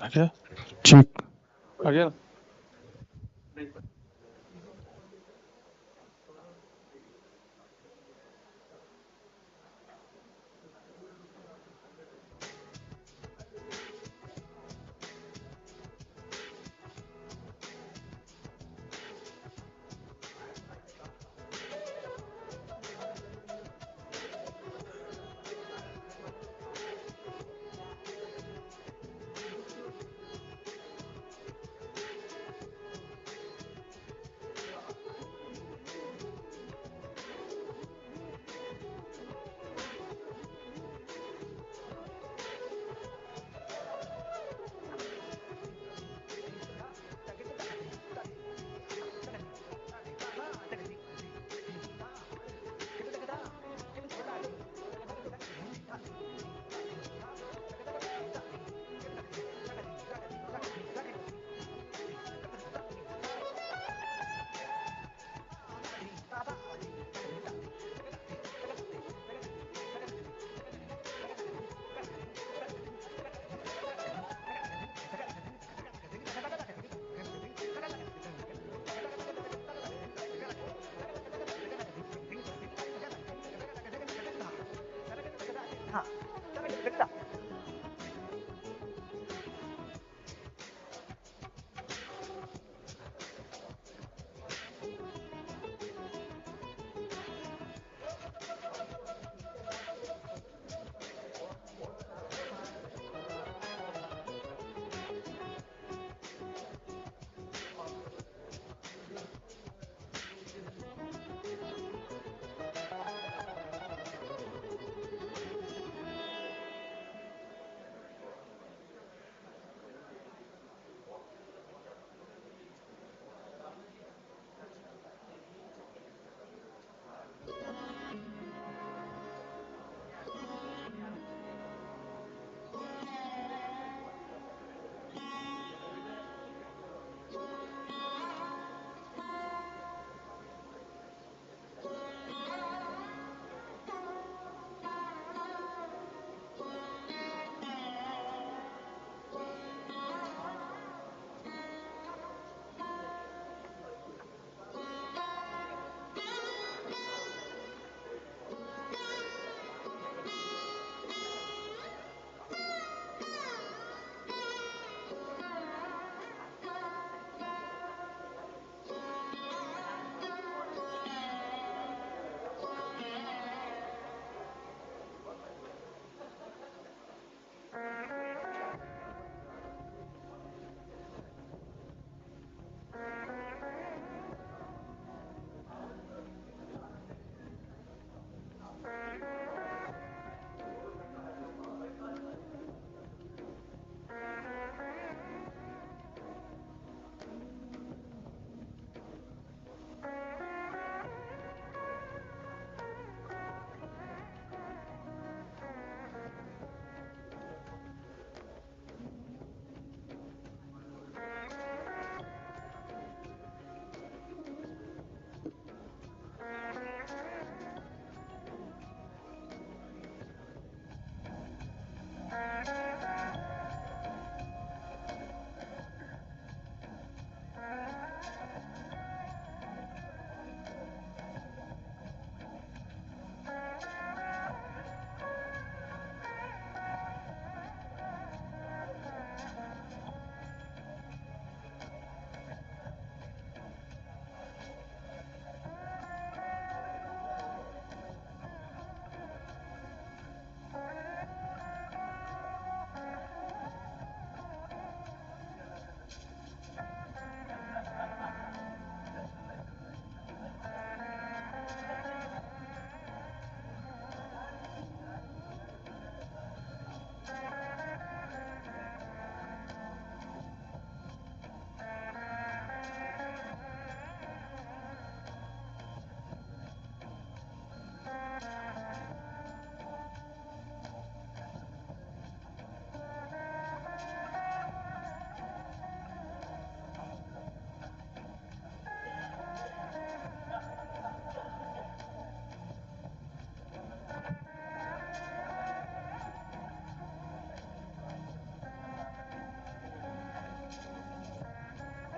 Okay. Check. Again.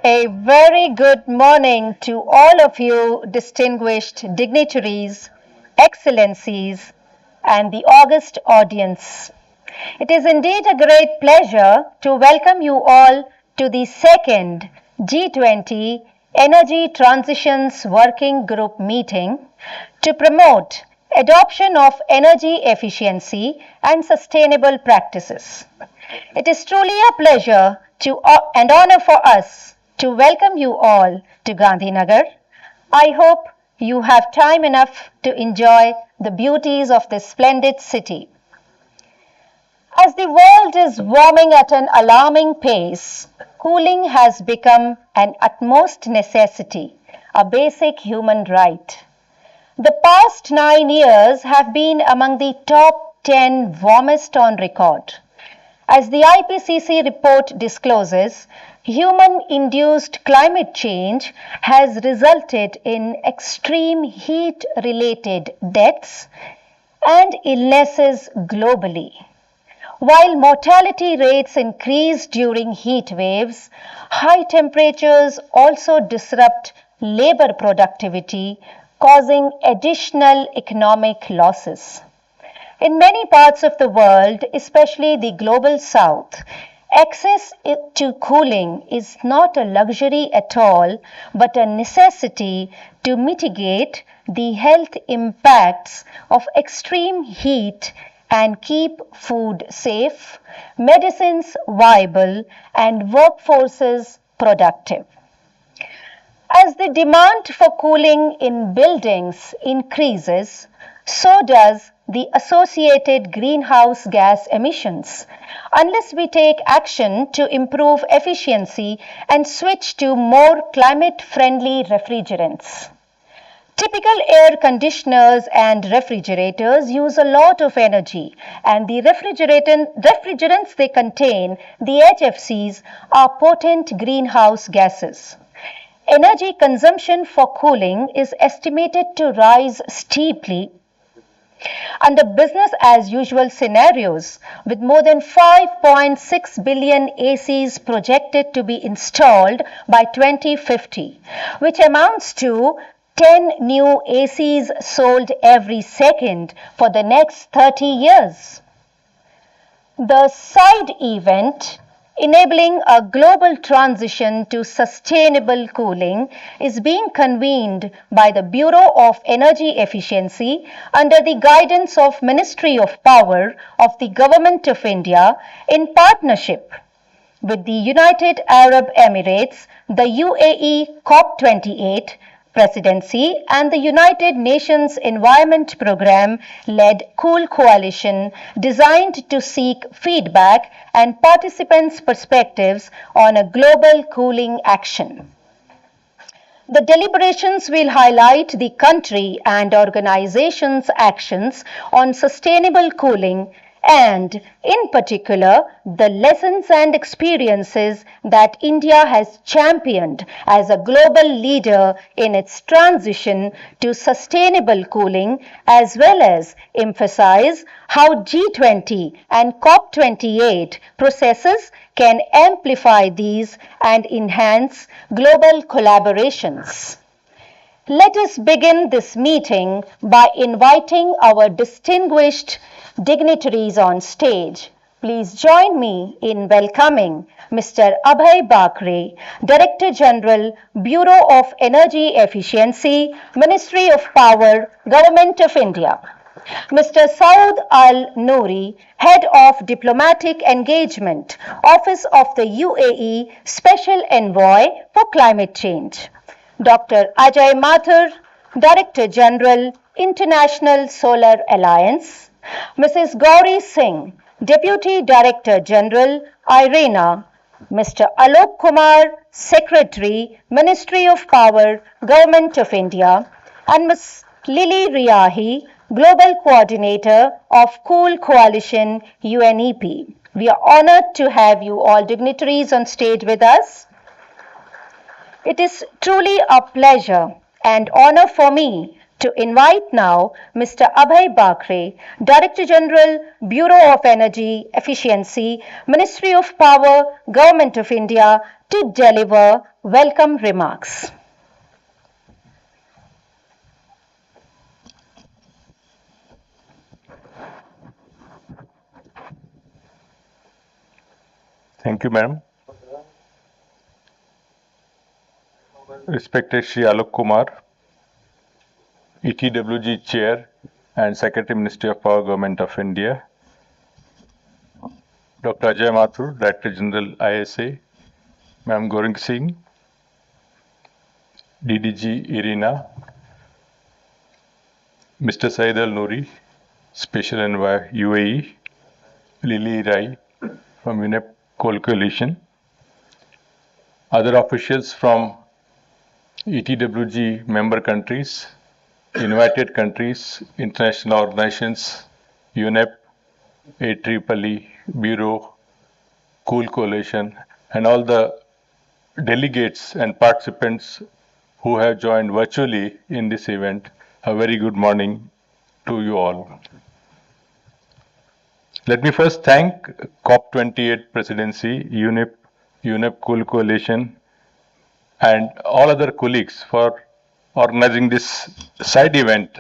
A very good morning to all of you, distinguished dignitaries, excellencies, and the august audience. It is indeed a great pleasure to welcome you all to the second G20 Energy Transitions Working Group meeting to promote adoption of energy efficiency and sustainable practices. It is truly a pleasure and honor for us to welcome you all to Gandhinagar. I hope you have time enough to enjoy the beauties of this splendid city. As the world is warming at an alarming pace, cooling has become an utmost necessity, a basic human right. The past 9 years have been among the top 10 warmest on record. As the IPCC report discloses, human-induced climate change has resulted in extreme heat-related deaths and illnesses globally. While mortality rates increase during heat waves, high temperatures also disrupt labor productivity, causing additional economic losses. In many parts of the world, especially the global south, access to cooling is not a luxury at all, but a necessity to mitigate the health impacts of extreme heat and keep food safe, medicines viable, and workforces productive. As the demand for cooling in buildings increases, so does the associated greenhouse gas emissions. Unless we take action to improve efficiency and switch to more climate-friendly refrigerants. Typical air conditioners and refrigerators use a lot of energy, and the refrigerants they contain, the HFCs, are potent greenhouse gases. Energy consumption for cooling is estimated to rise steeply under business as usual scenarios, with more than 5.6 billion ACs projected to be installed by 2050, which amounts to 10 new ACs sold every second for the next 30 years. The side event enabling a global transition to sustainable cooling is being convened by the Bureau of Energy Efficiency under the guidance of Ministry of Power of the Government of India in partnership with the United Arab Emirates, the UAE COP28 presidency and the United Nations Environment Programme led Cool Coalition designed to seek feedback and participants' perspectives on a global cooling action. The deliberations will highlight the country and organizations' actions on sustainable cooling and, in particular, the lessons and experiences that India has championed as a global leader in its transition to sustainable cooling, as well as emphasize how G20 and COP28 processes can amplify these and enhance global collaborations. Let us begin this meeting by inviting our distinguished dignitaries on stage. Please join me in welcoming Mr. Abhay Bakre, Director General, Bureau of Energy Efficiency, Ministry of Power, Government of India. Mr. Saud Al Nouri, Head of Diplomatic Engagement, Office of the UAE Special Envoy for Climate Change. Dr. Ajay Mathur, Director General, International Solar Alliance. Mrs. Gauri Singh, Deputy Director General, IRENA. Mr. Alok Kumar, Secretary, Ministry of Power, Government of India. And Ms. Lily Riahi, Global Coordinator of Cool Coalition, UNEP. We are honored to have you all dignitaries on stage with us. It is truly a pleasure and honor for me to invite now Mr. Abhay Bakre, Director General, Bureau of Energy Efficiency, Ministry of Power, Government of India, to deliver welcome remarks. Thank you, ma'am. Respected Shri Alok Kumar, ETWG Chair and Secretary Ministry of Power, Government of India, Dr. Ajay Mathur, Director General ISA, Ma'am Goring Singh, DDG IRENA, Mr. Saeed Al Nouri, Special Envoy UAE, Lily Rai from UNEP Coal Coalition, other officials from ETWG member countries, invited countries, international organizations, UNEP, EEEE, Bureau, Coal Coalition, and all the delegates and participants who have joined virtually in this event. A very good morning to you all. Let me first thank COP28 Presidency, UNEP Coal Coalition, and all other colleagues for organizing this side event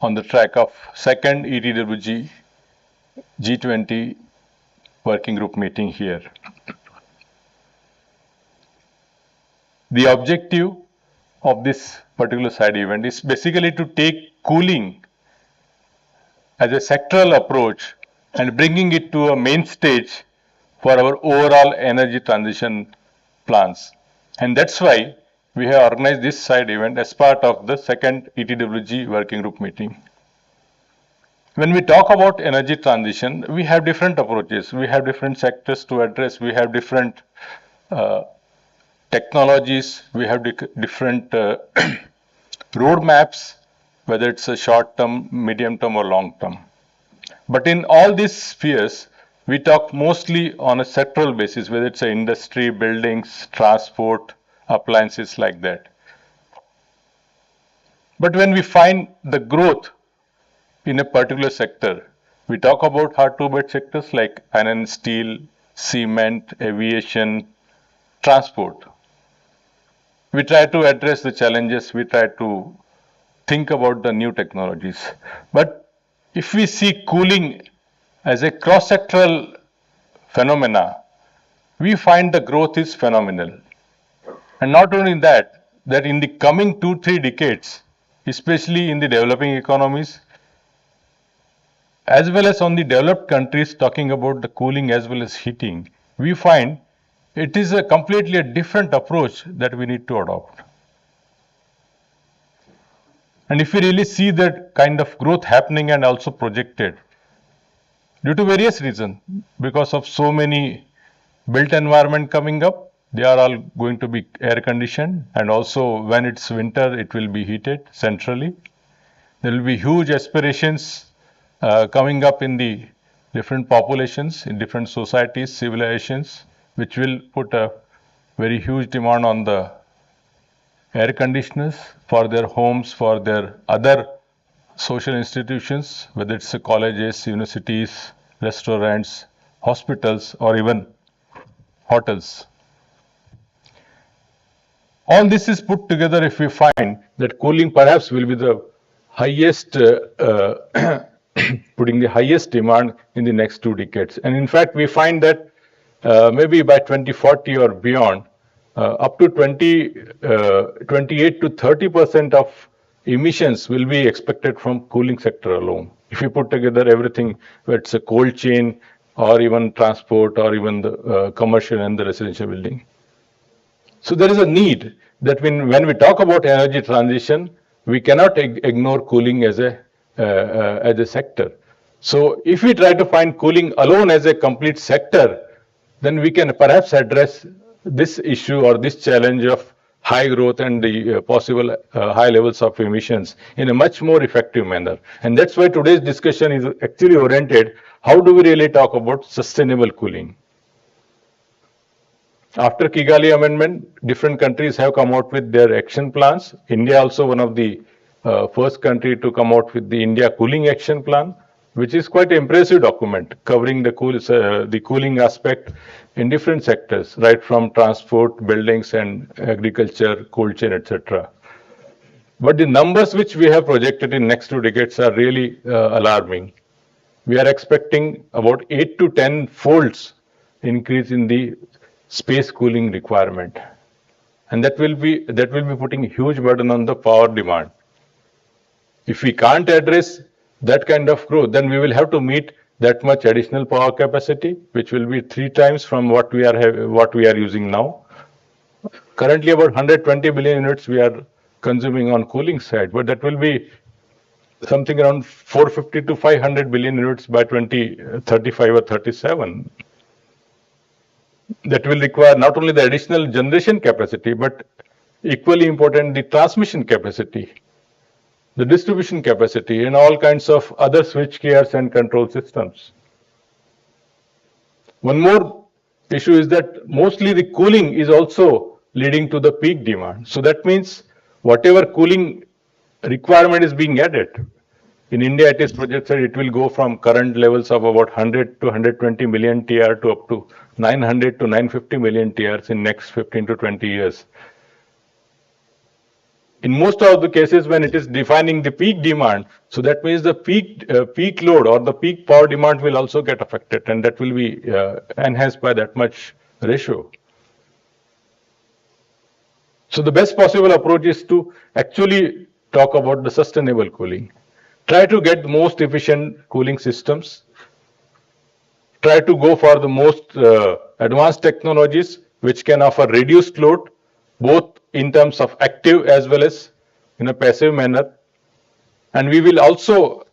on the track of second ETWG G20 working group meeting here. The objective of this particular side event is basically to take cooling as a sectoral approach and bringing it to a main stage for our overall energy transition plans. And that's why we have organized this side event as part of the second ETWG working group meeting. When we talk about energy transition, we have different approaches. We have different sectors to address. We have different technologies. We have different roadmaps, whether it's a short term, medium term, or long term. But in all these spheres, we talk mostly on a sectoral basis, whether it's industry, buildings, transport, appliances like that. But when we find the growth in a particular sector, we talk about hard-to-abate sectors like iron and steel, cement, aviation, transport. We try to address the challenges, we try to think about the new technologies. But if we see cooling as a cross-sectoral phenomena, we find the growth is phenomenal. And not only that, that in the coming 2-3 decades, especially in the developing economies, as well as on the developed countries talking about the cooling as well as heating, we find it is a completely different approach that we need to adopt. And if we really see that kind of growth happening and also projected, due to various reasons, because of so many built environment coming up, they are all going to be air conditioned, and also when it's winter, it will be heated centrally. There will be huge aspirations coming up in the different populations, in different societies, civilizations, which will put a very huge demand on the air conditioners for their homes, for their other social institutions, whether it's colleges, universities, restaurants, hospitals, or even hotels. All this is put together if we find that cooling perhaps will be the highest, putting the highest demand in the next 2 decades. And in fact, we find that maybe by 2040 or beyond, up to 28 to 30% of emissions will be expected from cooling sector alone. If you put together everything, whether it's a cold chain or even transport or even the commercial and the residential building. So there is a need that when we talk about energy transition, we cannot ignore cooling as a sector. So if we try to find cooling alone as a complete sector, then we can perhaps address this issue or this challenge of high growth and the possible high levels of emissions in a much more effective manner. And that's why today's discussion is actually oriented, how do we really talk about sustainable cooling? After Kigali Amendment, different countries have come out with their action plans. India also one of the first country to come out with the India Cooling Action Plan, which is quite an impressive document covering the cooling aspect in different sectors, right from transport, buildings and agriculture, cold chain, etc. But the numbers which we have projected in next 2 decades are really alarming. We are expecting about 8 to 10 folds increase in the space cooling requirement, and that will be putting a huge burden on the power demand. If we can't address that kind of growth, then we will have to meet that much additional power capacity, which will be 3 times from what we are using now. Currently, about 120 billion units we are consuming on cooling side, but that will be something around 450 to 500 billion units by 2035 or 37. That will require not only the additional generation capacity, but equally important, the transmission capacity, the distribution capacity, and all kinds of other switch gears and control systems. One more issue is that mostly the cooling is also leading to the peak demand. So that means whatever cooling requirement is being added, in India it is projected it will go from current levels of about 100 to 120 million TR to up to 900 to 950 million TRs in next 15 to 20 years. In most of the cases when it is defining the peak demand, so that means the peak load or the peak power demand will also get affected, and that will be enhanced by that much ratio. So the best possible approach is to actually talk about the sustainable cooling. Try to get the most efficient cooling systems. Try to go for the most advanced technologies which can offer reduced load, both in terms of active as well as in a passive manner. And we will also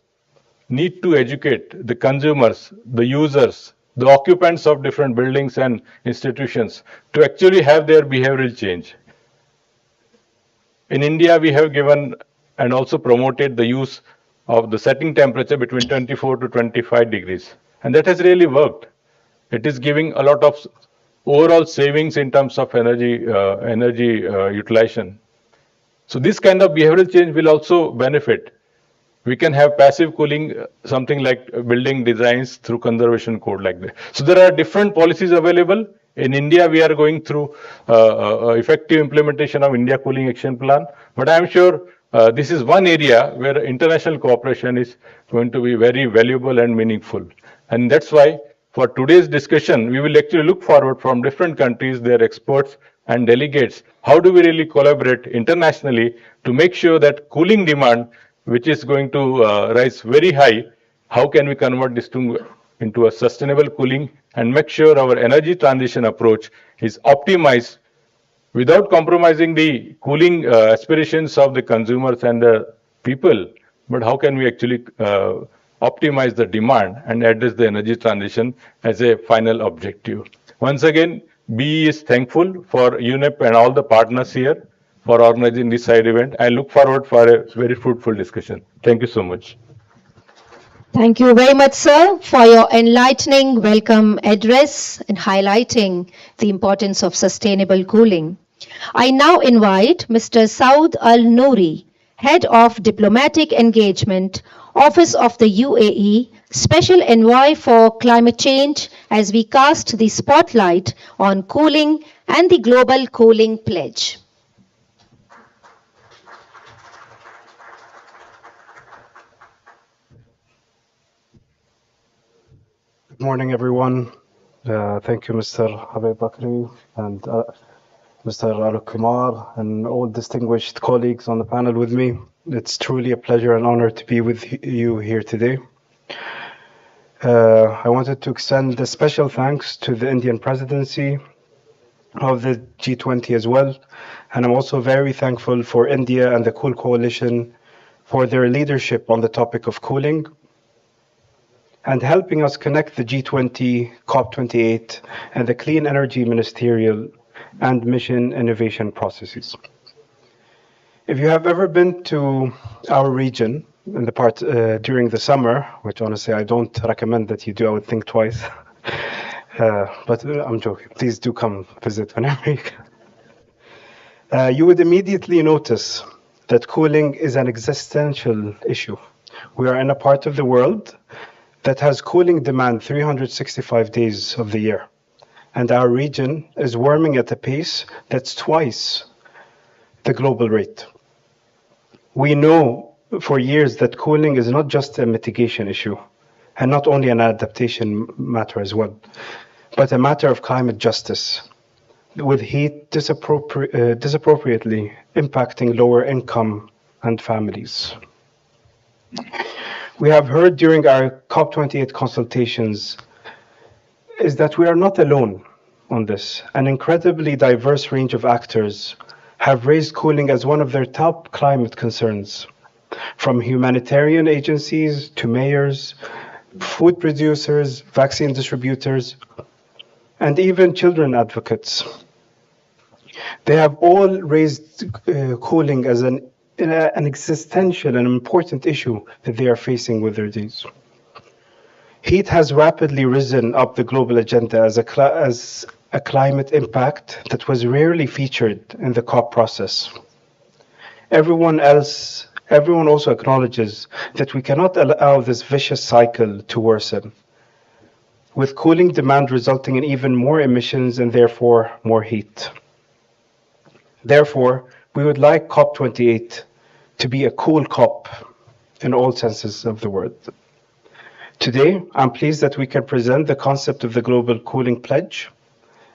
need to educate the consumers, the users, the occupants of different buildings and institutions to actually have their behavioral change. In India, we have given and also promoted the use of the setting temperature between 24 to 25 degrees. And that has really worked. It is giving a lot of overall savings in terms of energy utilization. So this kind of behavioral change will also benefit. We can have passive cooling, something like building designs through conservation code like that. So there are different policies available. In India, we are going through effective implementation of India Cooling Action Plan. But I am sure this is one area where international cooperation is going to be very valuable and meaningful. And that's why for today's discussion, we will actually look forward from different countries, their experts and delegates. How do we really collaborate internationally to make sure that cooling demand, which is going to rise very high, how can we convert this into a sustainable cooling and make sure our energy transition approach is optimized without compromising the cooling aspirations of the consumers and the people, but how can we actually optimize the demand and address the energy transition as a final objective. Once again, BE is thankful for UNEP and all the partners here for organizing this side event. I look forward for a very fruitful discussion. Thank you so much. Thank you very much, sir, for your enlightening welcome address and highlighting the importance of sustainable cooling. I now invite Mr. Saud Al Nouri, Head of Diplomatic Engagement, Office of the UAE, Special Envoy for Climate Change, as we cast the spotlight on cooling and the Global Cooling Pledge. Good morning, everyone. Thank you, Mr. Habib Bakri and Mr. Alok Kumar and all distinguished colleagues on the panel with me. It's truly a pleasure and honor to be with you here today. I wanted to extend a special thanks to the Indian presidency of the G20 as well. And I'm also very thankful for India and the Cool Coalition for their leadership on the topic of cooling and helping us connect the G20, COP28, and the Clean Energy Ministerial and Mission Innovation processes. If you have ever been to our region in the part during the summer, which honestly I don't recommend that you do, I would think twice. But I'm joking. Please do come visit whenever you can. You would immediately notice that cooling is an existential issue. We are in a part of the world that has cooling demand 365 days of the year, and our region is warming at a pace that's twice the global rate. We know for years that cooling is not just a mitigation issue, and not only an adaptation matter as well, but a matter of climate justice, with heat disappropriately impacting lower income and families. We have heard during our COP28 consultations is that we are not alone on this. An incredibly diverse range of actors have raised cooling as one of their top climate concerns, from humanitarian agencies to mayors, food producers, vaccine distributors, and even children advocates. They have all raised cooling as an existential and important issue that they are facing with their days. Heat has rapidly risen up the global agenda as a climate impact that was rarely featured in the COP process. Everyone also acknowledges that we cannot allow this vicious cycle to worsen, with cooling demand resulting in even more emissions and therefore more heat. Therefore, we would like COP28 to be a cool COP in all senses of the word. Today, I'm pleased that we can present the concept of the Global Cooling Pledge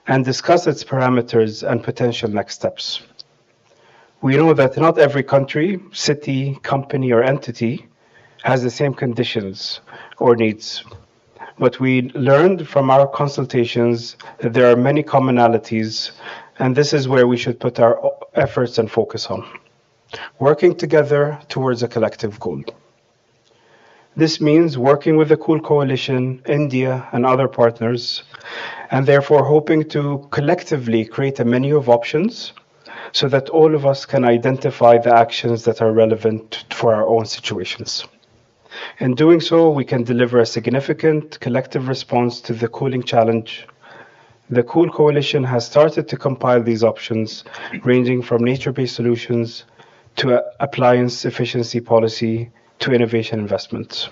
and discuss its parameters and potential next steps. We know that not every country, city, company, or entity has the same conditions or needs, but we learned from our consultations that there are many commonalities, and this is where we should put our efforts and focus on, working together towards a collective goal. This means working with the Cool Coalition, India, and other partners, and therefore hoping to collectively create a menu of options so that all of us can identify the actions that are relevant for our own situations. In doing so, we can deliver a significant collective response to the cooling challenge. The Cool Coalition has started to compile these options, ranging from nature-based solutions to appliance efficiency policy to innovation investments.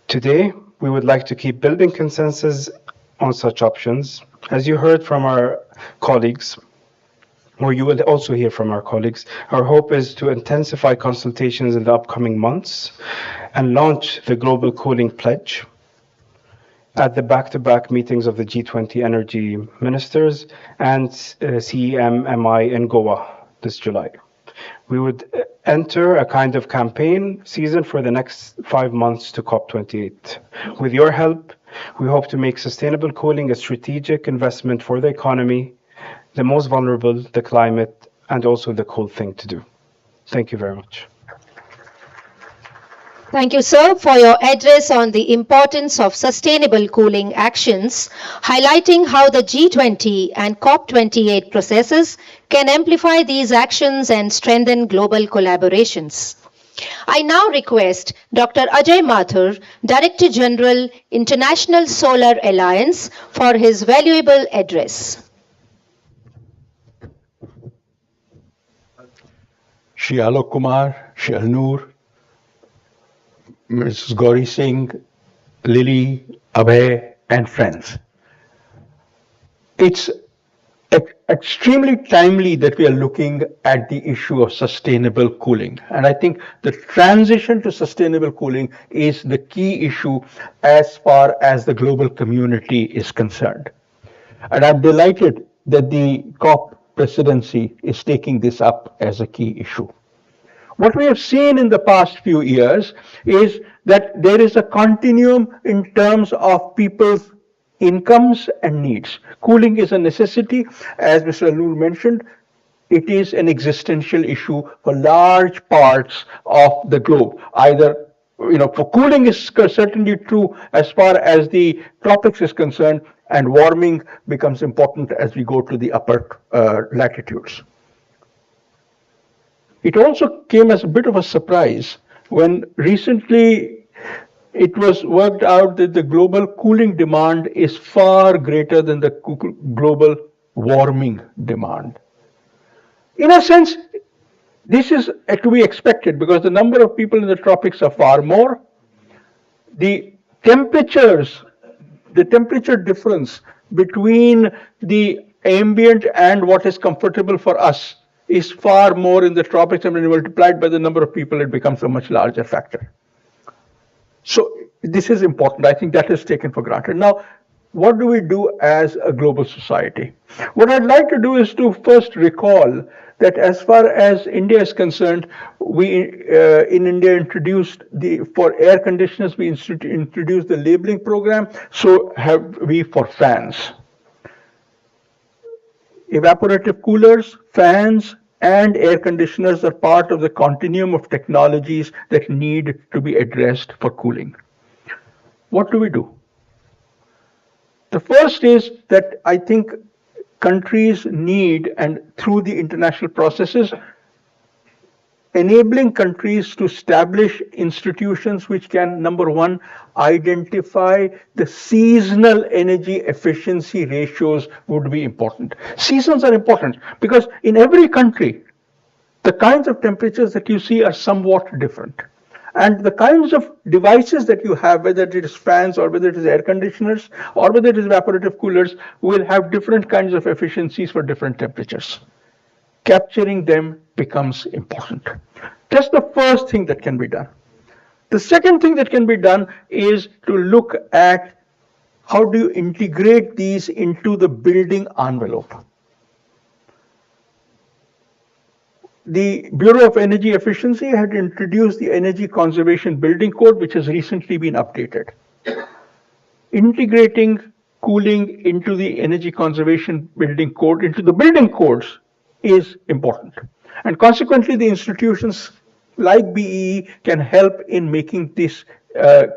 Today, we would like to keep building consensus on such options. As you heard from our colleagues, or you will also hear from our colleagues, our hope is to intensify consultations in the upcoming months and launch the Global Cooling Pledge at the back-to-back meetings of the G20 energy ministers and CEM-MI in Goa this July. We would enter a kind of campaign season for the next 5 months to COP28. With your help, we hope to make sustainable cooling a strategic investment for the economy, the most vulnerable, the climate, and also the cool thing to do. Thank you very much. Thank you, sir, for your address on the importance of sustainable cooling actions, highlighting how the G20 and COP28 processes can amplify these actions and strengthen global collaborations. I now request Dr. Ajay Mathur, Director General, International Solar Alliance, for his valuable address. Shri Alok Kumar, Shri Alnoor, Mrs. Gauri Singh, Lily, Abhay, and friends. It's extremely timely that we are looking at the issue of sustainable cooling. And I think the transition to sustainable cooling is the key issue as far as the global community is concerned. And I'm delighted that the COP presidency is taking this up as a key issue. What we have seen in the past few years is that there is a continuum in terms of people's incomes and needs. Cooling is a necessity. As Mr. Alnoor mentioned, it is an existential issue for large parts of the globe. Either, for cooling is certainly true as far as the tropics is concerned, and warming becomes important as we go to the upper latitudes. It also came as a bit of a surprise when recently it was worked out that the global cooling demand is far greater than the global warming demand. In a sense, This is to be expected because the number of people in the tropics are far more. The temperatures, the temperature difference between the ambient and what is comfortable for us is far more in the tropics, and when multiplied by the number of people, it becomes a much larger factor. So this is important. I think that is taken for granted. Now, what do we do as a global society? What I'd like to do is to first recall that as far as India is concerned, we in India introduced for air conditioners, we introduced the labeling program. So have we for fans. Evaporative coolers, fans, and air conditioners are part of the continuum of technologies that need to be addressed for cooling. What do we do? The first is that I think countries need, and through the international processes, enabling countries to establish institutions which can, number one, identify the seasonal energy efficiency ratios would be important. Seasons are important because in every country, the kinds of temperatures that you see are somewhat different. And the kinds of devices that you have, whether it is fans or whether it is air conditioners or whether it is evaporative coolers, will have different kinds of efficiencies for different temperatures. Capturing them becomes important. That's the first thing that can be done. The second thing that can be done is to look at how do you integrate these into the building envelope. The Bureau of Energy Efficiency had introduced the Energy Conservation Building Code, which has recently been updated. Integrating cooling into the Energy Conservation Building Code, into the building codes, is important. And consequently, the institutions like BEE can help in making this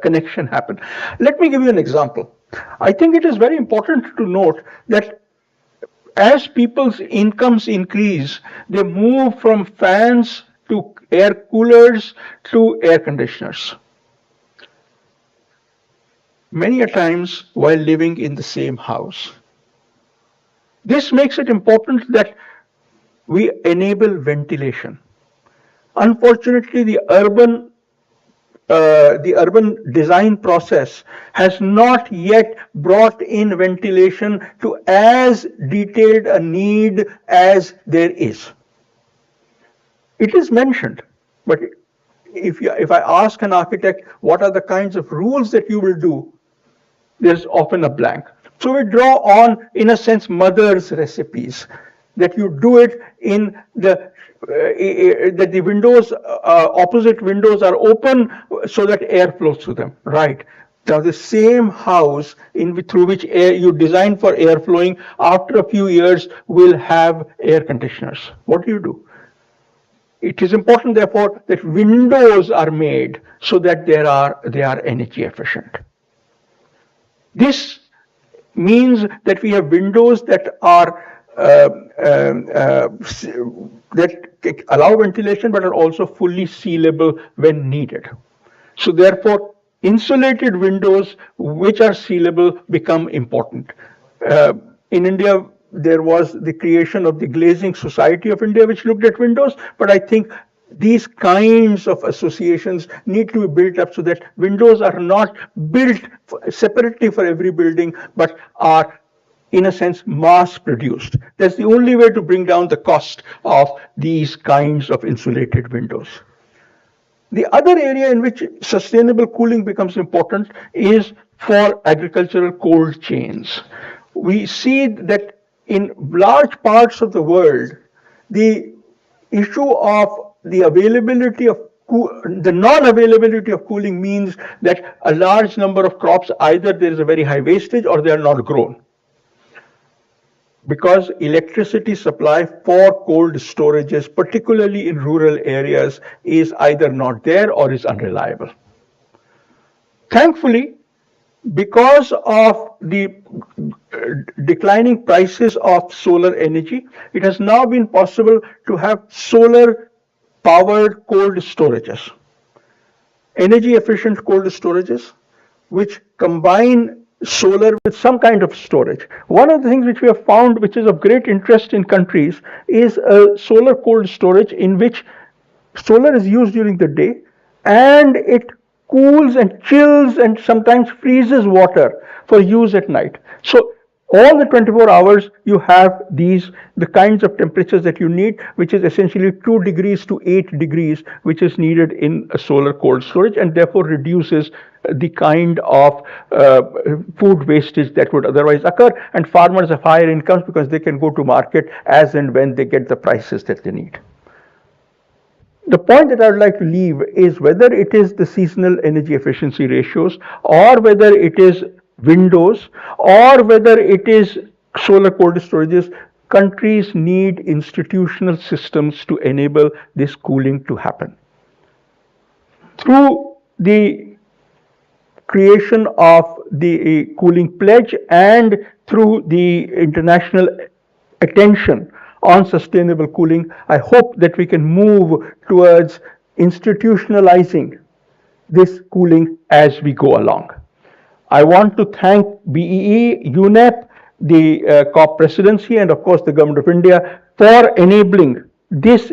connection happen. Let me give you an example. I think it is very important to note that as people's incomes increase, they move from fans to air coolers to air conditioners. Many a times while living in the same house. This makes it important that we enable ventilation. Unfortunately, the urban design process has not yet brought in ventilation to as detailed a need as there is. It is mentioned, but if I ask an architect what are the kinds of rules that you will do, there's often a blank. So we draw on, in a sense, mother's recipes, that you do it in that the windows, opposite windows are open so that air flows through them, right? Now the same house through which air you design for air flowing, after a few years will have air conditioners. What do you do? It is important, therefore, that windows are made so that they are energy efficient. This means that we have windows that are that allow ventilation but are also fully sealable when needed. So therefore, insulated windows which are sealable become important. In India, there was the creation of the Glazing Society of India, which looked at windows, but I think these kinds of associations need to be built up so that windows are not built separately for every building, but are, in a sense, mass produced. That's the only way to bring down the cost of these kinds of insulated windows. The other area in which sustainable cooling becomes important is for agricultural cold chains. We see that in large parts of the world, the issue of the availability of the non-availability of cooling means that a large number of crops, either there is a very high wastage or they are not grown, because electricity supply for cold storages, particularly in rural areas, is either not there or is unreliable. Thankfully, because of the declining prices of solar energy, it has now been possible to have solar powered cold storages, energy efficient cold storages, which combine solar with some kind of storage. One of the things which we have found, which is of great interest in countries, is solar cold storage, in which solar is used during the day and it cools and chills and sometimes freezes water for use at night. So all the 24 hours you have the kinds of temperatures that you need, which is essentially 2 degrees to 8 degrees, which is needed in a solar cold storage, and therefore reduces the kind of food wastage that would otherwise occur. And farmers have higher incomes because they can go to market as and when they get the prices that they need. The point that I would like to leave is whether it is the seasonal energy efficiency ratios, or whether it is windows, or whether it is solar cold storages, countries need institutional systems to enable this cooling to happen. Through the creation of the cooling pledge and through the international attention on sustainable cooling, I hope that we can move towards institutionalizing this cooling as we go along. I want to thank BEE, UNEP, the COP presidency, and of course the Government of India for enabling this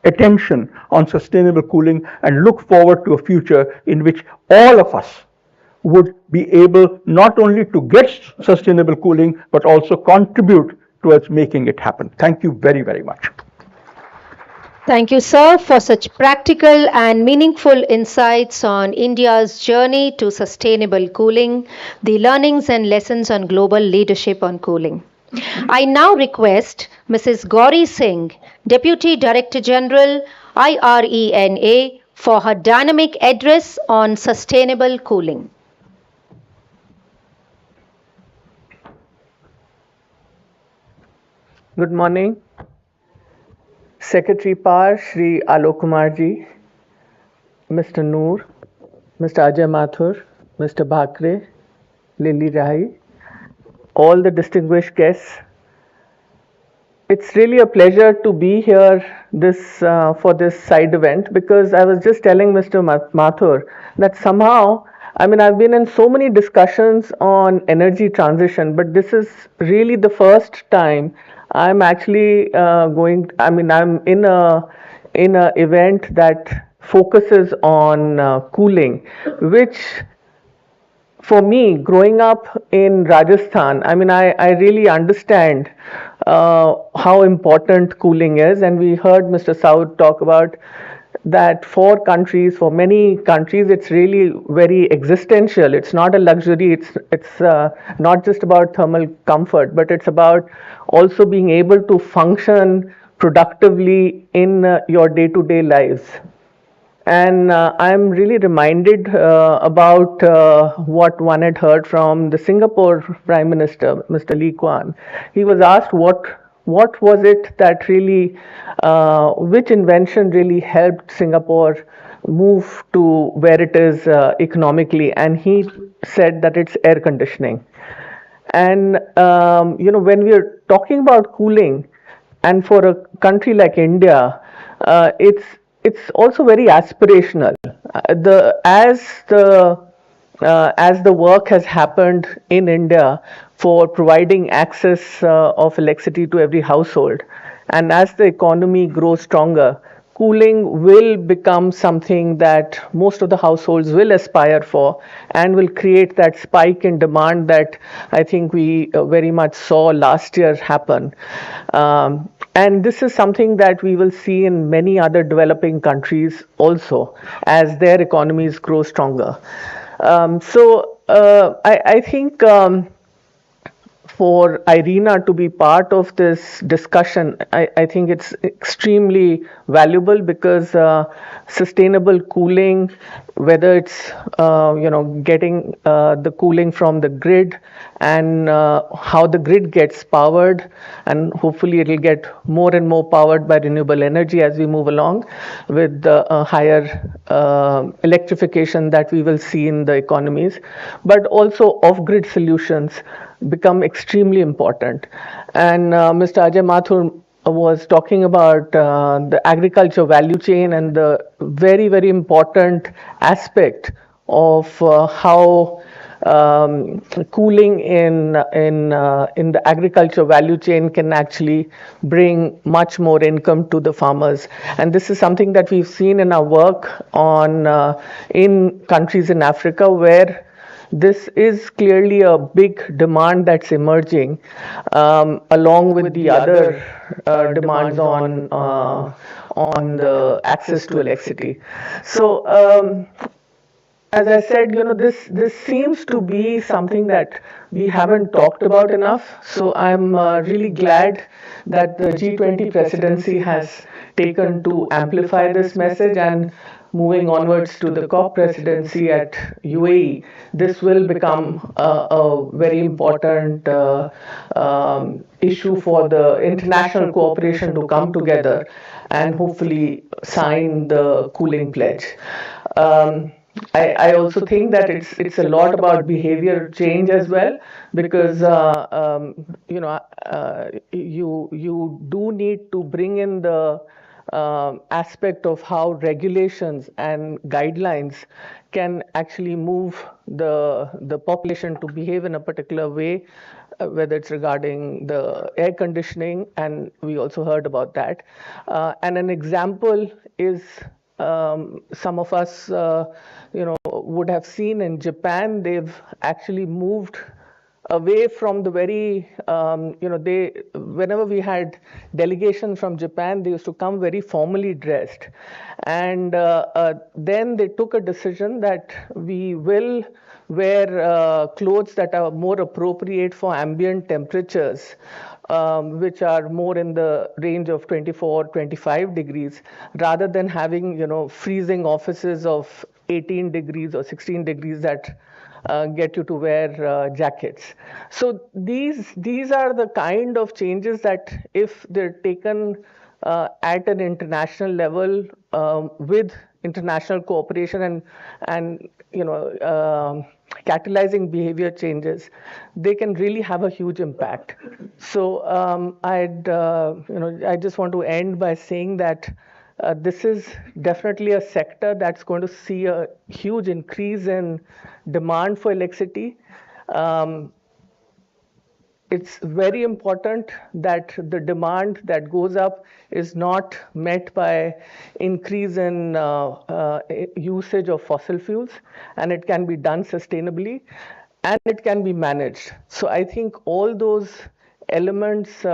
attention on sustainable cooling, and look forward to a future in which all of us would be able not only to get sustainable cooling, but also contribute towards making it happen. Thank you very, very much. Thank you, sir, for such practical and meaningful insights on India's journey to sustainable cooling, the learnings and lessons on global leadership on cooling. I now request Mrs. Gauri Singh, Deputy Director General, IRENA, for her dynamic address on sustainable cooling. Good morning. Secretary Power, Shri Alok Kumar ji, Mr. Noor, Mr. Ajay Mathur, Mr. Bhakre, Lily Rai, all the distinguished guests. It's really a pleasure to be here for this side event, because I was just telling Mr. Mathur that somehow, I've been in so many discussions on energy transition, but this is really the first time I'm actually I'm in a event that focuses on cooling, which for me, growing up in Rajasthan, I really understand how important cooling is, and we heard Mr. Saud talk about that for many countries, it's really very existential. It's not a luxury. It's not just about thermal comfort, but it's about also being able to function productively in your day-to-day lives. And I'm really reminded about what one had heard from the Singapore Prime Minister, Mr. Lee Kuan. He was asked what was it that really, which invention really helped Singapore move to where it is economically, and he said that it's air conditioning. And when we are talking about cooling, and for a country like India, it's also very aspirational. As the work has happened in India for providing access of electricity to every household, and as the economy grows stronger, cooling will become something that most of the households will aspire for, and will create that spike in demand that I think we very much saw last year happen. And this is something that we will see in many other developing countries also, as their economies grow stronger. I think for IRENA to be part of this discussion, I think it's extremely valuable, because sustainable cooling, whether it's getting the cooling from the grid, and how the grid gets powered, and hopefully it'll get more and more powered by renewable energy as we move along with the higher electrification that we will see in the economies, but also off-grid solutions become extremely important. And Mr. Ajay Mathur was talking about the agriculture value chain, and the very, very important aspect of how cooling in the agriculture value chain can actually bring much more income to the farmers. And this is something that we've seen in our work on in countries in Africa, where this is clearly a big demand that's emerging, along with the other demands on the access to electricity. So, as I said, this seems to be something that we haven't talked about enough. So I'm really glad that the G20 presidency has taken to amplify this message, and moving onwards to the COP presidency at UAE, this will become a very important issue for the international cooperation to come together and hopefully sign the cooling pledge. I also think that it's a lot about behavior change as well, because you do need to bring in the aspect of how regulations and guidelines can actually move the population to behave in a particular way, whether it's regarding the air conditioning, and we also heard about that. And an example is, some of us, would have seen in Japan, they've actually moved away from the very, whenever we had delegations from Japan, they used to come very formally dressed. And then they took a decision that we will wear clothes that are more appropriate for ambient temperatures, which are more in the range of 24, 25 degrees, rather than having, freezing offices of 18 degrees or 16 degrees that get you to wear jackets. So these are the kind of changes that, if they're taken at an international level, with international cooperation and catalyzing behavior changes, they can really have a huge impact. So I just want to end by saying that this is definitely a sector that's going to see a huge increase in demand for electricity. It's very important that the demand that goes up is not met by increase in usage of fossil fuels, and it can be done sustainably, and it can be managed. So I think all those elements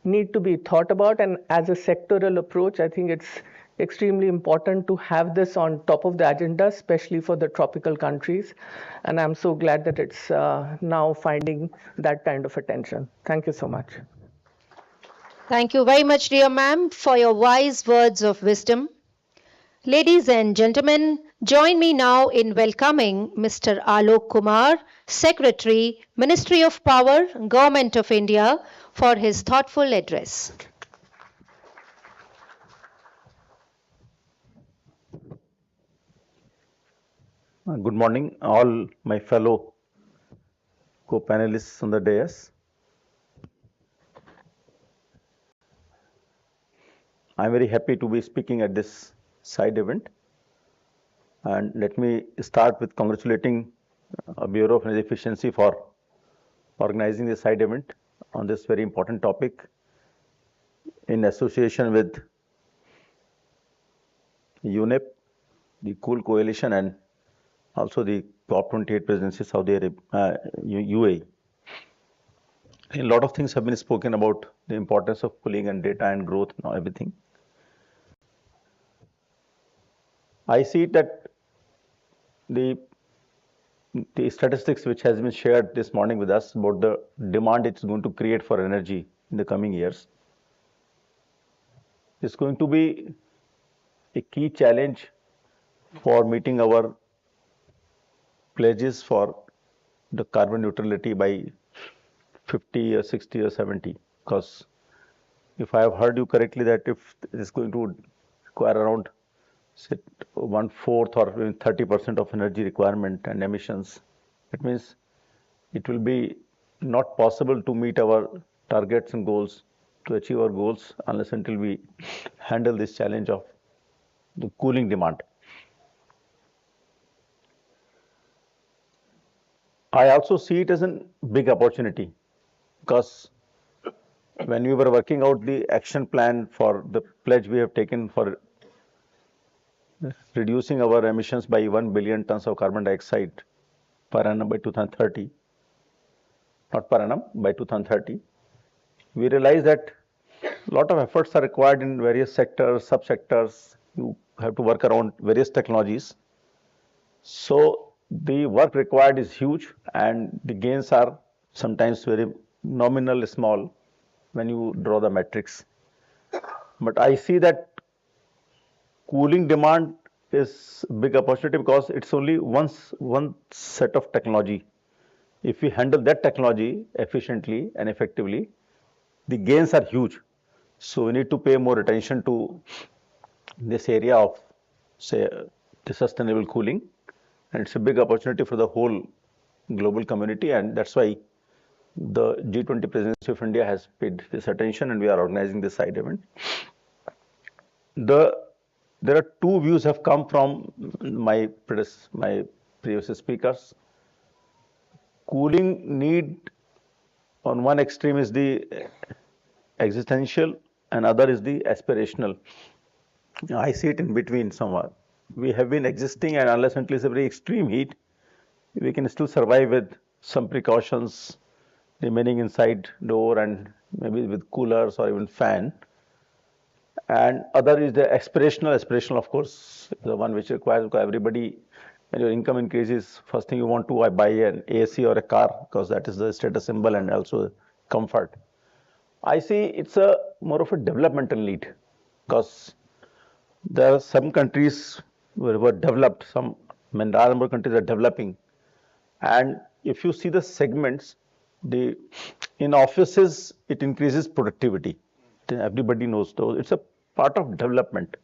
need to be thought about, and as a sectoral approach, I think it's extremely important to have this on top of the agenda, especially for the tropical countries. And I'm so glad that it's now finding that kind of attention. Thank you so much. Thank you very much, dear ma'am, for your wise words of wisdom. Ladies and gentlemen, join me now in welcoming Mr. Alok Kumar, Secretary, Ministry of Power, Government of India, for his thoughtful address. Good morning, all my fellow co-panelists on the dais. I'm very happy to be speaking at this side event. And let me start with congratulating Bureau of Energy Efficiency for organizing this side event on this very important topic in association with UNEP, the Cool Coalition, and also the COP28 presidency, Saudi Arabia, UAE. A lot of things have been spoken about the importance of cooling and data and growth and everything. I see that the statistics which has been shared this morning with us about the demand it's going to create for energy in the coming years is going to be a key challenge for meeting our pledges for the carbon neutrality by 50 or 60 or 70. Because if I have heard you correctly, that if it is going to require around, say, 1/4 or even 30% of energy requirement and emissions, it means it will be not possible to meet our targets and goals, to achieve our goals, unless until we handle this challenge of the cooling demand. I also see it as a big opportunity because when we were working out the action plan for the pledge we have taken for reducing our emissions by 1 billion tons of carbon dioxide per annum by 2030, not per annum, by 2030, we realized that a lot of efforts are required in various sectors, subsectors. You have to work around various technologies. So the work required is huge and the gains are sometimes very nominal small when you draw the metrics. But I see that cooling demand is a big opportunity because it's only one set of technology. If we handle that technology efficiently and effectively, the gains are huge. So we need to pay more attention to this area of, say, the sustainable cooling, and it's a big opportunity for the whole global community, and that's why the G20 presidency of India has paid this attention, and we are organizing this side event. There are two views have come from my previous speakers. Cooling need on one extreme is the existential and other is the aspirational. I see it in between somewhere. We have been existing, and unless until it's a very extreme heat, we can still survive with some precautions, remaining inside door and maybe with coolers or even fan. And other is the aspirational of course, the one which requires everybody, when your income increases, first thing you want to buy an AC or a car because that is the status symbol and also comfort. I see it's a more of a developmental need because there are some countries were developed, some number of countries are developing, and if you see the segments, in offices it increases productivity. Everybody knows those. It's a part of development.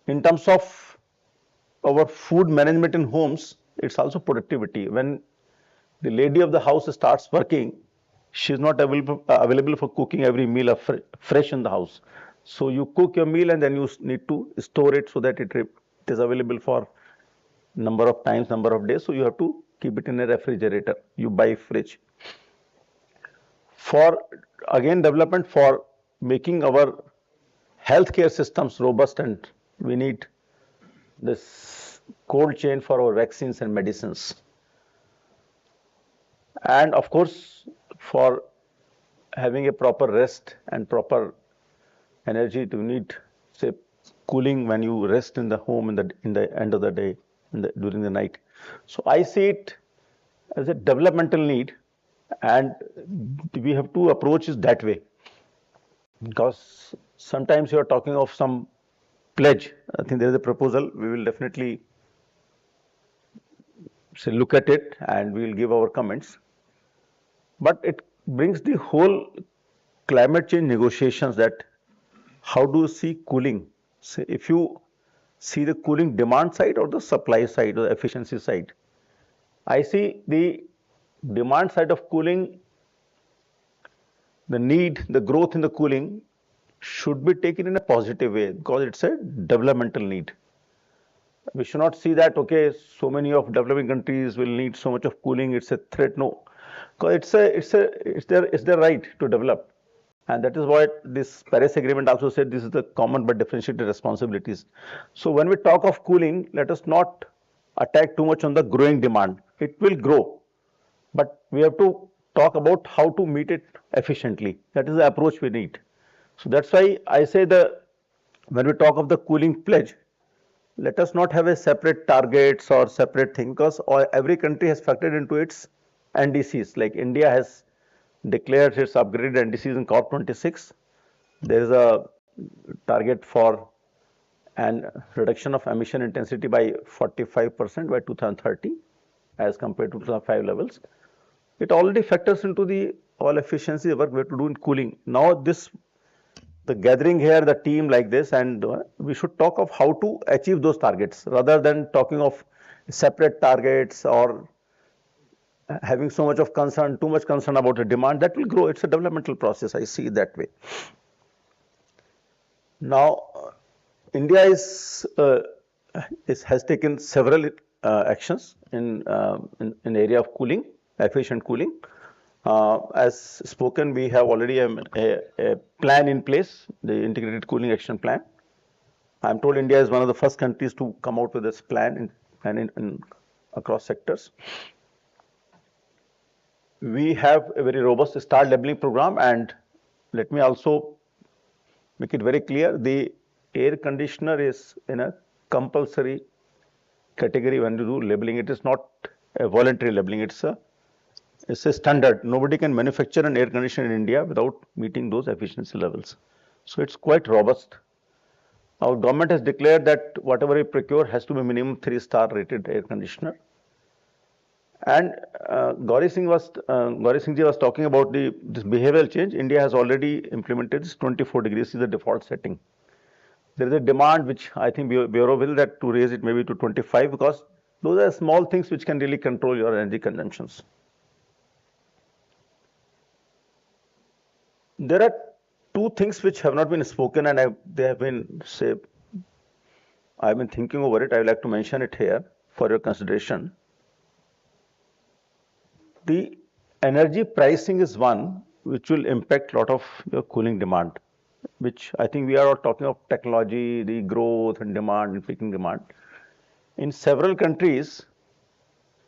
In terms of our food management in homes, it's also productivity. When the lady of the house starts working, she's not available for cooking every meal fresh in the house. So you cook your meal and then you need to store it so that it is available for number of times, number of days. So you have to keep it in a refrigerator. You buy fridge. For again development, for making our healthcare systems robust, and we need this cold chain for our vaccines and medicines. And of course, for having a proper rest and proper energy, to need, say, cooling when you rest in the home in the end of the day, during the night. So I see it as a developmental need, and we have to approach it that way. Because sometimes you are talking of some pledge. I think there is a proposal. We will definitely say look at it and we will give our comments. But it brings the whole climate change negotiations that how do you see cooling? So if you see the cooling demand side or the supply side or the efficiency side, I see the demand side of cooling, the need, the growth in the cooling should be taken in a positive way because it's a developmental need. We should not see that, okay, so many of developing countries will need so much of cooling, it's a threat. No, because it's their right to develop. And that is what this Paris Agreement also said, this is the common but differentiated responsibilities. So when we talk of cooling, let us not attack too much on the growing demand. It will grow, but we have to talk about how to meet it efficiently. That is the approach we need. So that's why I say when we talk of the cooling pledge, let us not have a separate targets or separate thing because every country has factored into its NDCs. Like India has declared its upgraded NDCs in COP26. There is a target for an reduction of emission intensity by 45% by 2030 as compared to 2005 levels. It already factors into the all efficiency work we have to do in cooling. Now the gathering here, the team like this, and we should talk of how to achieve those targets rather than talking of separate targets or having so much of concern, too much concern about the demand. That will grow. It's a developmental process. I see it that way. Now, India has taken several actions in area of cooling, efficient cooling. As spoken, we have already a plan in place, the integrated cooling action plan. I'm told India is one of the first countries to come out with this plan in across sectors. We have a very robust star labeling program, and let me also make it very clear, the air conditioner is in a compulsory category when you do labeling. It is not a voluntary labeling, it's a standard. Nobody can manufacture an air conditioner in India without meeting those efficiency levels. So it's quite robust. Our government has declared that whatever we procure has to be minimum 3-star rated air conditioner. And Gauri Singh ji was talking about this behavioral change. India has already implemented this 24 degrees is the default setting. There is a demand which I think Bureau will that to raise it maybe to 25, because those are small things which can really control your energy consumptions. There are two things which have not been spoken, and they have been I've been thinking over it. I would like to mention it here for your consideration. The energy pricing is one which will impact a lot of your cooling demand, which I think we are all talking of technology, the growth and demand and peaking demand. In several countries,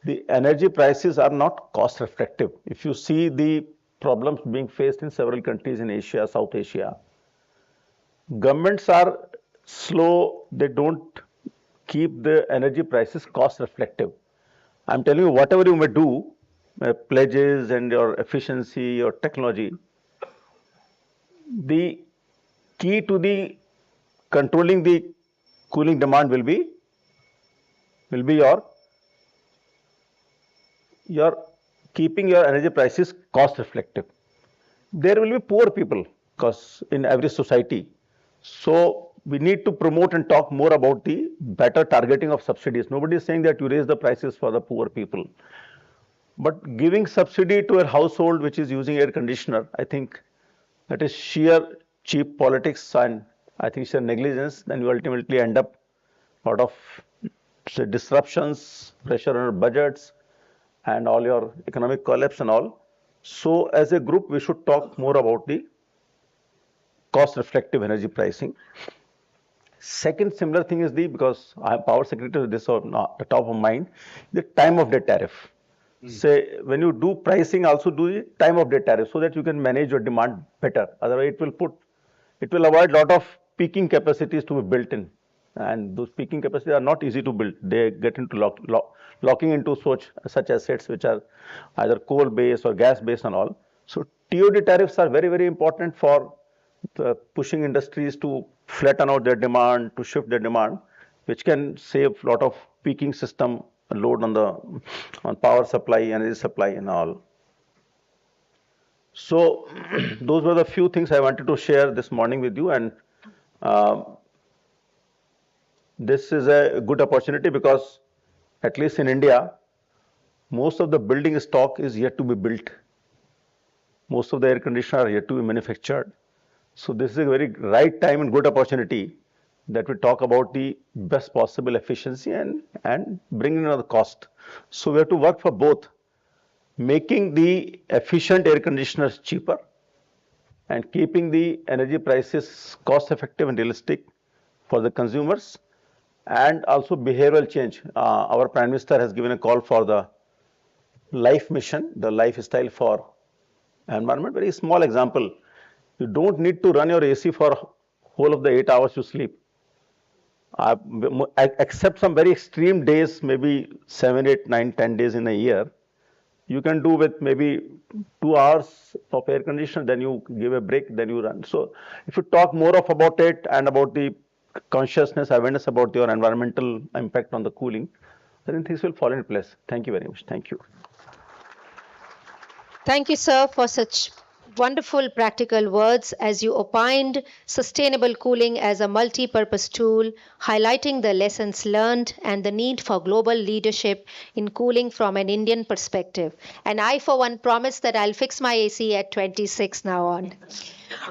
the energy prices are not cost reflective. If you see the problems being faced in several countries in Asia, South Asia, governments are slow, they don't keep the energy prices cost reflective. I'm telling you, whatever you may do, pledges and your efficiency, your technology, the key to the controlling the cooling demand will be your keeping your energy prices cost reflective. There will be poor people because in every society. So we need to promote and talk more about the better targeting of subsidies. Nobody is saying that you raise the prices for the poor people. But giving subsidy to a household which is using air conditioner, I think that is sheer cheap politics, and I think sheer negligence. Then you ultimately end up a lot of disruptions, pressure on your budgets, and all your economic collapse and all. So as a group, we should talk more about the cost reflective energy pricing. Second similar thing is because I am power secretary, this is not the top of mind, the time of day tariff. Say when you do pricing, also do the time of day tariff so that you can manage your demand better. Otherwise, it will avoid a lot of peaking capacities to be built in, and those peaking capacities are not easy to build. They get into locking into such assets which are either coal based or gas based and all. So TOD tariffs are very, very important for pushing industries to flatten out their demand, to shift their demand, which can save a lot of peaking system load on power supply, energy supply and all. So those were the few things I wanted to share this morning with you, and this is a good opportunity because at least in India, most of the building stock is yet to be built. Most of the air conditioners are yet to be manufactured. So this is a very right time and good opportunity that we talk about the best possible efficiency and bringing down the cost. So we have to work for both, making the efficient air conditioners cheaper and keeping the energy prices cost effective and realistic for the consumers, and also behavioral change. Our Prime Minister has given a call for the life mission, the lifestyle for environment. Very small example. You don't need to run your AC for whole of the 8 hours you sleep. Except some very extreme days, maybe 7, 8, 9, 10 days in a year, you can do with maybe 2 hours of air conditioner, then you give a break, then you run. So if you talk more about it and about the consciousness, awareness about your environmental impact on the cooling, then things will fall into place. Thank you very much. Thank you. Thank you, sir, for such wonderful practical words as you opined sustainable cooling as a multi-purpose tool, highlighting the lessons learned and the need for global leadership in cooling from an Indian perspective. And I, for one, promise that I'll fix my AC at 26 now on.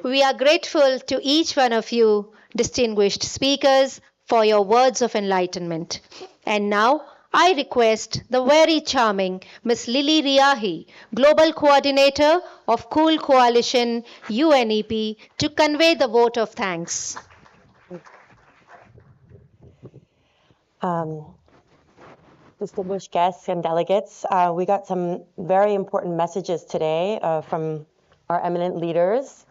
We are grateful to each one of you, distinguished speakers, for your words of enlightenment. And now, I request the very charming Miss Lily Riahi, Global Coordinator of Cool Coalition UNEP, to convey the vote of thanks. Distinguished guests and delegates, we got some very important messages today from our eminent leaders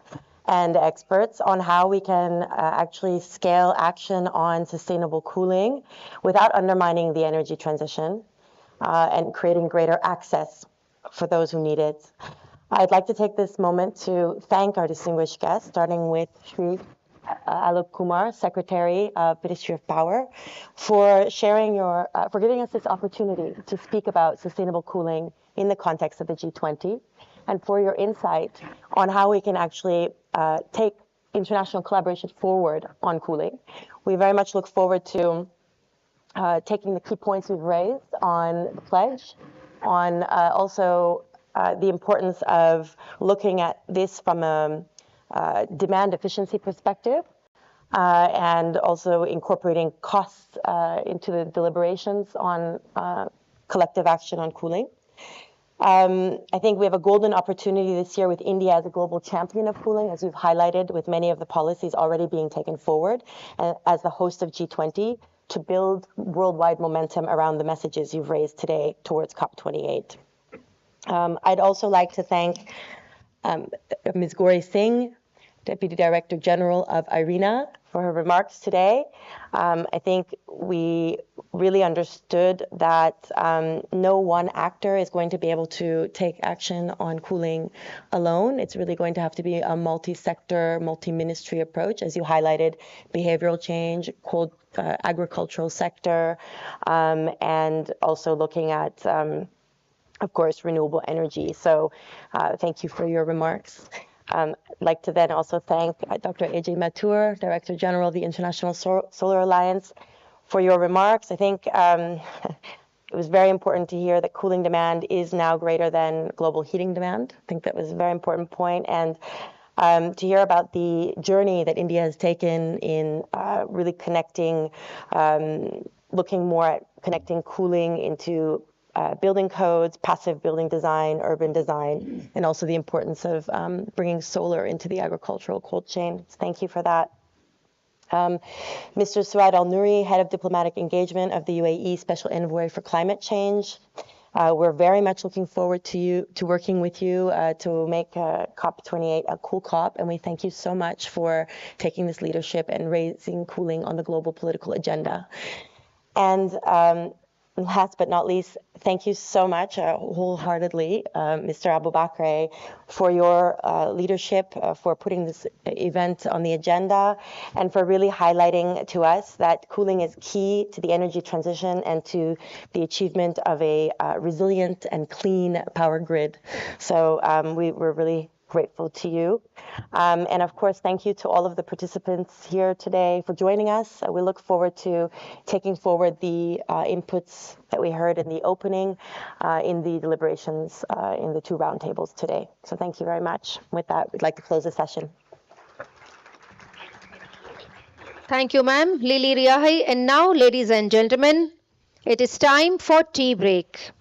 and experts on how we can actually scale action on sustainable cooling without undermining the energy transition and creating greater access for those who need it. I'd like to take this moment to thank our distinguished guests, starting with Sri Alok Kumar, Secretary of Ministry of Power, for sharing for giving us this opportunity to speak about sustainable cooling in the context of the G20, and for your insight on how we can actually take international collaboration forward on cooling. We very much look forward to taking the key points we've raised on the pledge, on also the importance of looking at this from a demand efficiency perspective, and also incorporating costs into the deliberations on collective action on cooling. I think we have a golden opportunity this year with India as a global champion of cooling, as we've highlighted, with many of the policies already being taken forward, and as the host of G20, to build worldwide momentum around the messages you've raised today towards COP28. I'd also like to thank Ms. Gauri Singh, Deputy Director General of IRENA, for her remarks today. I think we really understood that no one actor is going to be able to take action on cooling alone. It's really going to have to be a multi-sector, multi-ministry approach, as you highlighted, behavioral change, cold agricultural sector, and also looking at, of course, renewable energy. So thank you for your remarks. I'd like to then also thank Dr. Ajay Mathur, Director General of the International Solar Alliance, for your remarks. I think it was very important to hear that cooling demand is now greater than global heating demand. I think that was a very important point. And to hear about the journey that India has taken in really connecting, looking more at connecting cooling into building codes, passive building design, urban design, and also the importance of bringing solar into the agricultural cold chain. Thank you for that. Mr. Suad Al-Nouri, Head of Diplomatic Engagement of the UAE Special Envoy for Climate Change. We're very much looking forward to working with you to make COP28 a cool COP, and we thank you so much for taking this leadership and raising cooling on the global political agenda. And last but not least, thank you so much, wholeheartedly, Mr. Abu Bakr, for your leadership, for putting this event on the agenda, and for really highlighting to us that cooling is key to the energy transition and to the achievement of a resilient and clean power grid. So we're really grateful to you. And of course, thank you to all of the participants here today for joining us. We look forward to taking forward the inputs that we heard in the opening in the deliberations in the two roundtables today. So thank you very much. With that, we'd like to close the session. Thank you, ma'am. Lily Riahi. And now, ladies and gentlemen, it is time for tea break.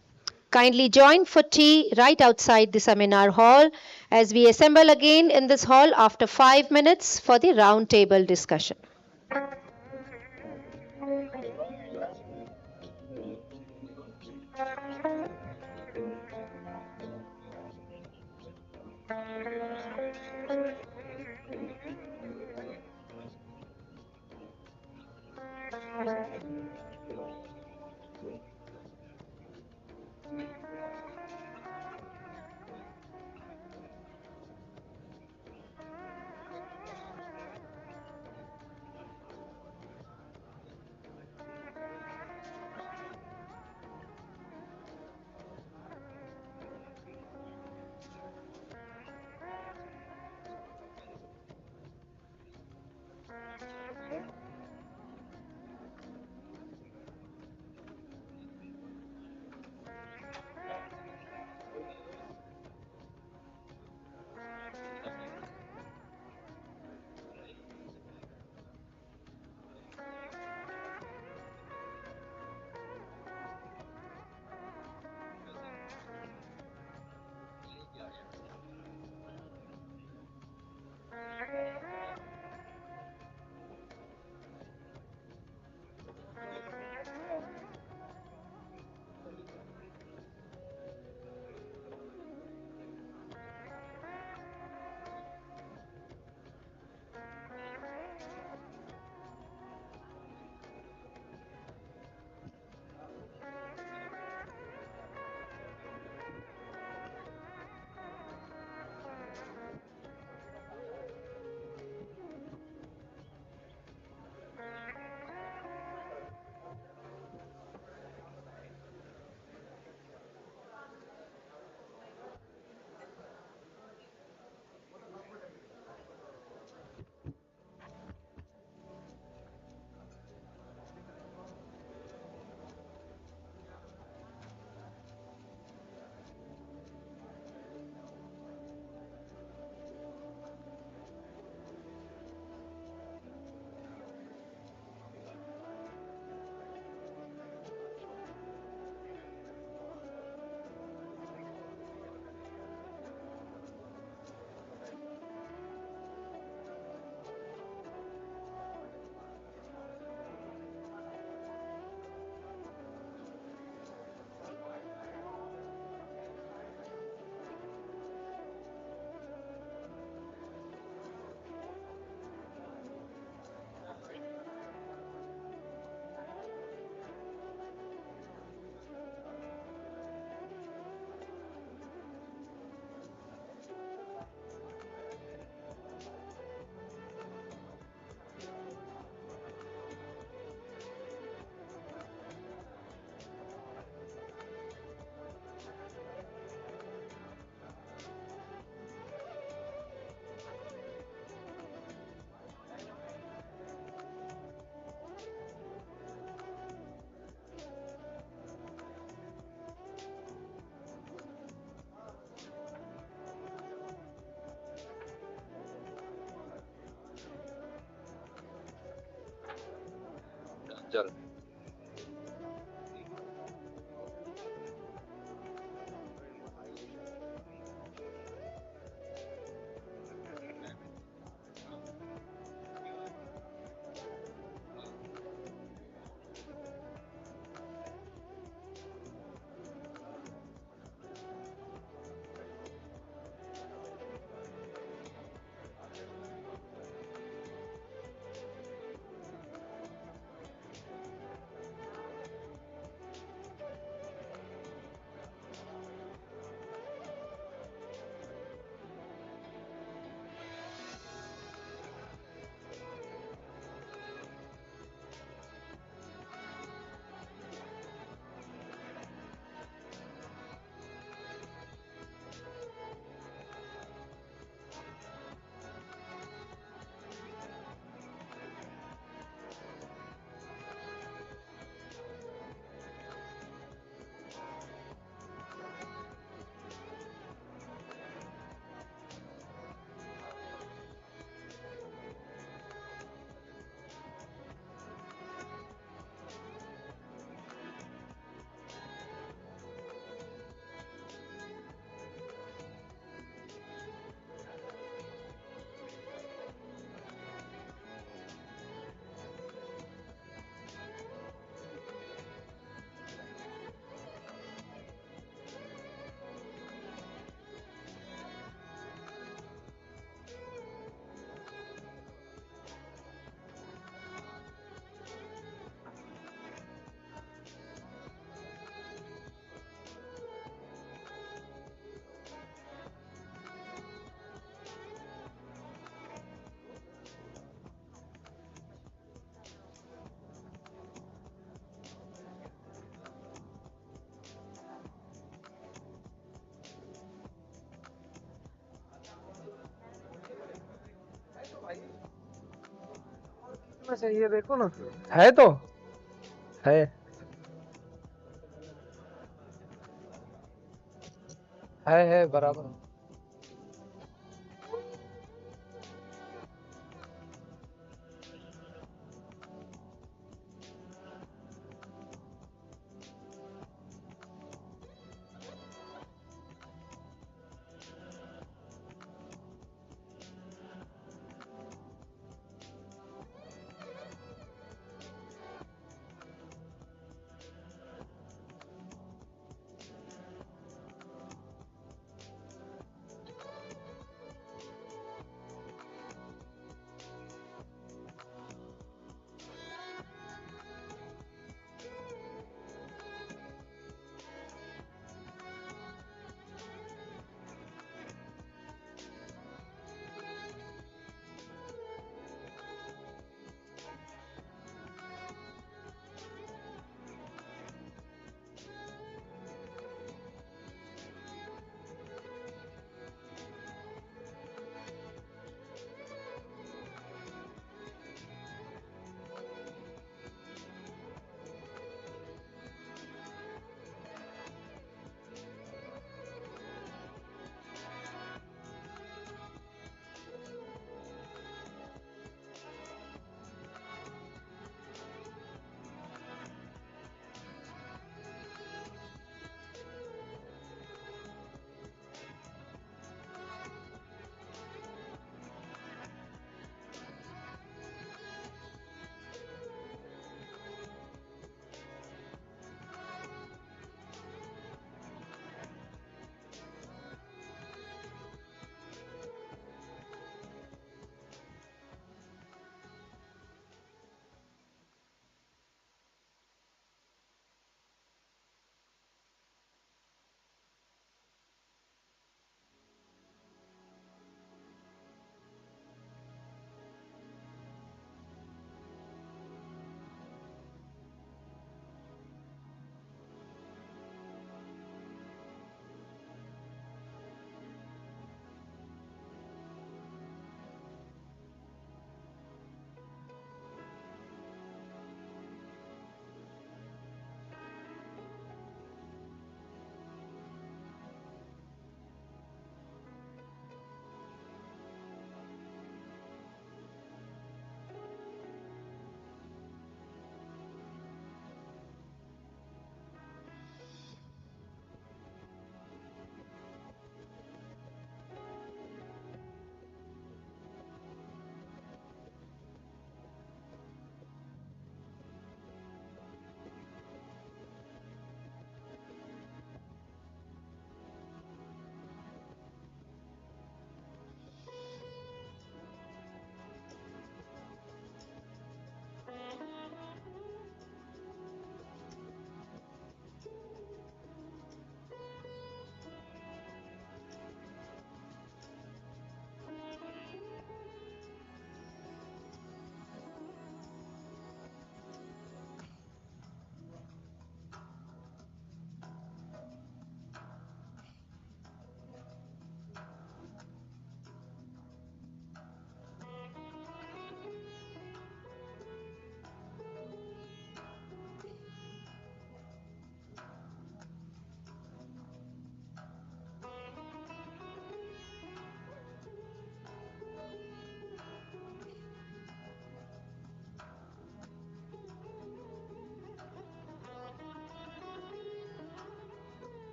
Kindly join for tea right outside the seminar hall as we assemble again in this hall after 5 minutes for the round table discussion. जल। चाहिए देखो ना, है तो है है बराबर।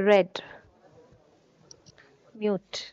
Red. Mute.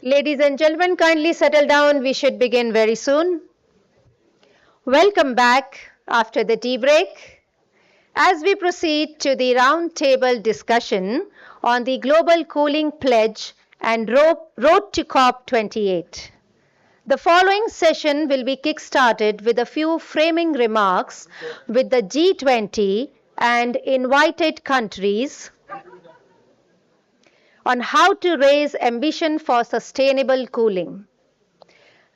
Ladies and gentlemen, kindly settle down. We should begin very soon. Welcome back after the tea break. As we proceed to the roundtable discussion on the Global Cooling Pledge and Road to COP28. The following session will be kick-started with a few framing remarks with the G20 and invited countries on how to raise ambition for sustainable cooling.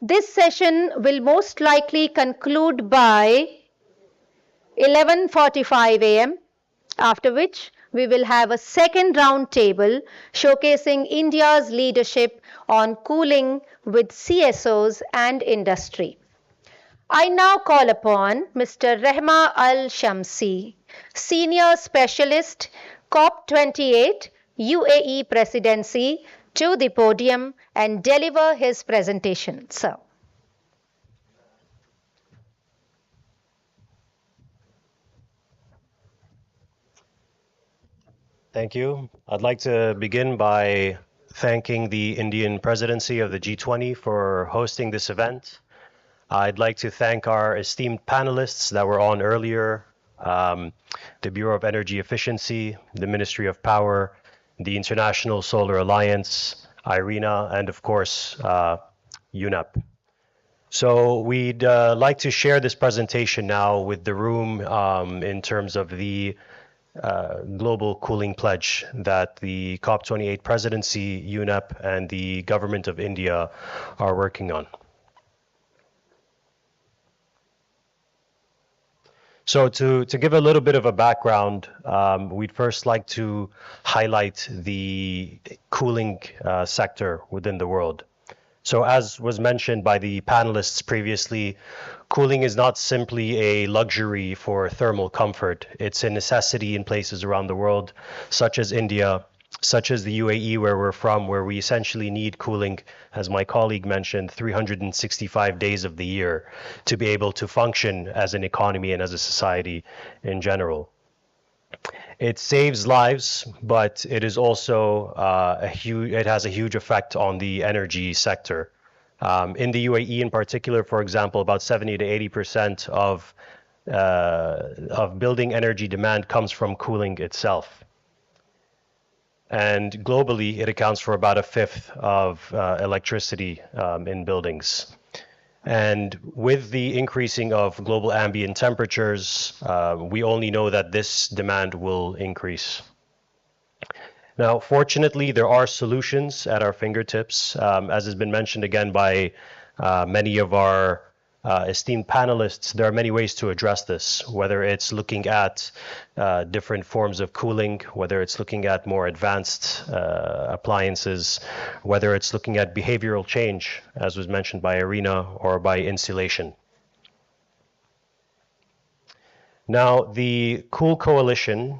This session will most likely conclude by 11:45 a.m., after which we will have a second round table showcasing India's leadership on cooling with CSOs and industry. I now call upon Mr. Rehma Al Shamsi, Senior Specialist, COP28, UAE Presidency, to the podium and deliver his presentation. Sir. Thank you. I'd like to begin by thanking the Indian presidency of the G20 for hosting this event. I'd like to thank our esteemed panelists that were on earlier, the Bureau of Energy Efficiency, the Ministry of Power, the International Solar Alliance, IRENA, and of course, UNEP. So we'd like to share this presentation now with the room in terms of the global cooling pledge that the COP28 presidency, UNEP, and the government of India are working on. So to give a little bit of a background, we'd first like to highlight the cooling sector within the world. So as was mentioned by the panelists previously, cooling is not simply a luxury for thermal comfort. It's a necessity in places around the world, such as India, such as the UAE, where we're from, where we essentially need cooling, as my colleague mentioned, 365 days of the year to be able to function as an economy and as a society in general. It saves lives, but it is also it has a huge effect on the energy sector. In the UAE in particular, for example, about 70 to 80% of building energy demand comes from cooling itself. And globally, it accounts for about a fifth of electricity in buildings. And with the increasing of global ambient temperatures, we only know that this demand will increase. Now, fortunately, there are solutions at our fingertips, as has been mentioned again by many of our esteemed panelists. There are many ways to address this, whether it's looking at different forms of cooling, whether it's looking at more advanced appliances, whether it's looking at behavioral change, as was mentioned by Irina, or by insulation. Now, the Cool Coalition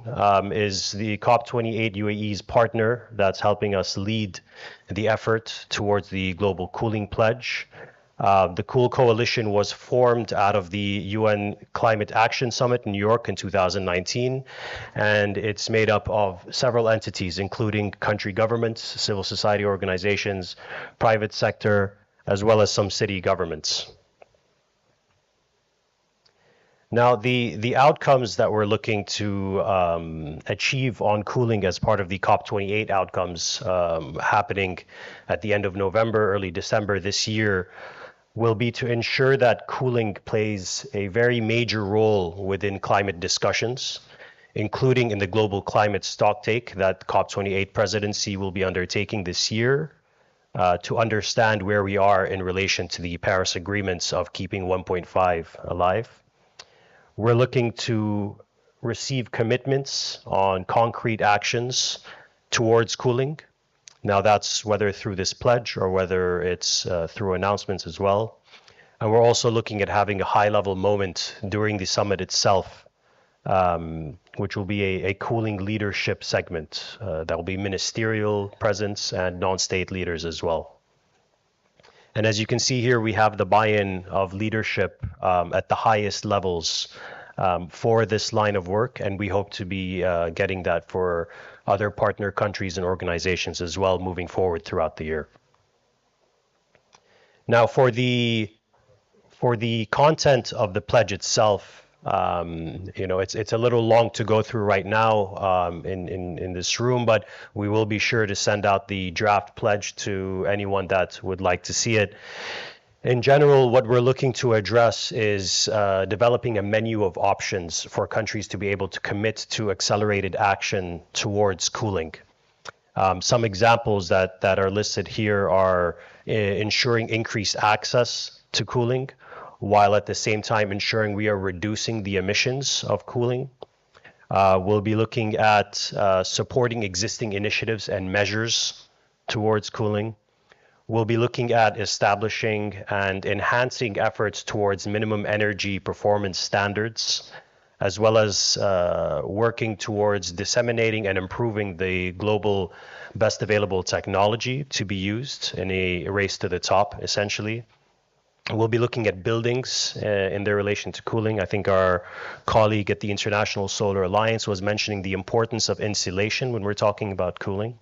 is the COP28 UAE's partner that's helping us lead the effort towards the Global Cooling Pledge. The Cool Coalition was formed out of the UN Climate Action Summit in New York in 2019, and it's made up of several entities, including country governments, civil society organizations, private sector, as well as some city governments. Now, the outcomes that we're looking to achieve on cooling as part of the COP28 outcomes happening at the end of November, early December this year, will be to ensure that cooling plays a very major role within climate discussions, including in the global climate stocktake that COP28 presidency will be undertaking this year, to understand where we are in relation to the Paris agreements of keeping 1.5 alive. We're looking to receive commitments on concrete actions towards cooling. Now that's whether through this pledge or whether it's through announcements as well. And we're also looking at having a high-level moment during the summit itself, which will be a cooling leadership segment that will be ministerial presence and non-state leaders as well. And as you can see here, we have the buy-in of leadership at the highest levels for this line of work, and we hope to be getting that for other partner countries and organizations as well moving forward throughout the year. Now, for the content of the pledge itself, it's a little long to go through right now in this room, but we will be sure to send out the draft pledge to anyone that would like to see it. In general, what we're looking to address is developing a menu of options for countries to be able to commit to accelerated action towards cooling. Some examples that are listed here are ensuring increased access to cooling, while at the same time ensuring we are reducing the emissions of cooling. We'll be looking at supporting existing initiatives and measures towards cooling. We'll be looking at establishing and enhancing efforts towards minimum energy performance standards, as well as working towards disseminating and improving the global best available technology to be used in a race to the top, essentially. We'll be looking at buildings in their relation to cooling. I think our colleague at the International Solar Alliance was mentioning the importance of insulation when we're talking about cooling.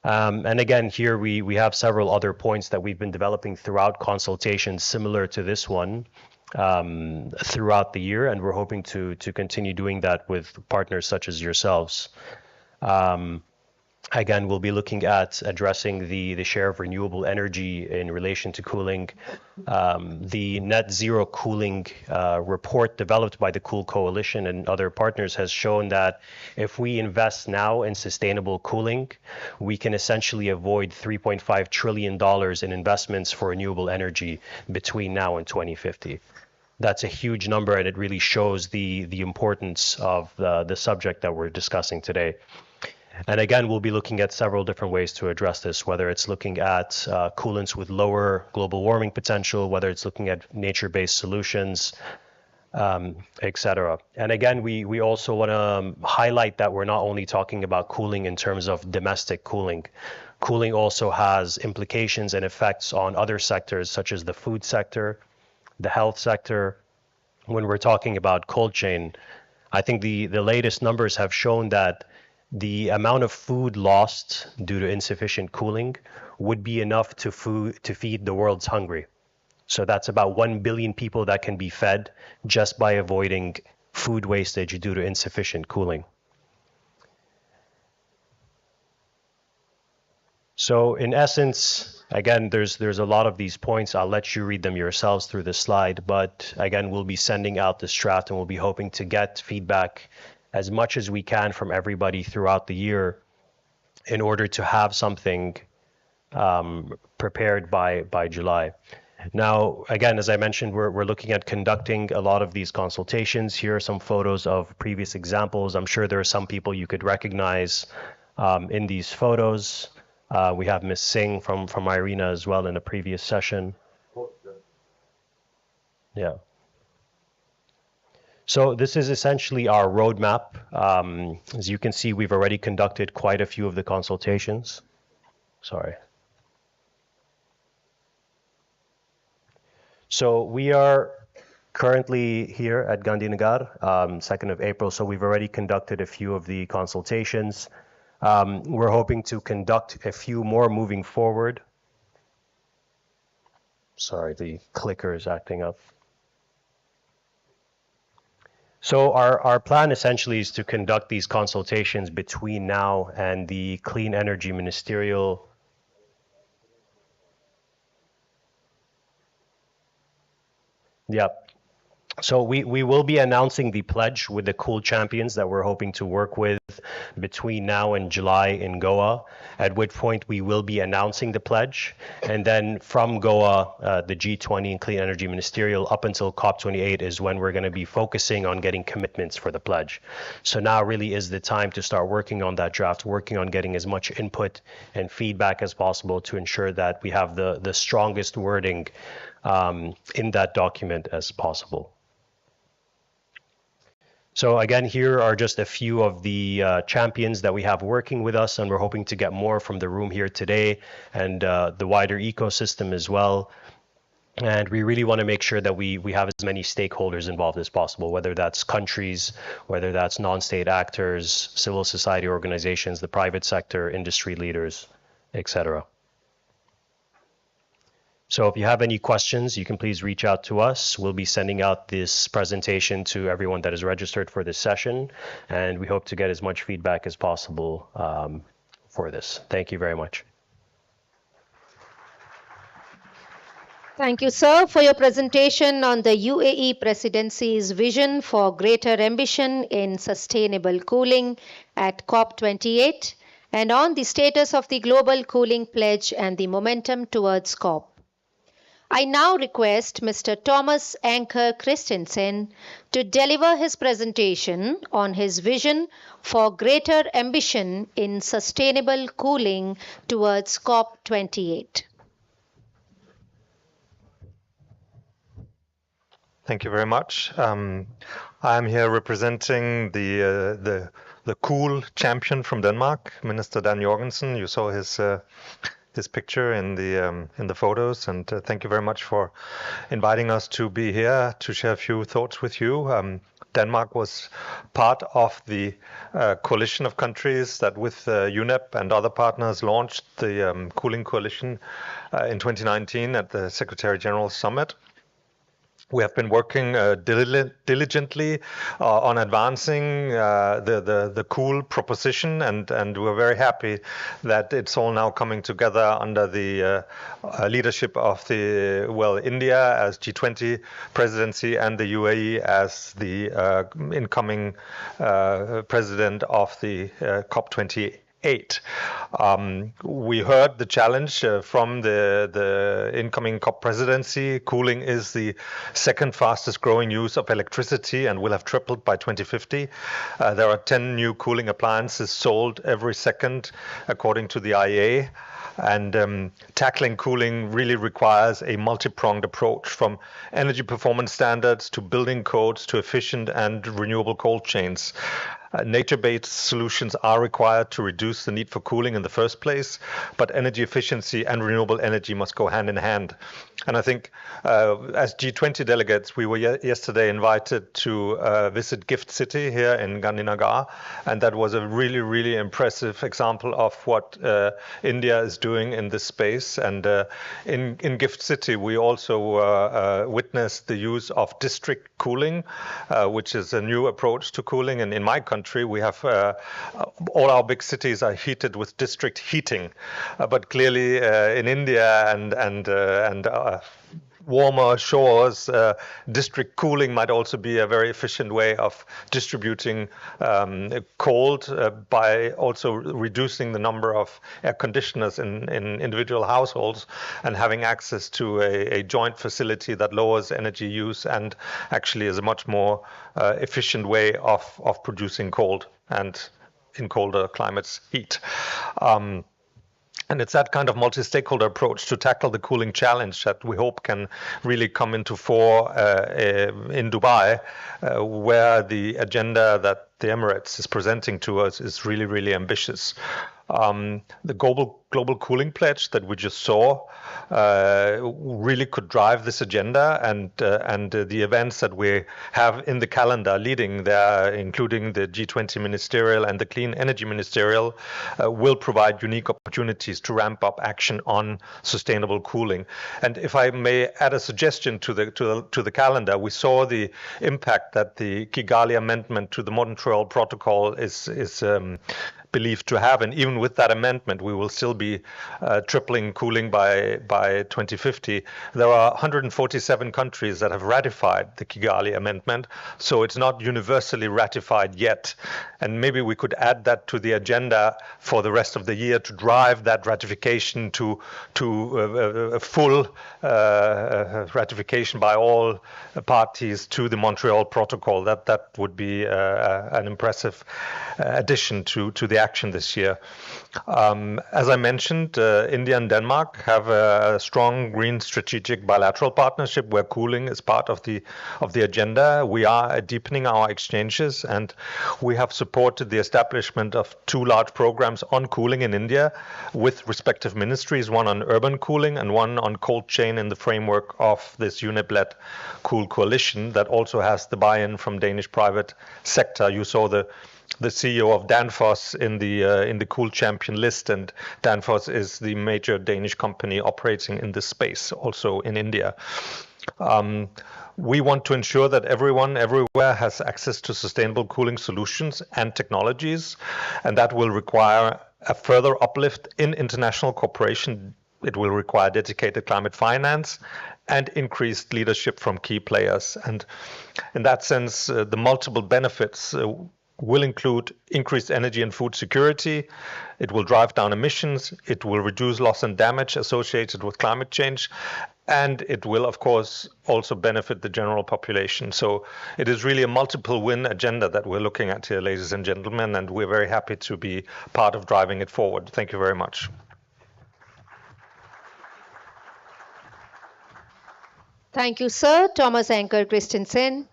And again, here we have several other points that we've been developing throughout consultations similar to this one throughout the year, and we're hoping to continue doing that with partners such as yourselves. Again, we'll be looking at addressing the share of renewable energy in relation to cooling. The net zero cooling report developed by the Cool Coalition and other partners has shown that if we invest now in sustainable cooling, we can essentially avoid $3.5 trillion in investments for renewable energy between now and 2050. That's a huge number, and it really shows the importance of the subject that we're discussing today. And again, we'll be looking at several different ways to address this, whether it's looking at coolants with lower global warming potential, whether it's looking at nature-based solutions, etc. And again, we also want to highlight that we're not only talking about cooling in terms of domestic cooling. Cooling also has implications and effects on other sectors, such as the food sector, the health sector. When we're talking about cold chain, I think the latest numbers have shown that the amount of food lost due to insufficient cooling would be enough to feed the world's hungry. So that's about 1 billion people that can be fed just by avoiding food wastage due to insufficient cooling. So in essence, again, there's a lot of these points. I'll let you read them yourselves through the slide, but again, we'll be sending out this draft and we'll be hoping to get feedback as much as we can from everybody throughout the year in order to have something prepared by July. Now, again, as I mentioned, we're looking at conducting a lot of these consultations. Here are some photos of previous examples. I'm sure there are some people you could recognize in these photos. We have Ms. Singh from IRENA as well in a previous session. Yeah. So this is essentially our roadmap. As you can see, we've already conducted quite a few of the consultations. Sorry. So we are currently here at Gandhinagar, 2nd of April. So we've already conducted a few of the consultations. We're hoping to conduct a few more moving forward. Sorry, the clicker is acting up. So our plan essentially is to conduct these consultations between now and the Clean Energy Ministerial. Yep. So we will be announcing the pledge with the cool champions that we're hoping to work with between now and July in Goa, at which point we will be announcing the pledge. And then from Goa, the G20 and Clean Energy Ministerial up until COP28 is when we're going to be focusing on getting commitments for the pledge. So now really is the time to start working on that draft, working on getting as much input and feedback as possible to ensure that we have the strongest wording in that document as possible. So again, here are just a few of the champions that we have working with us, and we're hoping to get more from the room here today and the wider ecosystem as well. And we really want to make sure that we have as many stakeholders involved as possible, whether that's countries, whether that's non-state actors, civil society organizations, the private sector, industry leaders, etc. So if you have any questions, you can please reach out to us. We'll be sending out this presentation to everyone that is registered for this session, and we hope to get as much feedback as possible for this. Thank you very much. Thank you, sir, for your presentation on the UAE presidency's vision for greater ambition in sustainable cooling at COP28 and on the status of the global cooling pledge and the momentum towards COP. I now request Mr. Thomas Anker Christensen to deliver his presentation on his vision for greater ambition in sustainable cooling towards COP28. Thank you very much. I'm here representing the cool champion from Denmark, Minister Dan Jorgensen. You saw his picture in the photos, and thank you very much for inviting us to be here to share a few thoughts with you. Denmark was part of the coalition of countries that with UNEP and other partners launched the Cooling Coalition in 2019 at the Secretary General Summit. We have been working diligently on advancing the cool proposition, and we're very happy that it's all now coming together under the leadership of India as G20 presidency and the UAE as the incoming president of the COP28. We heard the challenge from the incoming COP presidency. Cooling is the second fastest growing use of electricity and will have tripled by 2050. There are 10 new cooling appliances sold every second, according to the IEA. And tackling cooling really requires a multi-pronged approach, from energy performance standards to building codes to efficient and renewable cold chains. Nature-based solutions are required to reduce the need for cooling in the first place, but energy efficiency and renewable energy must go hand in hand. And I think as G20 delegates, we were yesterday invited to visit Gift City here in Gandhinagar, and that was a really, really impressive example of what India is doing in this space. And in Gift City, we also witnessed the use of district cooling, which is a new approach to cooling. And in my country, we have all our big cities are heated with district heating, but clearly in India and warmer shores, district cooling might also be a very efficient way of distributing cold by also reducing the number of air conditioners in individual households and having access to a joint facility that lowers energy use and actually is a much more efficient way of producing cold and in colder climates heat. And it's that kind of multi-stakeholder approach to tackle the cooling challenge that we hope can really come into fore in Dubai, where the agenda that the Emirates is presenting to us is really, really ambitious. The global cooling pledge that we just saw really could drive this agenda, and the events that we have in the calendar leading there, including the G20 Ministerial and the Clean Energy Ministerial, will provide unique opportunities to ramp up action on sustainable cooling. And if I may add a suggestion to the calendar, we saw the impact that the Kigali Amendment to the Montreal Protocol is believed to have, and even with that amendment, we will still be tripling cooling by 2050. There are 147 countries that have ratified the Kigali Amendment, so it's not universally ratified yet. And maybe we could add that to the agenda for the rest of the year to drive that ratification to a full ratification by all parties to the Montreal Protocol. That would be an impressive addition to the action this year. As I mentioned, India and Denmark have a strong green strategic bilateral partnership where cooling is part of the agenda. We are deepening our exchanges, and we have supported the establishment of 2 large programs on cooling in India with respective ministries, one on urban cooling and one on cold chain in the framework of this UNEP-led Cool Coalition that also has the buy-in from Danish private sector. You saw the CEO of Danfoss in the Cool Champion list, and Danfoss is the major Danish company operating in this space, also in India. We want to ensure that everyone, everywhere has access to sustainable cooling solutions and technologies, and that will require a further uplift in international cooperation. It will require dedicated climate finance and increased leadership from key players. And in that sense, the multiple benefits will include increased energy and food security. It will drive down emissions. It will reduce loss and damage associated with climate change. And it will, of course, also benefit the general population. So it is really a multiple win agenda that we're looking at here, ladies and gentlemen, and we're very happy to be part of driving it forward. Thank you very much. Thank you, Sir Thomas Anker Christensen.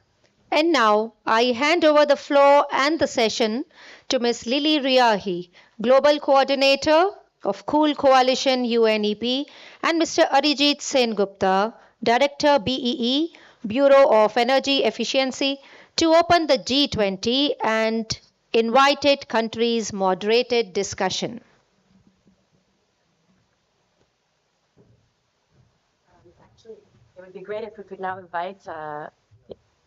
And now I hand over the floor and the session to Ms. Lily Riahi, Global Coordinator of Cool Coalition UNEP, and Mr. Arijit Sengupta, Director BEE, Bureau of Energy Efficiency, to open the G20 and invited countries moderated discussion. It would be great if we could now invite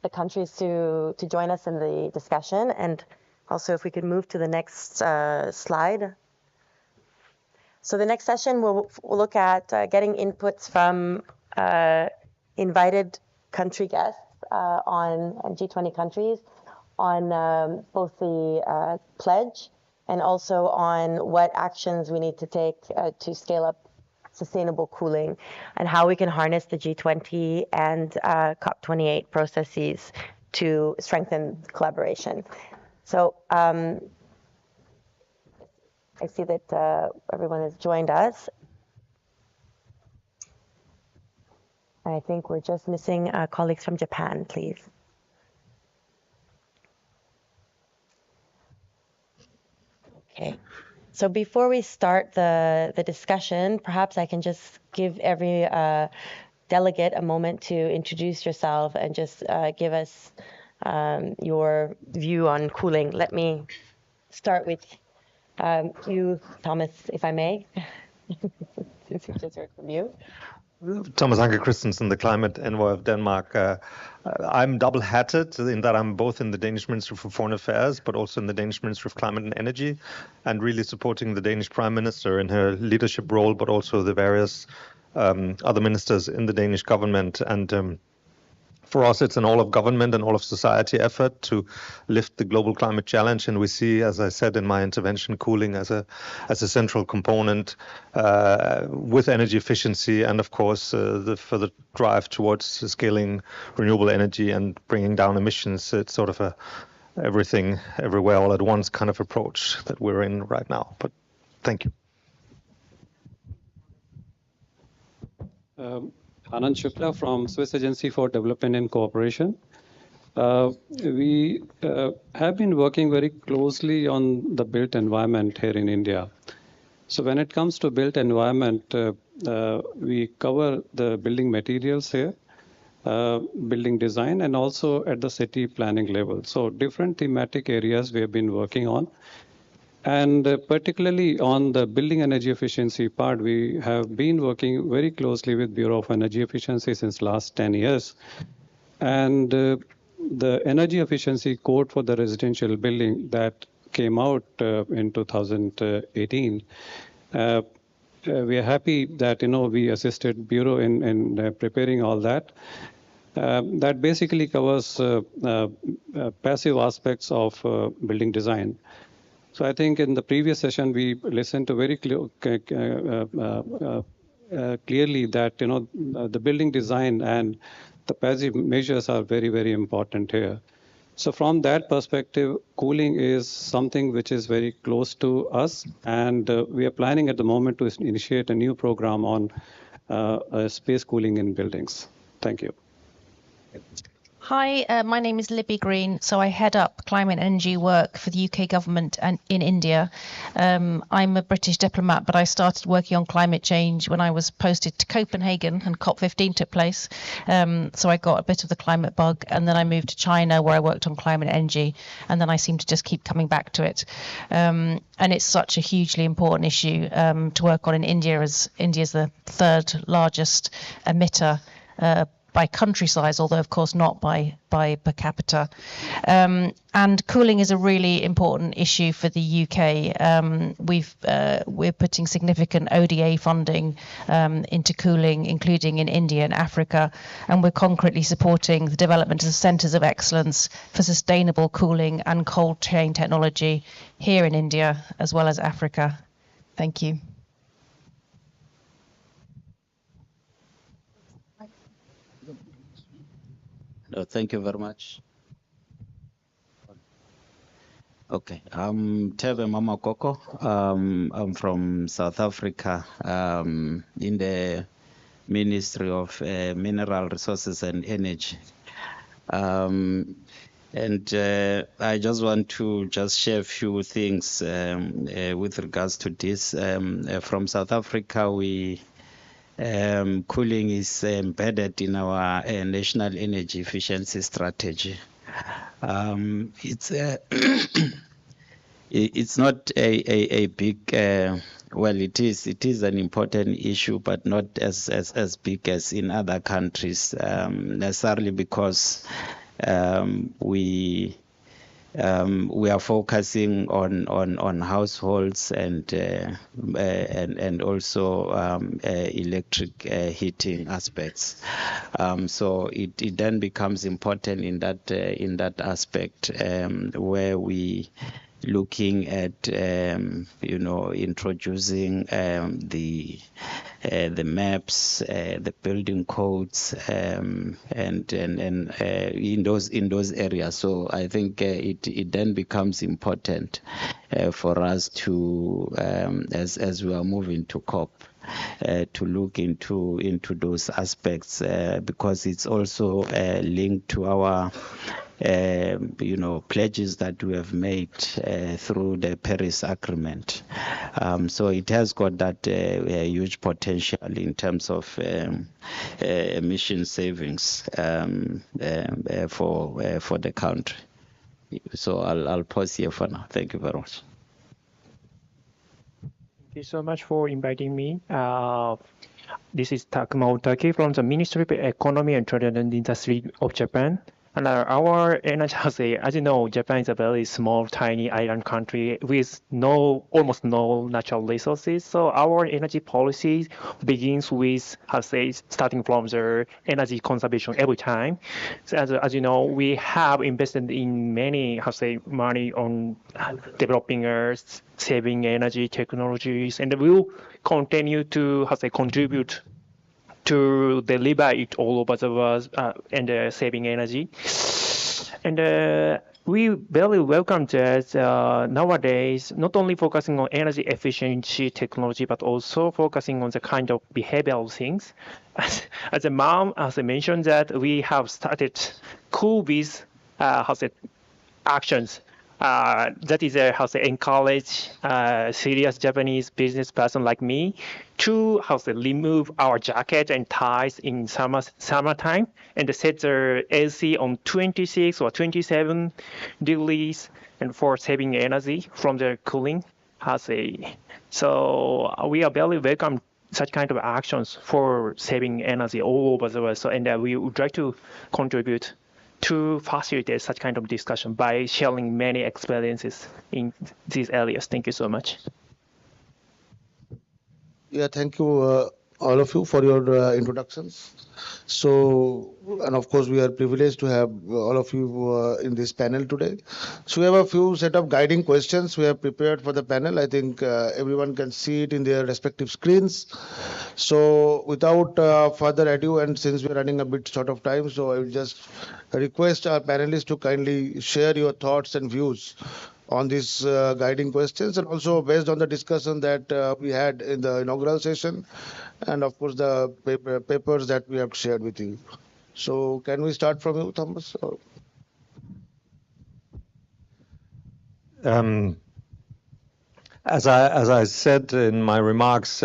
the countries to join us in the discussion, and also if we could move to the next slide. So the next session we'll look at getting inputs from invited country guests on G20 countries on both the pledge and also on what actions we need to take to scale up sustainable cooling, and how we can harness the G20 and COP28 processes to strengthen collaboration. So I see that everyone has joined us. I think we're just missing colleagues from Japan, please. Okay. So before we start the discussion, perhaps I can just give every delegate a moment to introduce yourself and just give us your view on cooling. Let me start with you, Thomas, if I may. Since we just heard from you. Thomas Anker Christensen, the climate envoy of Denmark. I'm double-hatted in that I'm both in the Danish Ministry for Foreign Affairs, but also in the Danish Ministry of Climate and Energy, and really supporting the Danish Prime Minister in her leadership role, but also the various other ministers in the Danish government. And for us, it's an all-of-government and all-of-society effort to lift the global climate challenge. And we see, as I said in my intervention, cooling as a central component with energy efficiency and, of course, the further drive towards scaling renewable energy and bringing down emissions. It's sort of a everything, everywhere, all at once kind of approach that we're in right now. But thank you. Anand Shukla from Swiss Agency for Development and Cooperation. We have been working very closely on the built environment here in India. So when it comes to built environment, we cover the building materials here, building design, and also at the city planning level. So different thematic areas we have been working on. And particularly on the building energy efficiency part, we have been working very closely with Bureau of Energy Efficiency since last 10 years. And the energy efficiency code for the residential building that came out in 2018, we are happy that we assisted Bureau in preparing all that. That basically covers passive aspects of building design. So I think in the previous session, we listened to very clearly that, the building design and the passive measures are very, very important here. So from that perspective, cooling is something which is very close to us. And we are planning at the moment to initiate a new program on space cooling in buildings. Thank you. Hi, my name is Libby Green. So I head up climate and energy work for the UK government and in India. I'm a British diplomat, but I started working on climate change when I was posted to Copenhagen and COP15 took place. So I got a bit of the climate bug, and then I moved to China where I worked on climate and energy, and then I seem to just keep coming back to it. And it's such a hugely important issue to work on in India, as India is the third largest emitter by country size, although of course not by per capita. And cooling is a really important issue for the UK. We're putting significant ODA funding into cooling, including in India and Africa, and we're concretely supporting the development of centres of excellence for sustainable cooling and cold chain technology here in India as well as Africa. Thank you. No, thank you very much. Okay, I'm Tebe Mamakoko. I'm from South Africa in the Ministry of Mineral Resources and Energy. And I just want to just share a few things with regards to this. From South Africa, cooling is embedded in our national energy efficiency strategy. It's not a big, well, it is an important issue, but not as big as in other countries, necessarily because we are focusing on households and also electric heating aspects. So it then becomes important in that aspect where we looking at introducing the maps, the building codes, and in those areas. So I think it then becomes important for us to as we are moving to COP. To look into those aspects because it's also linked to our pledges that we have made through the Paris Agreement. So it has got that huge potential in terms of emission savings for the country. So I'll pause here for now. Thank you very much. Thank you so much for inviting me. This is Takuma Otake from the Ministry of Economy and Trade and Industry of Japan. And our energy, as you know, Japan is a very small, tiny island country with almost no natural resources. So our energy policy begins with, starting from the energy conservation every time. So as you know, we have invested in many, money on developing saving energy technologies, and we will continue to, contribute to deliver it all over the world and saving energy. And we very welcome that nowadays, not only focusing on energy efficiency technology, but also focusing on the kind of behavioral things. As a mom, as I mentioned, that we have started cool with actions. That is encourage serious Japanese business person like me to remove our jacket and ties in summertime and set the AC on 26 or 27 degrees and for saving energy from the cooling. So we are very welcome such kind of actions for saving energy all over the world. So and we would like to contribute to facilitate such kind of discussion by sharing many experiences in these areas. Thank you so much. Yeah, thank you all of you for your introductions. So, and of course, we are privileged to have all of you in this panel today. So we have a few set of guiding questions we have prepared for the panel. I think everyone can see it in their respective screens. So without further ado, and since we're running a bit short of time, so I will just request our panelists to kindly share your thoughts and views on these guiding questions, and also based on the discussion that we had in the inaugural session, and of course the papers that we have shared with you. So can we start from you, Thomas? As I said in my remarks,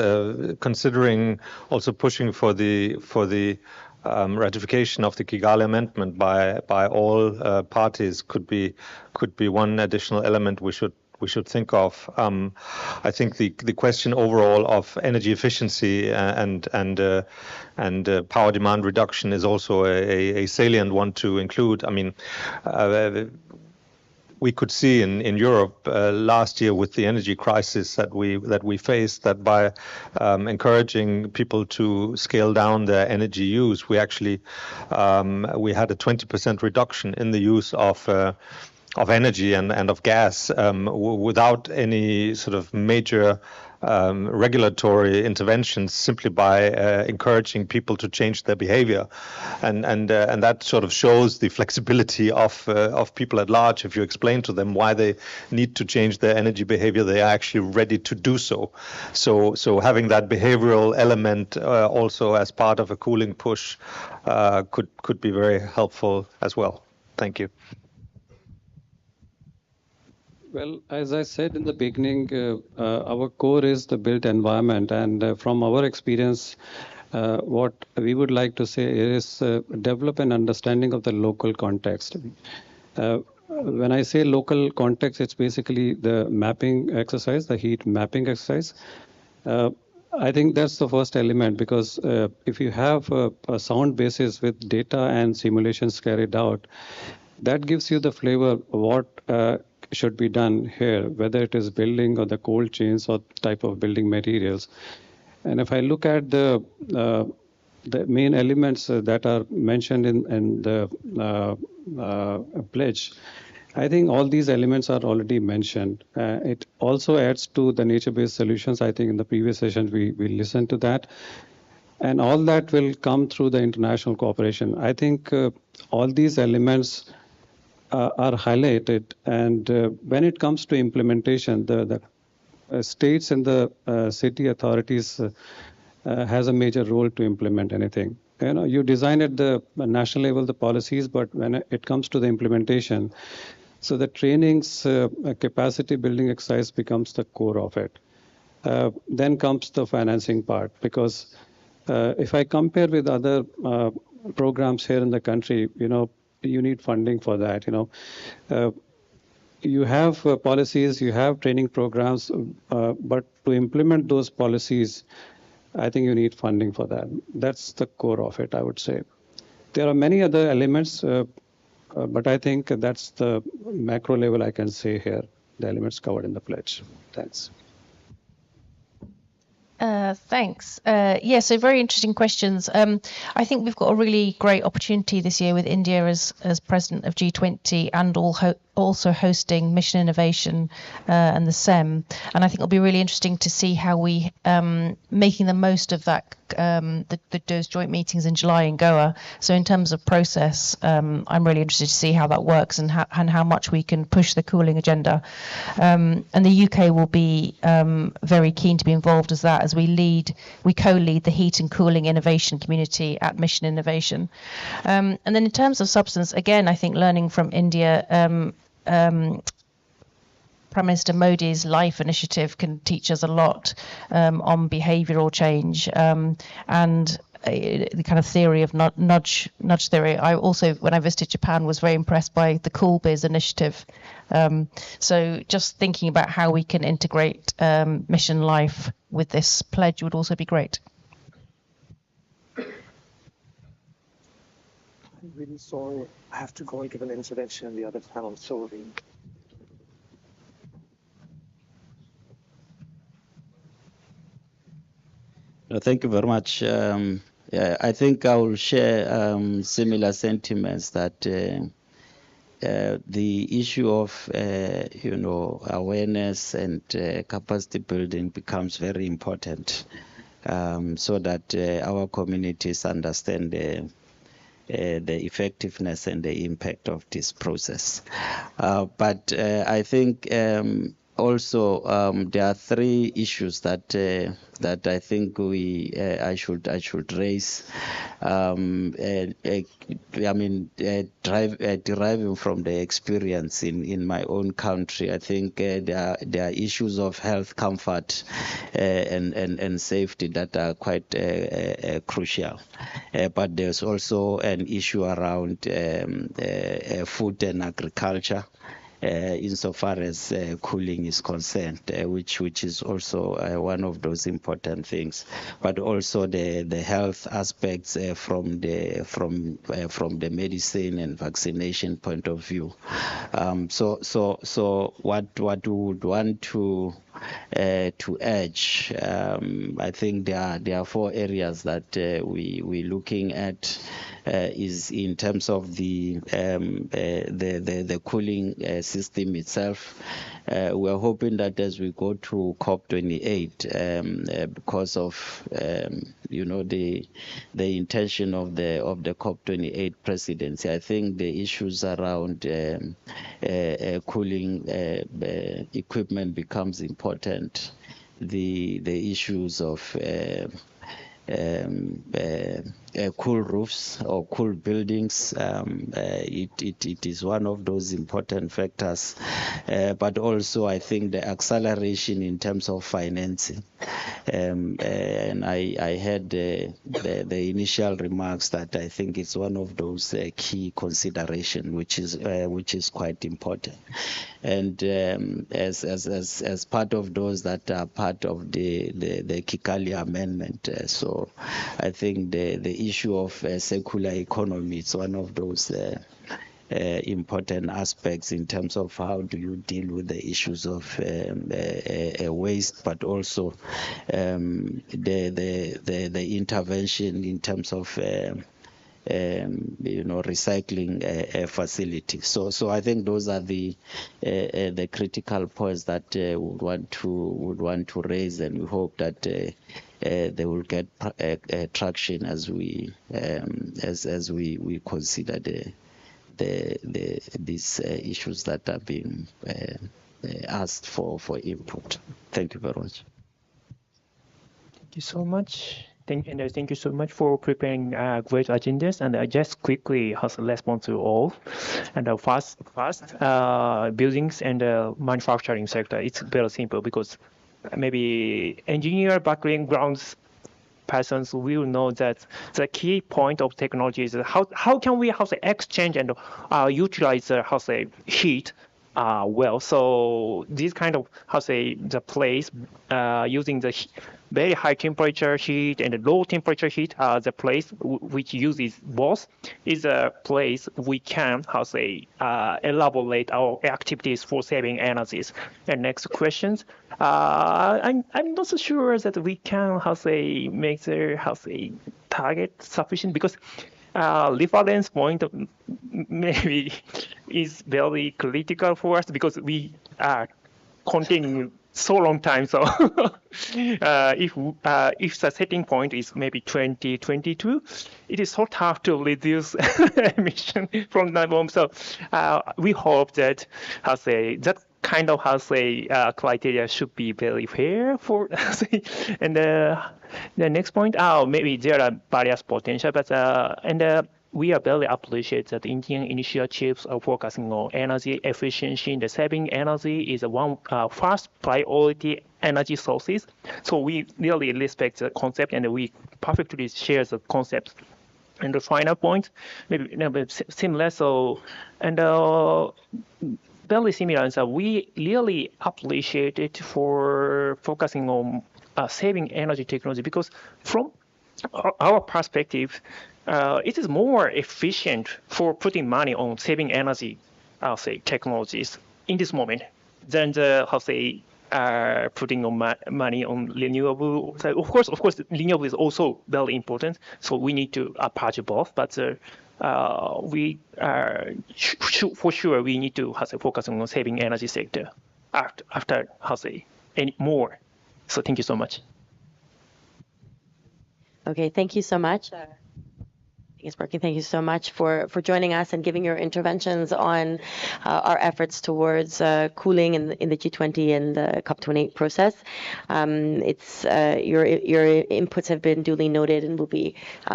considering also pushing for the ratification of the Kigali Amendment by all parties could be one additional element we should think of. I think the question overall of energy efficiency and power demand reduction is also a salient one to include. I mean, we could see in Europe last year with the energy crisis that we faced, that by encouraging people to scale down their energy use, we actually we had a 20% reduction in the use of energy and of gas without any sort of major regulatory interventions, simply by encouraging people to change their behavior, and that sort of shows the flexibility of people at large. If you explain to them why they need to change their energy behavior, they are actually ready to do so. So having that behavioral element also as part of a cooling push could be very helpful as well. Thank you. Well, as I said in the beginning, our core is the built environment, and from our experience, what we would like to say is develop an understanding of the local context. When I say local context, it's basically the mapping exercise, the heat mapping exercise. I think that's the first element, because if you have a sound basis with data and simulations carried out, that gives you the flavor of what should be done here, whether it is building or the cold chains or type of building materials. And if I look at the main elements that are mentioned in the pledge, I think all these elements are already mentioned. It also adds to the nature-based solutions. I think in the previous session we listened to that. And all that will come through the international cooperation. I think all these elements are highlighted, and when it comes to implementation, the states and the city authorities has a major role to implement anything. You know, you design at the national level the policies, but when it comes to the implementation, so the trainings, capacity building exercise becomes the core of it. Then comes the financing part, because if I compare with other programs here in the country, you know, you need funding for that. You know, you have policies, you have training programs, but to implement those policies, I think you need funding for that. That's the core of it, I would say. There are many other elements, but I think that's the macro level I can say here, the elements covered in the pledge. Thanks. Thanks. Yeah, so very interesting questions. I think we've got a really great opportunity this year with India as president of G20 and also hosting Mission Innovation and the SEM. And I think it'll be really interesting to see how we making the most of that those joint meetings in July in Goa. So in terms of process, I'm really interested to see how that works and how much we can push the cooling agenda. And the UK will be very keen to be involved as we co-lead the heat and cooling innovation community at Mission Innovation. And then in terms of substance, again, I think learning from India, Prime Minister Modi's LIFE initiative can teach us a lot on behavioural change and the kind of theory of nudge theory. I also, when I visited Japan, was very impressed by the Cool Biz initiative. So just thinking about how we can integrate Mission Life with this pledge would also be great. I'm really sorry. I have to go and give an intervention in the other panel. Sorry. Thank you very much. Yeah, I think I will share similar sentiments that the issue of you know, awareness and capacity building becomes very important, so that our communities understand the effectiveness and the impact of this process. But I think also there are three issues that I think I should raise. I mean, deriving from the experience in my own country, I think there are issues of health, comfort, and safety that are quite crucial. But there's also an issue around food and agriculture. insofar as cooling is concerned, which is also one of those important things. But also the health aspects from the medicine and vaccination point of view. So what we would want to urge, I think there are 4 areas that we're looking at. Is in terms of the cooling system itself. We're hoping that as we go to COP28, because of the intention of the COP28 presidency, I think the issues around cooling equipment becomes important. The issues of cool roofs or cool buildings, it is one of those important factors, but also I think the acceleration in terms of financing, and I heard the initial remarks that I think it's one of those key consideration, which is quite important. And as part of those that are part of the Kigali amendment, so I think the issue of circular economy is one of those important aspects in terms of how do you deal with the issues of waste, but also the intervention in terms of recycling facilities. So I think those are the critical points that would want to raise, and we hope that they will get traction as we consider these issues that are being asked for input. Thank you very much. Thank you so much. Thank you so much for preparing great agendas. And I just quickly has a response to all. And first, buildings and manufacturing sector. It's very simple because maybe engineer backgrounds persons will know that the key point of technology is how can we exchange and utilize the heat well. So this kind of the place using the very high temperature heat and low temperature heat, the place which uses both is a place we can elaborate our activities for saving energies. And next questions. I'm not so sure that we can make the target sufficient because reference point maybe is very critical for us because we are continuing so long time. So if the setting point is maybe 2022, it is so tough to reduce emission from that moment. So we hope that that kind of criteria should be very fair for and the next point, maybe there are various potential, but we are very appreciate that Indian initiatives are focusing on energy efficiency. The saving energy is one first priority energy sources. So we really respect the concept and we perfectly share the concept. And the final point, maybe similar. So and very similar. So we really appreciate it for focusing on saving energy technology because from our perspective, it is more efficient for putting money on saving energy, technologies in this moment than the putting on money on renewable. So of course, renewable is also very important. So we need to approach both, but we for sure we need to focus on saving energy sector after any more. So thank you so much. Okay, thank you so much. It's working. Thank you so much for joining us and giving your interventions on our efforts towards cooling in the G20 and the COP28 process. Your inputs have been duly noted and will be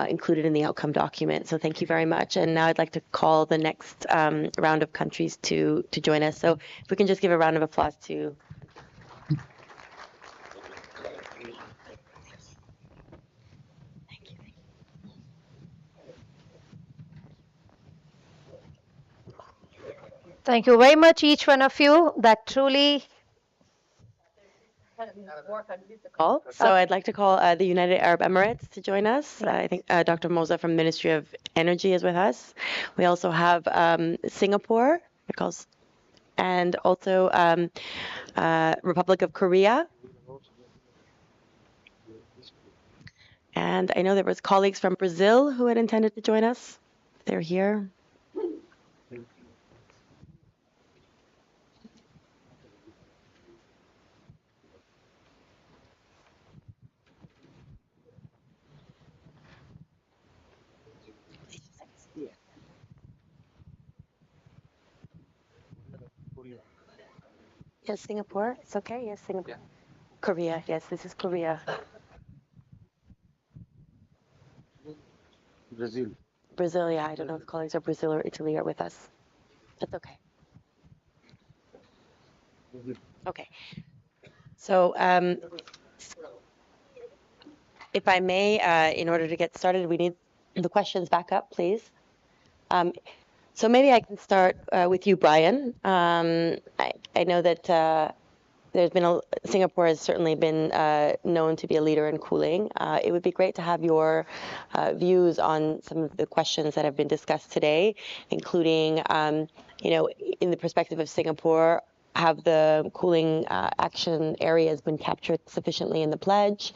included in the outcome document. So thank you very much. And now I'd like to call the next round of countries to join us. So if we can just give a round of applause to. Thank you very much, each one of you. That truly. Call. So I'd like to call the United Arab Emirates to join us. I think Dr. Moza from Ministry of Energy is with us. We also have Singapore, and also Republic of Korea. And I know there was colleagues from Brazil who had intended to join us. They're here. Yes, Singapore. It's okay. Yes, Singapore. Korea. Yes, this is Korea. Brazil, yeah. I don't know if colleagues of Brazil or Italy are with us. That's okay. Okay. So, if I may, in order to get started, we need the questions back up, please. So maybe I can start with you, Brian. I know that Singapore has certainly been known to be a leader in cooling. It would be great to have your views on some of the questions that have been discussed today, including, in the perspective of Singapore, have the cooling action areas been captured sufficiently in the pledge?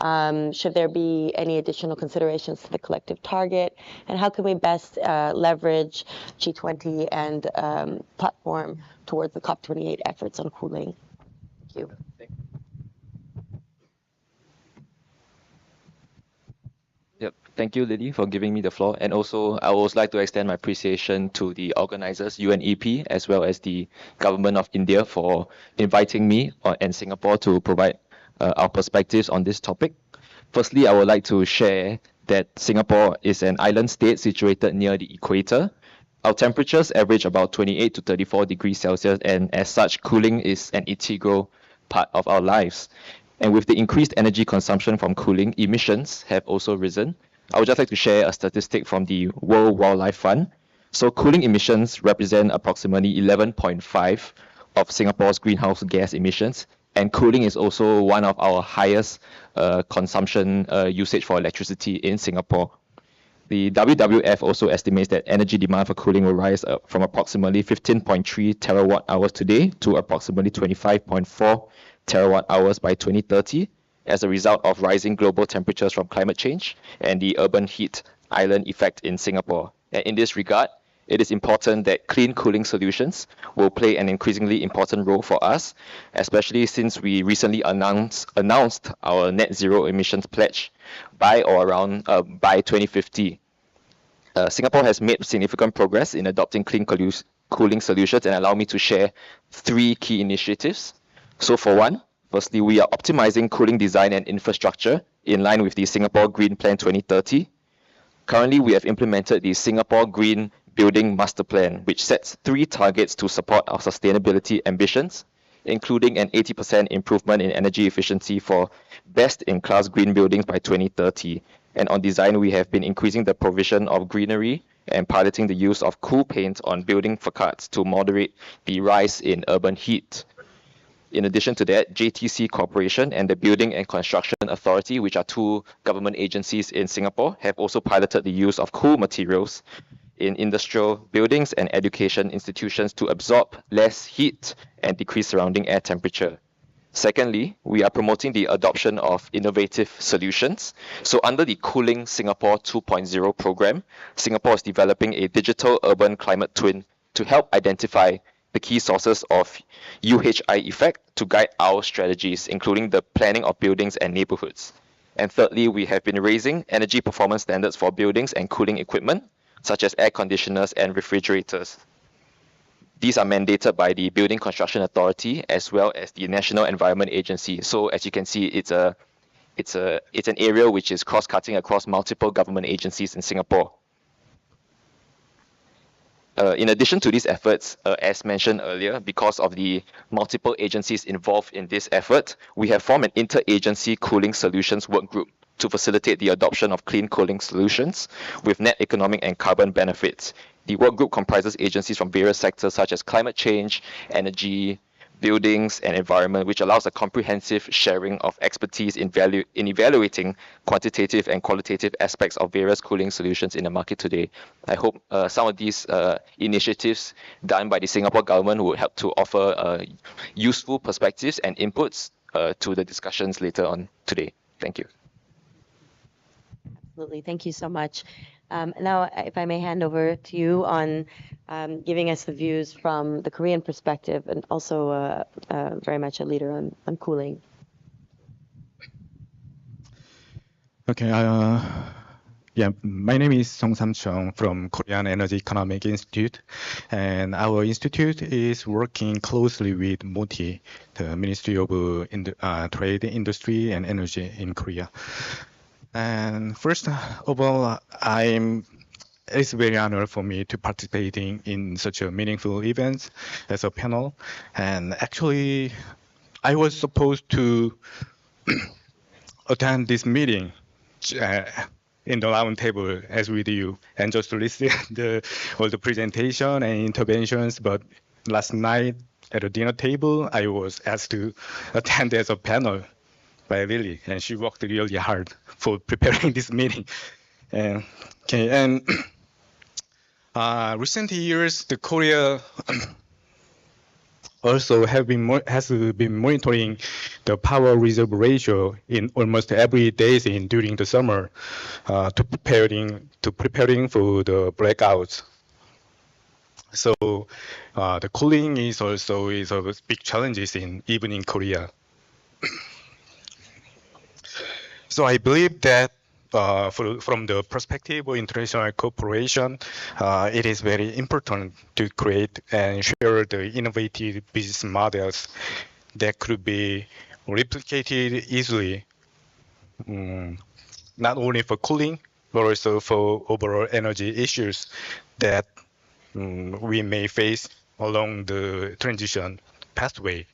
Should there be any additional considerations to the collective target? And how can we best leverage G20 and platform towards the COP28 efforts on cooling? Thank you. Yep. Thank you, Lily, for giving me the floor. And also, I would also like to extend my appreciation to the organizers, UNEP, as well as the Government of India for inviting me and Singapore to provide our perspectives on this topic. Firstly, I would like to share that Singapore is an island state situated near the equator. Our temperatures average about 28 to 34 degrees Celsius, and as such, cooling is an integral part of our lives. And with the increased energy consumption from cooling, emissions have also risen. I would just like to share a statistic from the World Wildlife Fund. So cooling emissions represent approximately 11.5 of Singapore's greenhouse gas emissions. And cooling is also one of our highest consumption usage for electricity in Singapore. The WWF also estimates that energy demand for cooling will rise from approximately 15.3 terawatt hours today to approximately 25.4 terawatt hours by 2030 as a result of rising global temperatures from climate change and the urban heat island effect in Singapore. And in this regard, it is important that clean cooling solutions will play an increasingly important role for us, especially since we recently announced our net zero emissions pledge by 2050. Singapore has made significant progress in adopting clean cooling solutions, and allow me to share 3 key initiatives. So for one, firstly, we are optimizing cooling design and infrastructure in line with the Singapore Green Plan 2030. Currently, we have implemented the Singapore Green Building Master Plan, which sets 3 targets to support our sustainability ambitions, including an 80% improvement in energy efficiency for best-in-class green buildings by 2030. And on design, we have been increasing the provision of greenery and piloting the use of cool paint on building facades to moderate the rise in urban heat. In addition to that, JTC Corporation and the Building and Construction Authority, which are 2 government agencies in Singapore, have also piloted the use of cool materials in industrial buildings and education institutions to absorb less heat and decrease surrounding air temperature. Secondly, we are promoting the adoption of innovative solutions. So under the Cooling Singapore 2.0 program, Singapore is developing a digital urban climate twin to help identify the key sources of UHI effect to guide our strategies, including the planning of buildings and neighborhoods. And thirdly, we have been raising energy performance standards for buildings and cooling equipment, such as air conditioners and refrigerators. These are mandated by the Building Construction Authority as well as the National Environment Agency. So as you can see, it's an area which is cross-cutting across multiple government agencies in Singapore. In addition to these efforts, as mentioned earlier, because of the multiple agencies involved in this effort, we have formed an interagency cooling solutions work group to facilitate the adoption of clean cooling solutions with net economic and carbon benefits. The work group comprises agencies from various sectors such as climate change, energy, buildings, and environment, which allows a comprehensive sharing of expertise in evaluating quantitative and qualitative aspects of various cooling solutions in the market today. I hope some of these initiatives done by the Singapore government will help to offer useful perspectives and inputs to the discussions later on today. Thank you. Absolutely. Thank you so much. Now, if I may hand over to you on giving us the views from the Korean perspective and also very much a leader on cooling. Okay. Yeah, my name is Song Sam-chung from Korean Energy Economic Institute, and our institute is working closely with MOTI, the Ministry of Trade, Industry, and Energy in Korea. And first of all, it's very honor for me to participating in such a meaningful event as a panel. And actually, I was supposed to attend this meeting in the round table as with you and just to listen all the presentation and interventions. But last night at the dinner table, I was asked to attend as a panel by Lily, and she worked really hard for preparing this meeting. And recent years, the Korea also has been monitoring the power reserve ratio in almost every day during the summer to preparing for the blackouts. So the cooling is also a big challenges even in Korea. So I believe that from the perspective of international cooperation, it is very important to create and share the innovative business models that could be replicated easily, not only for cooling, but also for overall energy issues that we may face along the transition pathway.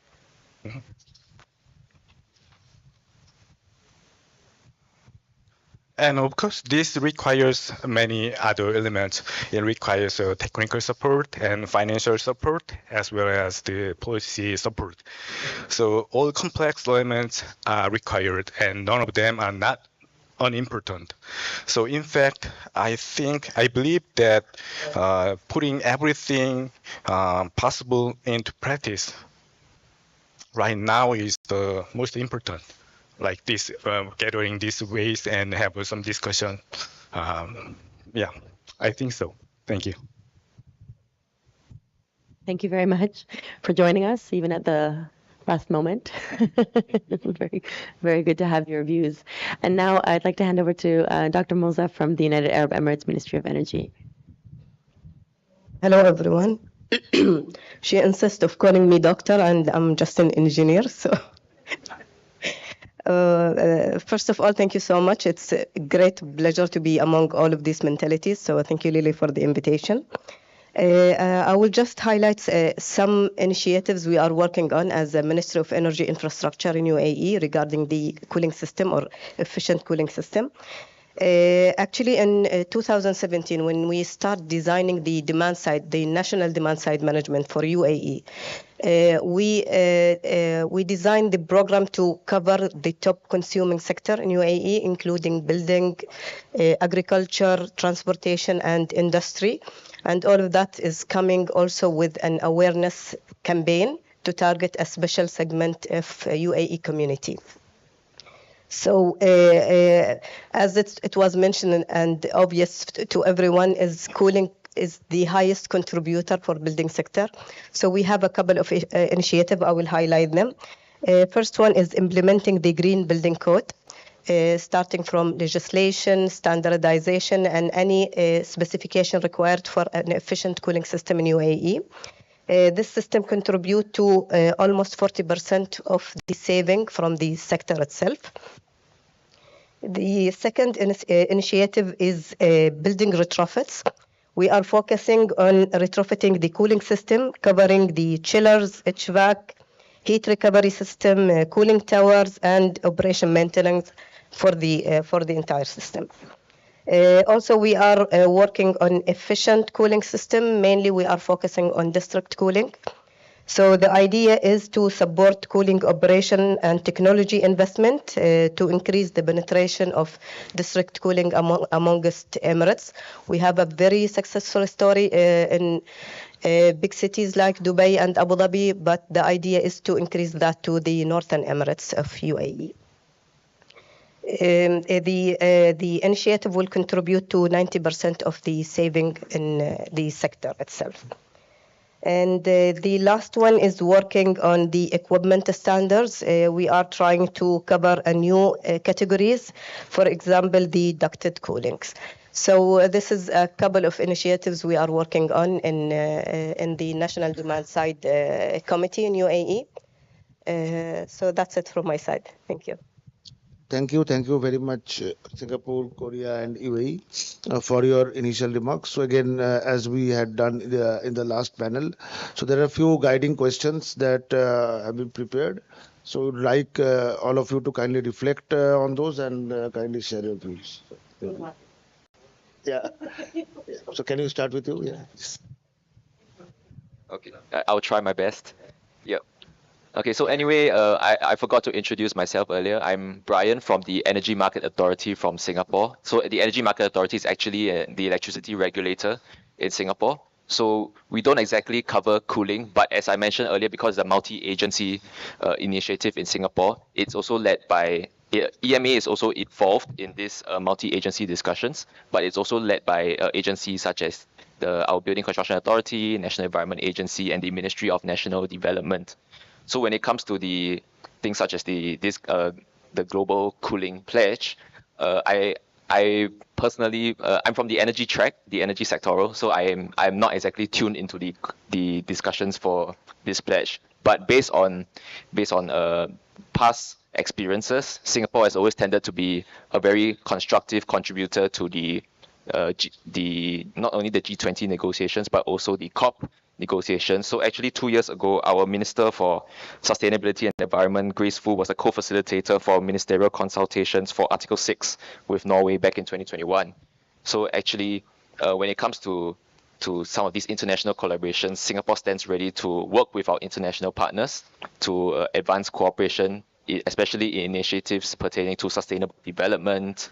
And of course, this requires many other elements. It requires technical support and financial support, as well as the policy support. So all complex elements are required, and none of them are not unimportant. So in fact, I believe that putting everything possible into practice right now is the most important. Like this, gathering this ways and have some discussion. Yeah, I think so. Thank you. Thank you very much for joining us, even at the last moment. Very, very good to have your views. And now I'd like to hand over to Dr. Moza from the United Arab Emirates Ministry of Energy. Hello, everyone. She insists of calling me doctor, and I'm just an engineer, so. First of all, thank you so much. It's a great pleasure to be among all of these mentalities. So thank you, Lily, for the invitation. I will just highlight some initiatives we are working on as the Ministry of Energy Infrastructure in UAE regarding the cooling system or efficient cooling system. Actually, in 2017, when we start designing the demand side, the national demand side management for UAE, we designed the program to cover the top consuming sector in UAE, including building, agriculture, transportation, and industry. And all of that is coming also with an awareness campaign to target a special segment of UAE community. So as it was mentioned and obvious to everyone, is cooling is the highest contributor for building sector. So we have a couple of initiatives. I will highlight them. First one is implementing the Green Building Code, starting from legislation, standardization, and any specification required for an efficient cooling system in UAE. This system contributes to almost 40% of the saving from the sector itself. The second initiative is building retrofits. We are focusing on retrofitting the cooling system, covering the chillers, HVAC, heat recovery system, cooling towers, and operation maintenance for the entire system. Also, we are working on efficient cooling system. Mainly, we are focusing on district cooling. So the idea is to support cooling operation and technology investment to increase the penetration of district cooling amongst Emirates. We have a very successful story in big cities like Dubai and Abu Dhabi, but the idea is to increase that to the northern Emirates of UAE. The initiative will contribute to 90% of the saving in the sector itself. And the last one is working on the equipment standards. We are trying to cover a new categories, for example, the ducted coolings. So this is a couple of initiatives we are working on in the National Demand Side Committee in UAE. So that's it from my side. Thank you. Thank you very much, Singapore, Korea, and UAE, for your initial remarks. So again, as we had done in the last panel, so there are a few guiding questions that have been prepared. So we'd like all of you to kindly reflect on those and kindly share your views. Yeah. So can you start with you? Yeah. Okay, I'll try my best. Yep. Okay, so anyway, I forgot to introduce myself earlier. I'm Brian from the Energy Market Authority from Singapore. So the Energy Market Authority is actually the electricity regulator in Singapore. So we don't exactly cover cooling, but as I mentioned earlier, because it's a multi-agency initiative in Singapore, it's also led by EMA is also involved in this multi-agency discussions, but it's also led by agencies such as our Building Construction Authority, National Environment Agency, and the Ministry of National Development. So when it comes to the things such as the global cooling pledge, I personally I'm from the energy track, the energy sectoral, so I'm not exactly tuned into the discussions for this pledge. But based on past experiences, Singapore has always tended to be a very constructive contributor to the not only the G20 negotiations but also the COP negotiations. So actually 2 years ago, our Minister for Sustainability and Environment, Grace Fu, was a co-facilitator for ministerial consultations for Article 6 with Norway back in 2021. So actually, when it comes to some of these international collaborations, Singapore stands ready to work with our international partners to advance cooperation, especially in initiatives pertaining to sustainable development,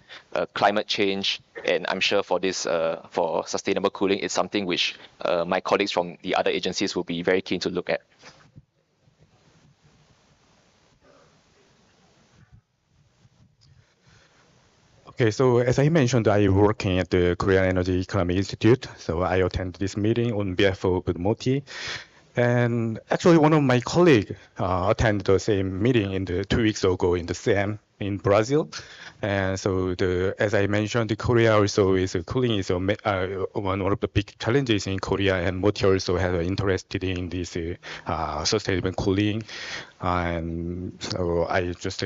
climate change, and I'm sure for this, for sustainable cooling, it's something which my colleagues from the other agencies will be very keen to look at. Okay, so as I mentioned, I'm working at the Korean Energy Economy Institute. So I attend this meeting on behalf of Moti. And actually, one of my colleagues attended the same meeting 2 weeks ago in the SAM in Brazil. And so, as I mentioned, Korea also is cooling is one of the big challenges in Korea, and Moti also has interested in this sustainable cooling. And so I just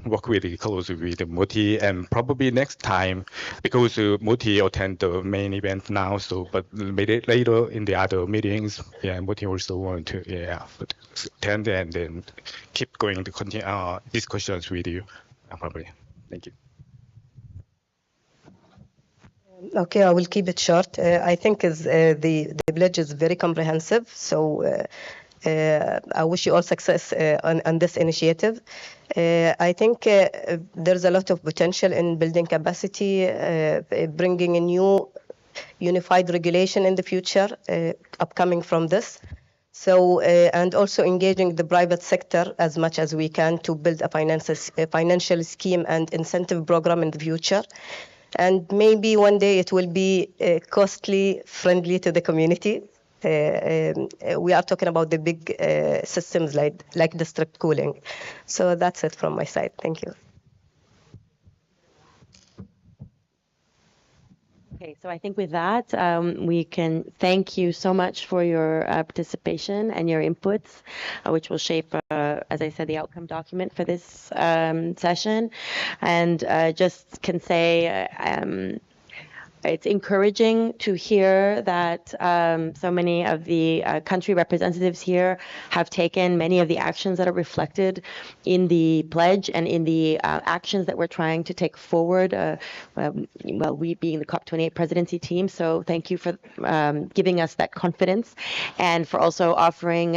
work really closely with Moti, and probably next time, because Moti attend the main event now, so but maybe later in the other meetings, Moti also want to attend and then keep going to continue discussions with you, probably. Thank you. Okay, I will keep it short. I think the pledge is very comprehensive, so I wish you all success on this initiative. I think there's a lot of potential in building capacity, bringing a new unified regulation in the future upcoming from this. So, and also engaging the private sector as much as we can to build a financial scheme and incentive program in the future. And maybe one day it will be costly friendly to the community. We are talking about the big systems like district cooling. So that's it from my side. Thank you. Okay, so I think with that, we can thank you so much for your participation and your inputs, which will shape, as I said, the outcome document for this session. And just can say, It's encouraging to hear that so many of the country representatives here have taken many of the actions that are reflected in the pledge and in the actions that we're trying to take forward, well, we being the COP28 presidency team. So thank you for giving us that confidence and for also offering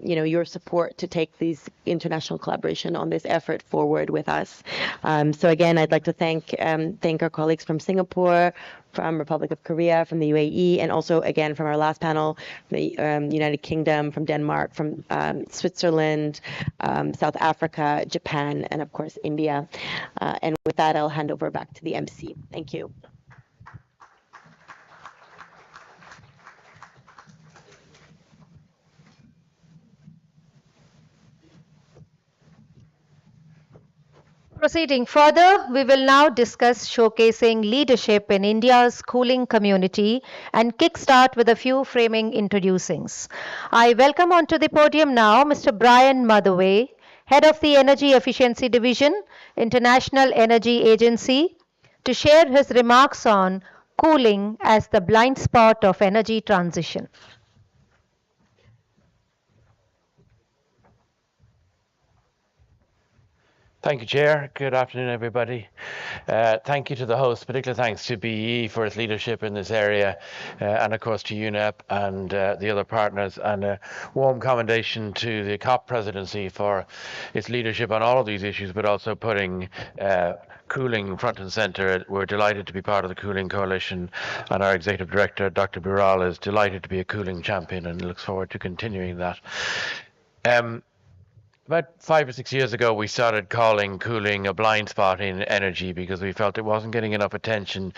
your support to take these international collaboration on this effort forward with us. So again, I'd like to thank our colleagues from Singapore, from Republic of Korea, from the UAE, and also again from our last panel, the United Kingdom, from Denmark, from Switzerland, South Africa, Japan, and of course India. And with that, I'll hand over back to the MC. Thank you. Proceeding further, we will now discuss showcasing leadership in India's cooling community and kickstart with a few framing introducings. I welcome onto the podium now Mr. Brian Motherway, Head of the Energy Efficiency Division, International Energy Agency, to share his remarks on cooling as the blind spot of energy transition. Thank you, Chair. Good afternoon, everybody. Thank you to the host, particular thanks to BE for its leadership in this area, and of course to UNEP and the other partners, and a warm commendation to the COP presidency for its leadership on all of these issues, but also putting cooling front and center. We're delighted to be part of the Cooling Coalition, and our Executive Director, Dr. Biral, is delighted to be a cooling champion and looks forward to continuing that. About 5 or 6 years ago, we started calling cooling a blind spot in energy because we felt it wasn't getting enough attention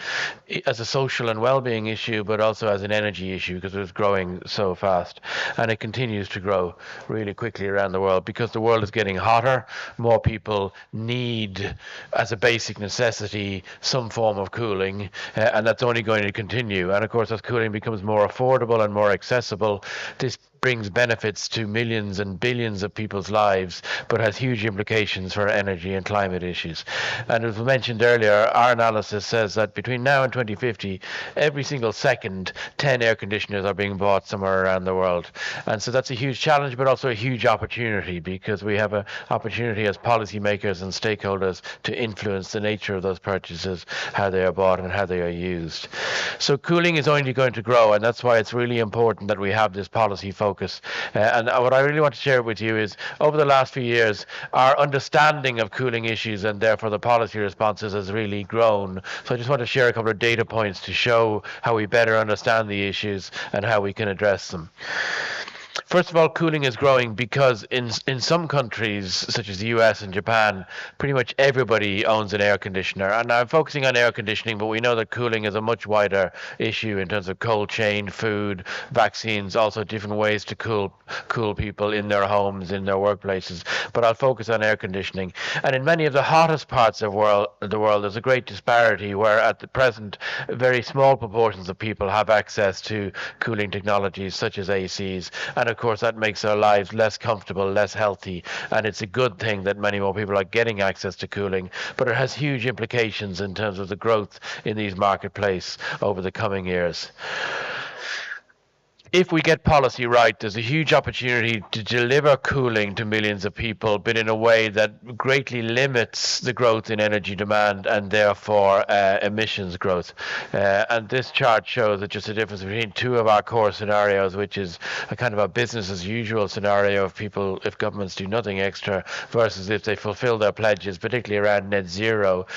as a social and well-being issue, but also as an energy issue because it was growing so fast. And it continues to grow really quickly around the world because the world is getting hotter. More people need, as a basic necessity, some form of cooling, and that's only going to continue. And of course, as cooling becomes more affordable and more accessible, this brings benefits to millions and billions of people's lives, but has huge implications for energy and climate issues. And as we mentioned earlier, our analysis says that between now and 2050, every single second, 10 air conditioners are being bought somewhere around the world. And so that's a huge challenge, but also a huge opportunity, because we have an opportunity as policymakers and stakeholders to influence the nature of those purchases, how they are bought and how they are used. So cooling is only going to grow, and that's why it's really important that we have this policy focus. And what I really want to share with you is, over the last few years, our understanding of cooling issues and therefore the policy responses has really grown. So I just want to share a couple of data points to show how we better understand the issues and how we can address them. First of all, cooling is growing because in some countries, such as the US and Japan, pretty much everybody owns an air conditioner. And I'm focusing on air conditioning, but we know that cooling is a much wider issue in terms of cold chain, food, vaccines, also different ways to cool people in their homes, in their workplaces. But I'll focus on air conditioning. And in many of the hottest parts of the world, there's a great disparity where at the present, very small proportions of people have access to cooling technologies such as ACs. And of course, that makes our lives less comfortable, less healthy. And it's a good thing that many more people are getting access to cooling. But it has huge implications in terms of the growth in these marketplaces over the coming years. If we get policy right, there's a huge opportunity to deliver cooling to millions of people, but in a way that greatly limits the growth in energy demand and therefore emissions growth. And this chart shows that just the difference between two of our core scenarios, which is a kind of a business as usual scenario of people, if governments do nothing extra, versus if they fulfill their pledges, particularly around net zero,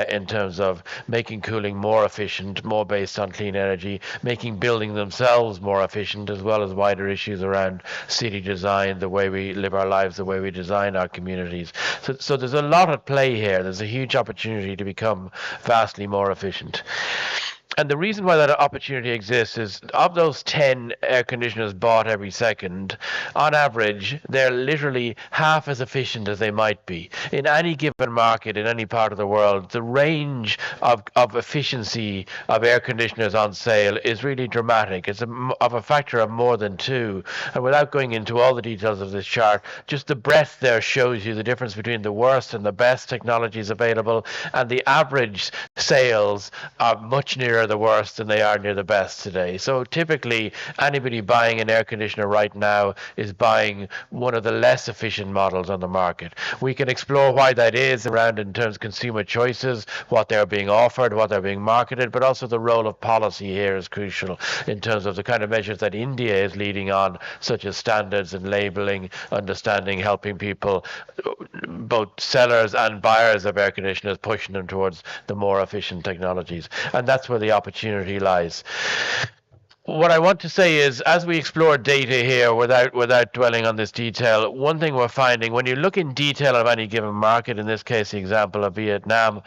in terms of making cooling more efficient, more based on clean energy, making buildings themselves more efficient, as well as wider issues around city design, the way we live our lives, the way we design our communities. So there's a lot at play here. There's a huge opportunity to become vastly more efficient. And the reason why that opportunity exists is, of those 10 air conditioners bought every second, on average, they're literally half as efficient as they might be. In any given market, in any part of the world, the range of efficiency of air conditioners on sale is really dramatic. It's of a factor of more than 2. And without going into all the details of this chart, just the breadth there shows you the difference between the worst and the best technologies available, and the average sales are much nearer nearer the worst than they are near the best today. So typically, anybody buying an air conditioner right now is buying one of the less efficient models on the market. We can explore why that is around in terms of consumer choices, what they're being offered, what they're being marketed, but also the role of policy here is crucial in terms of the kind of measures that India is leading on, such as standards and labeling, understanding, helping people, both sellers and buyers of air conditioners, pushing them towards the more efficient technologies. And that's where the opportunity lies. What I want to say is, as we explore data here without dwelling on this detail, one thing we're finding when you look in detail of any given market, in this case the example of Vietnam,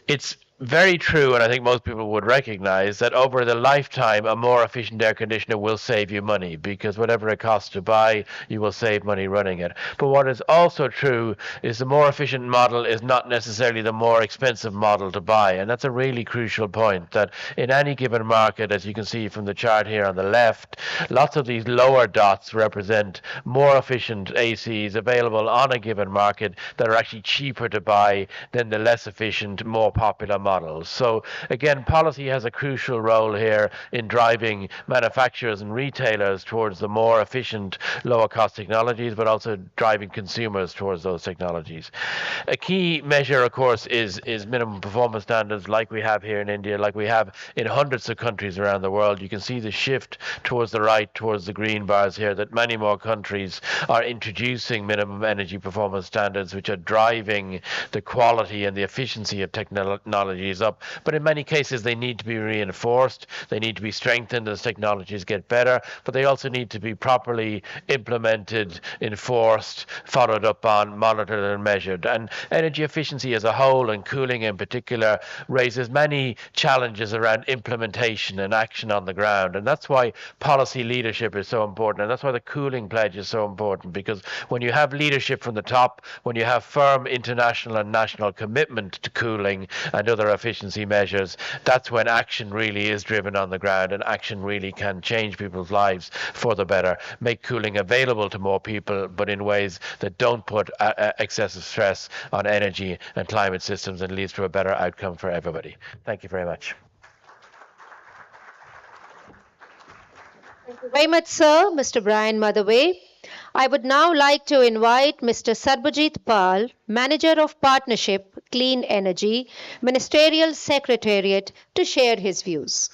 it's very true, and I think most people would recognize that over the lifetime, a more efficient air conditioner will save you money, because whatever it costs to buy, you will save money running it. But what is also true is the more efficient model is not necessarily the more expensive model to buy. And that's a really crucial point, that in any given market, as you can see from the chart here on the left, lots of these lower dots represent more efficient ACs available on a given market that are actually cheaper to buy than the less efficient, more popular models. So again, policy has a crucial role here in driving manufacturers and retailers towards the more efficient, lower cost technologies, but also driving consumers towards those technologies. A key measure, of course, is minimum performance standards, like we have here in India, like we have in hundreds of countries around the world. You can see the shift towards the right, towards the green bars here, that many more countries are introducing minimum energy performance standards, which are driving the quality and the efficiency of technologies up. But in many cases, they need to be reinforced, they need to be strengthened as technologies get better, but they also need to be properly implemented, enforced, followed up on, monitored and measured. And energy efficiency as a whole, and cooling in particular, raises many challenges around implementation and action on the ground. And that's why policy leadership is so important, and that's why the cooling pledge is so important, because when you have leadership from the top, when you have firm international and national commitment to cooling and other efficiency measures, that's when action really is driven on the ground, and action really can change people's lives for the better, make cooling available to more people, but in ways that don't put excessive stress on energy and climate systems, and leads to a better outcome for everybody. Thank you very much. Thank you very much, sir, Mr. Brian Motherway. I would now like to invite Mr. Sarbajit Pal, Manager of Partnership, Clean Energy, Ministerial Secretariat, to share his views.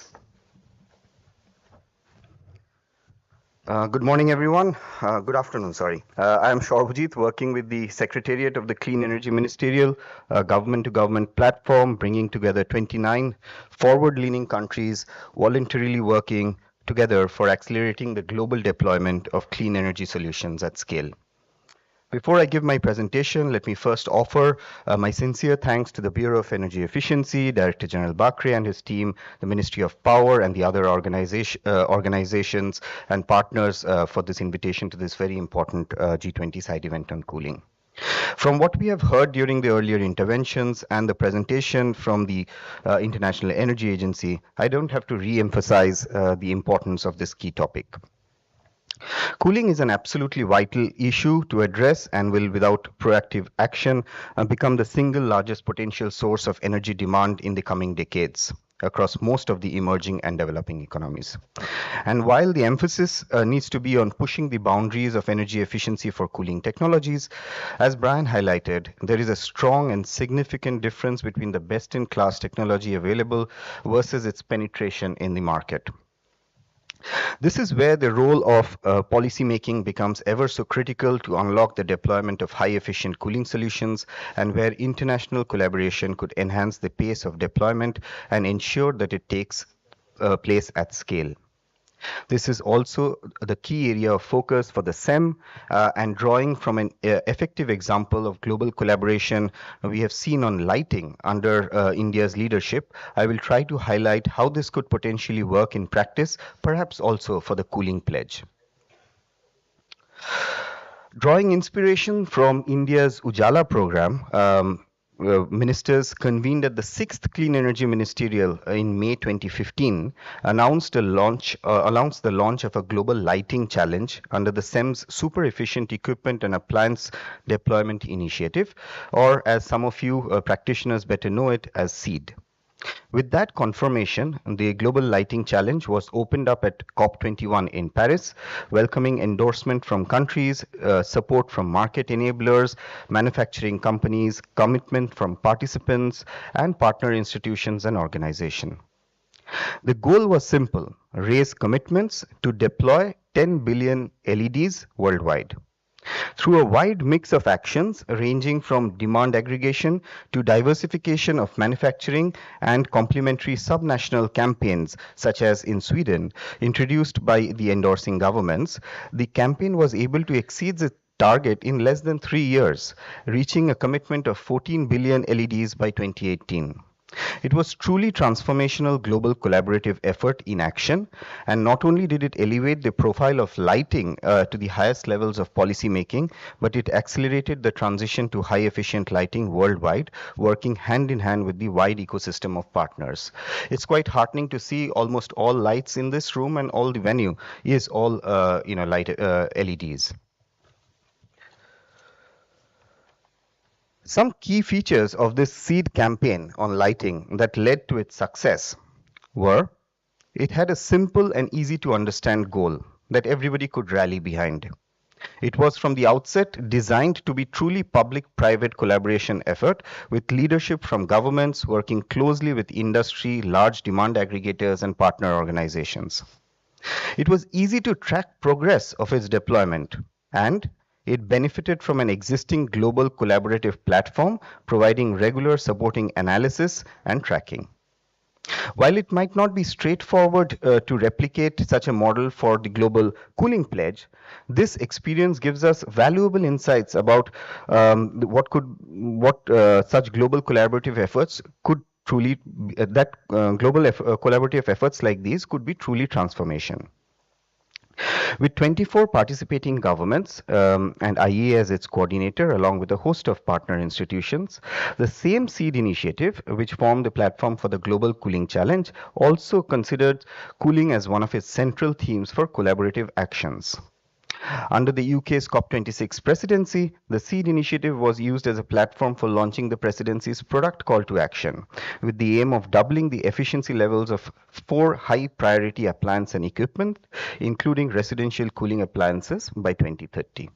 Good morning, everyone. Good afternoon, sorry. I am Sarbajit, working with the Secretariat of the Clean Energy Ministerial government-to-government platform, bringing together 29 forward-leaning countries voluntarily working together for accelerating the global deployment of clean energy solutions at scale. Before I give my presentation, let me first offer my sincere thanks to the Bureau of Energy Efficiency, Director General Bakre and his team, the Ministry of Power, and the other organizations and partners for this invitation to this very important G20 side event on cooling. From what we have heard during the earlier interventions and the presentation from the International Energy Agency, I don't have to re-emphasize the importance of this key topic. Cooling is an absolutely vital issue to address, and will, without proactive action, become the single largest potential source of energy demand in the coming decades across most of the emerging and developing economies. And while the emphasis needs to be on pushing the boundaries of energy efficiency for cooling technologies, as Brian highlighted, there is a strong and significant difference between the best-in-class technology available versus its penetration in the market. This is where the role of policymaking becomes ever so critical to unlock the deployment of high-efficient cooling solutions, and where international collaboration could enhance the pace of deployment and ensure that it takes place at scale. This is also the key area of focus for the SEM, and drawing from an effective example of global collaboration we have seen on lighting under India's leadership. I will try to highlight how this could potentially work in practice, perhaps also for the cooling pledge. Drawing inspiration from India's Ujala program, ministers convened at the 6th Clean Energy Ministerial in May 2015 announced the launch of a global lighting challenge under the SEM's Super Efficient Equipment and Appliance Deployment Initiative, or as some of you practitioners better know it as SEED. With that confirmation, the Global Lighting Challenge was opened up at COP21 in Paris, welcoming endorsement from countries, support from market enablers, manufacturing companies, commitment from participants, and partner institutions and organizations. The goal was simple: raise commitments to deploy 10 billion LEDs worldwide. Through a wide mix of actions ranging from demand aggregation to diversification of manufacturing and complementary subnational campaigns, such as in Sweden, introduced by the endorsing governments, the campaign was able to exceed its target in less than 3 years, reaching a commitment of 14 billion LEDs by 2018. It was truly transformational global collaborative effort in action, and not only did it elevate the profile of lighting to the highest levels of policy making, but it accelerated the transition to high efficient lighting worldwide, working hand in hand with the wide ecosystem of partners. It's quite heartening to see almost all lights in this room and all the venue is all light LEDs. Some key features of this seed campaign on lighting that led to its success were: it had a simple and easy to understand goal that everybody could rally behind. It was from the outset designed to be truly public-private collaboration effort with leadership from governments working closely with industry, large demand aggregators and partner organizations. It was easy to track progress of its deployment, and it benefited from an existing global collaborative platform providing regular supporting analysis and tracking. While it might not be straightforward to replicate such a model for the global cooling pledge, this experience gives us valuable insights about what such global collaborative efforts could truly collaborative efforts like these could be truly transformation. With 24 participating governments and IEA as its coordinator, along with a host of partner institutions, the same seed initiative, which formed the platform for the Global Cooling Challenge, also considered cooling as one of its central themes for collaborative actions. Under the UK's COP26 presidency, the SEED initiative was used as a platform for launching the presidency's product call to action, with the aim of doubling the efficiency levels of 4 high priority appliance and equipment, including residential cooling appliances, by 2030.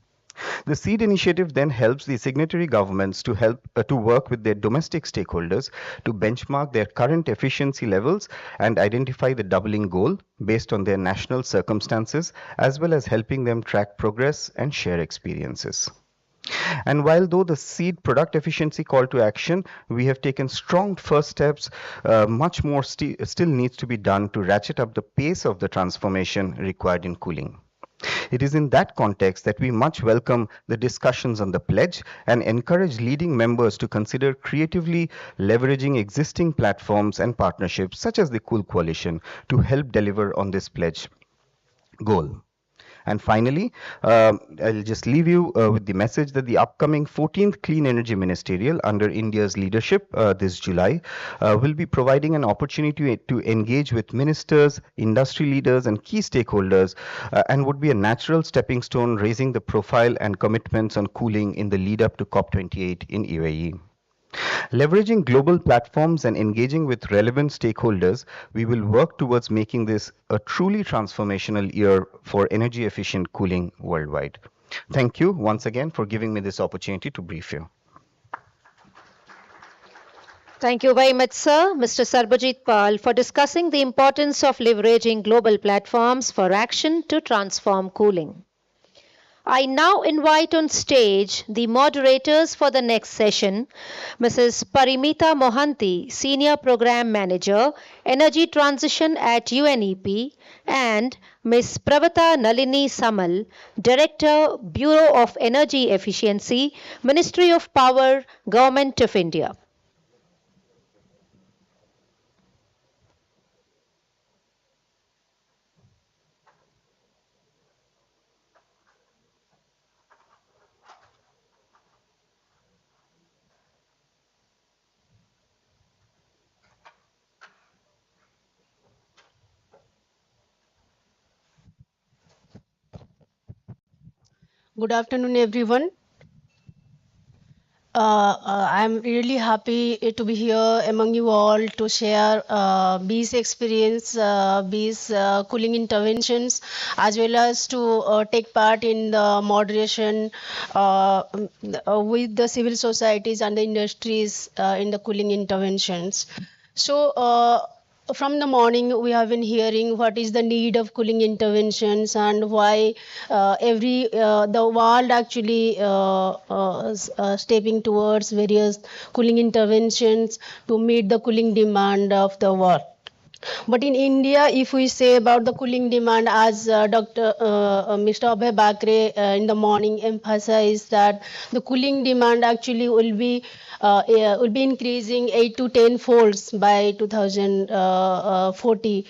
The SEED initiative then helps the signatory governments to work with their domestic stakeholders to benchmark their current efficiency levels and identify the doubling goal based on their national circumstances, as well as helping them track progress and share experiences. And while though the SEED product efficiency call to action, we have taken strong first steps, much more still needs to be done to ratchet up the pace of the transformation required in cooling. It is in that context that we much welcome the discussions on the pledge and encourage leading members to consider creatively leveraging existing platforms and partnerships such as the Cool Coalition to help deliver on this pledge goal. And finally, I'll just leave you with the message that the upcoming 14th Clean Energy Ministerial under India's leadership this July will be providing an opportunity to engage with ministers, industry leaders, and key stakeholders, and would be a natural stepping stone raising the profile and commitments on cooling in the lead up to COP28 in UAE. Leveraging global platforms and engaging with relevant stakeholders, we will work towards making this a truly transformational year for energy efficient cooling worldwide. Thank you once again for giving me this opportunity to brief you. Thank you very much, sir, Mr. Sarbajit Pal, for discussing the importance of leveraging global platforms for action to transform cooling. I now invite on stage the moderators for the next session, Mrs. Parimita Mohanty, Senior Program Manager, Energy Transition at UNEP, and Ms. Pravata Nalini Samal, Director, Bureau of Energy Efficiency, Ministry of Power, Government of India. Good afternoon, everyone. I'm really happy to be here among you all to share bees experience, bees cooling interventions, as well as to take part in the moderation with the civil societies and the industries in the cooling interventions. So, from the morning, we have been hearing what is the need of cooling interventions and why the world actually stepping towards various cooling interventions to meet the cooling demand of the world. But in India, if we say about the cooling demand, as Mr. Abhay Bakre in the morning emphasized that the cooling demand actually will be increasing 8 to 10 folds by 2040.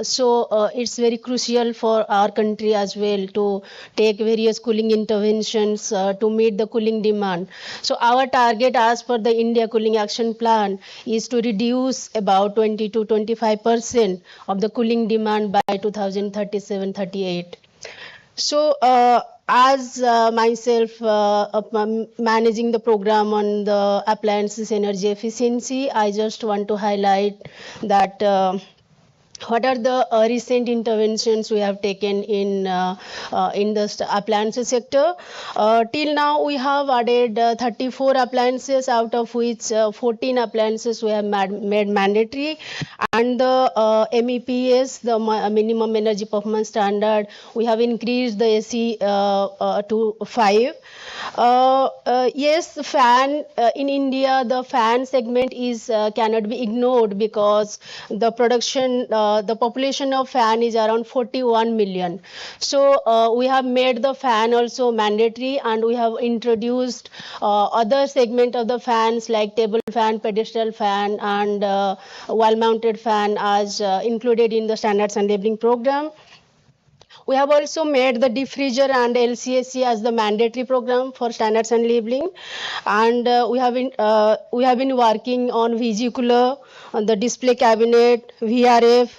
So it's very crucial for our country as well to take various cooling interventions to meet the cooling demand. So our target as per the India Cooling Action Plan is to reduce about 20 to 25% of the cooling demand by 2037-38. So, as myself managing the program on the appliances energy efficiency, I just want to highlight that what are the recent interventions we have taken in the appliances sector. Till now, we have added 34 appliances, out of which 14 appliances we have made mandatory, and the MEPS, the minimum energy performance standard, we have increased the AC to 5. Yes, the fan in India, the fan segment is cannot be ignored because the production, the population of fan is around 41 million. So we have made the fan also mandatory, and we have introduced other segment of the fans like table fan, pedestal fan, and wall-mounted fan as included in the standards and labeling program. We have also made the diffuser and LCAC as the mandatory program for standards and labeling, and we have been working on VG cooler, on the display cabinet, VRF.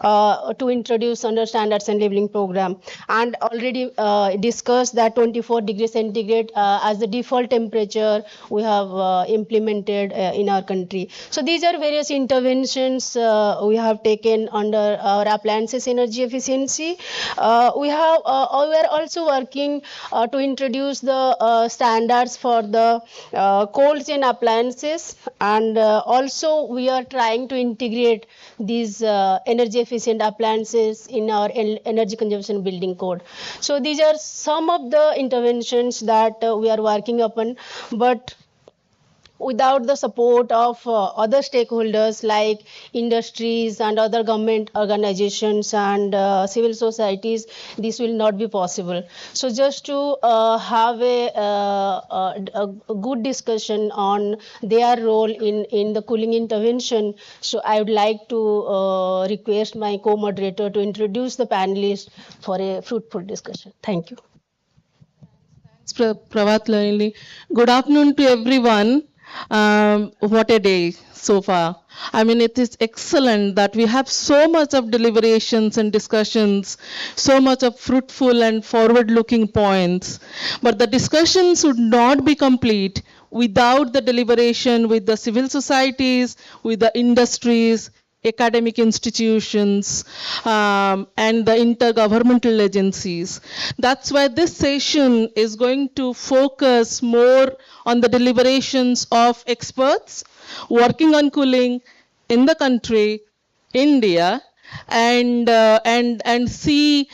To introduce under standards and labeling program, and already discussed that 24 degrees centigrade as the default temperature we have implemented in our country. So these are various interventions we have taken under our appliances energy efficiency. We are also working to introduce the standards for the cold chain appliances, and also we are trying to integrate these energy efficient appliances in our energy consumption building code. So these are some of the interventions that we are working upon, but without the support of other stakeholders like industries and other government organizations and civil societies, this will not be possible. So just to have a good discussion on their role in the cooling intervention, so I would like to request my co-moderator to introduce the panelists for a fruitful discussion. Thank you. Pravat Lalini. Good afternoon to everyone. What a day so far. I mean, it is excellent that we have so much of deliberations and discussions, so much of fruitful and forward-looking points. But the discussions would not be complete without the deliberation with the civil societies, with the industries, academic institutions, and the intergovernmental agencies. That's why this session is going to focus more on the deliberations of experts working on cooling in the country, India, and see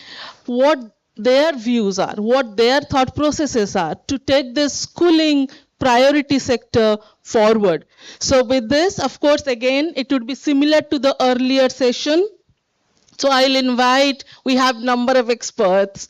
what their views are, what their thought processes are to take this cooling priority sector forward. So with this, of course, again, it would be similar to the earlier session. So I'll invite, we have number of experts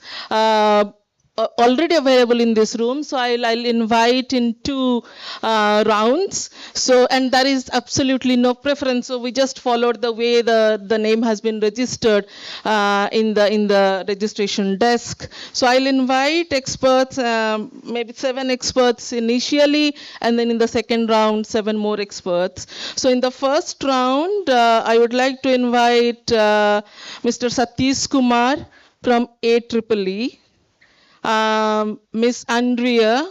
already available in this room. So I'll invite in 2 rounds. So, and there is absolutely no preference. So we just followed the way the name has been registered in the registration desk. So I'll invite experts, maybe 7 experts initially, and then in the second round, 7 more experts. So in the first round, I would like to invite Mr. Satish Kumar from ETWG. Miss Andrea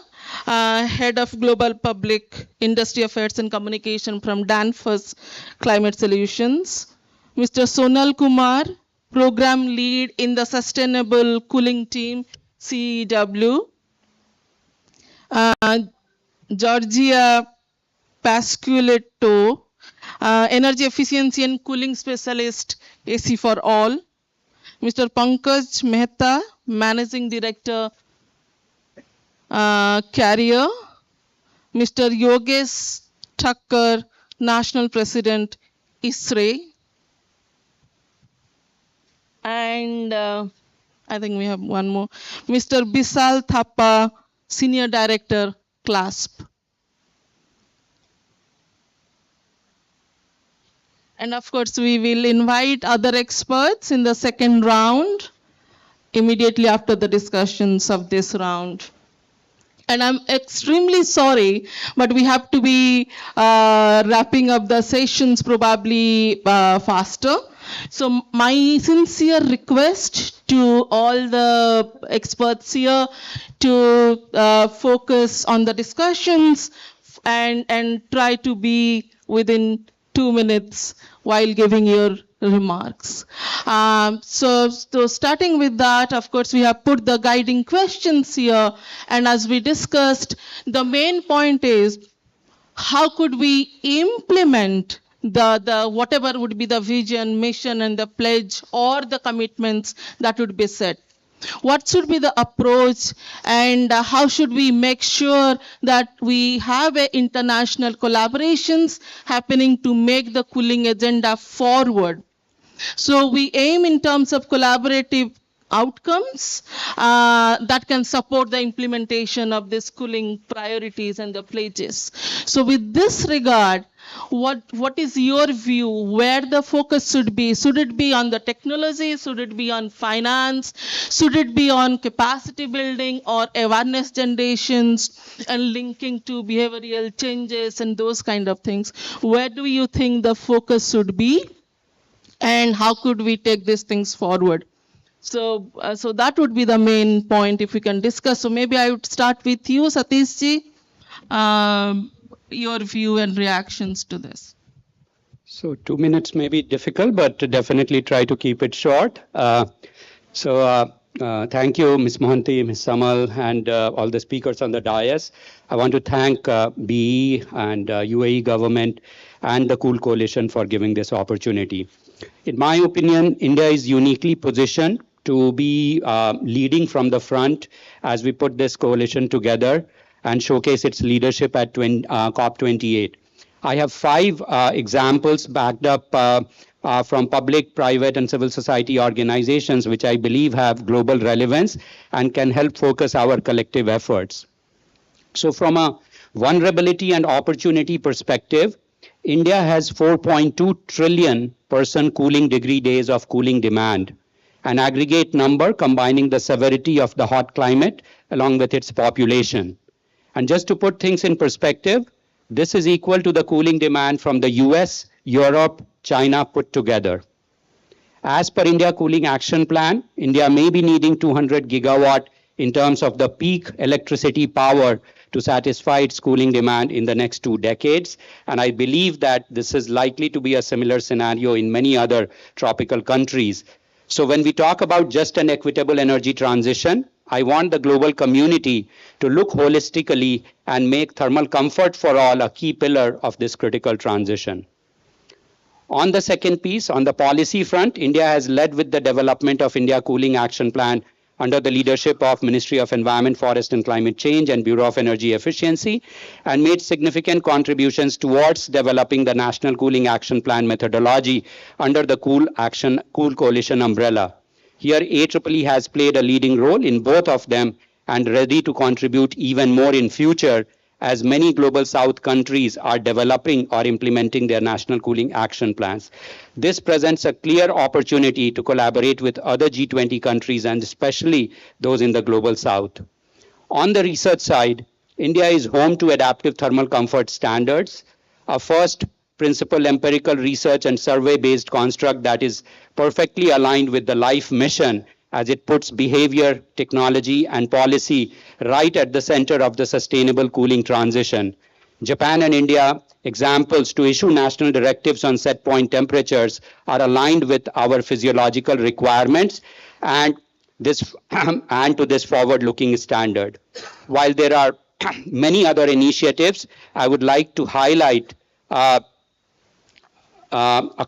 Head of Global Public Industry Affairs and Communication from Danfoss Climate Solutions. Mr. Sonal Kumar, Program Lead in the Sustainable Cooling Team, CEW. Georgia Pasculetto, Energy Efficiency and Cooling Specialist, AC for All. Mr. Pankaj Mehta, Managing Director, Carrier. Mr. Yogesh Thakkar, National President, ISRE. And I think we have one more. Mr. Bisal Thapa, Senior Director, CLASP. And of course, we will invite other experts in the second round immediately after the discussions of this round. And I'm extremely sorry, but we have to be wrapping up the sessions probably faster. So my sincere request to all the experts here to focus on the discussions and try to be within 2 minutes while giving your remarks. So starting with that, of course, we have put the guiding questions here. And as we discussed, the main point is how could we implement the whatever would be the vision, mission, and the pledge or the commitments that would be set. What should be the approach, and how should we make sure that we have international collaborations happening to make the cooling agenda forward? So we aim in terms of collaborative outcomes that can support the implementation of these cooling priorities and the pledges. So with this regard, what is your view where the focus should be? Should it be on the technology? Should it be on finance? Should it be on capacity building or awareness generations and linking to behavioral changes and those kind of things? Where do you think the focus should be? And how could we take these things forward? So that would be the main point if we can discuss. So maybe I would start with you, Satish ji. Your view and reactions to this. So 2 minutes may be difficult, but definitely try to keep it short. Thank you, Ms. Mohanty, Ms. Samal, and all the speakers on the dais. I want to thank BE and UAE government and the Cool Coalition for giving this opportunity. In my opinion, India is uniquely positioned to be leading from the front as we put this coalition together and showcase its leadership at COP28. I have 5 examples backed up from public, private, and civil society organizations, which I believe have global relevance and can help focus our collective efforts. So from a vulnerability and opportunity perspective, India has 4.2 trillion person cooling degree days of cooling demand, an aggregate number combining the severity of the hot climate along with its population. And just to put things in perspective, this is equal to the cooling demand from the US, Europe, China put together. As per India Cooling Action Plan, India may be needing 200 gigawatt in terms of the peak electricity power to satisfy its cooling demand in the next 2 decades. And I believe that this is likely to be a similar scenario in many other tropical countries. So when we talk about just an equitable energy transition, I want the global community to look holistically and make thermal comfort for all a key pillar of this critical transition. On the second piece, on the policy front, India has led with the development of India Cooling Action Plan under the leadership of Ministry of Environment, Forest and Climate Change and Bureau of Energy Efficiency, and made significant contributions towards developing the National Cooling Action Plan methodology under the Cool Coalition umbrella. Here, AEEE has played a leading role in both of them and ready to contribute even more in future as many global south countries are developing or implementing their national cooling action plans. This presents a clear opportunity to collaborate with other G20 countries and especially those in the global south. On the research side, India is home to adaptive thermal comfort standards, a first principle empirical research and survey-based construct that is perfectly aligned with the LIFE mission as it puts behavior, technology, and policy right at the center of the sustainable cooling transition. Japan and India examples to issue national directives on set point temperatures are aligned with our physiological requirements and this and to this forward-looking standard. While there are many other initiatives, I would like to highlight a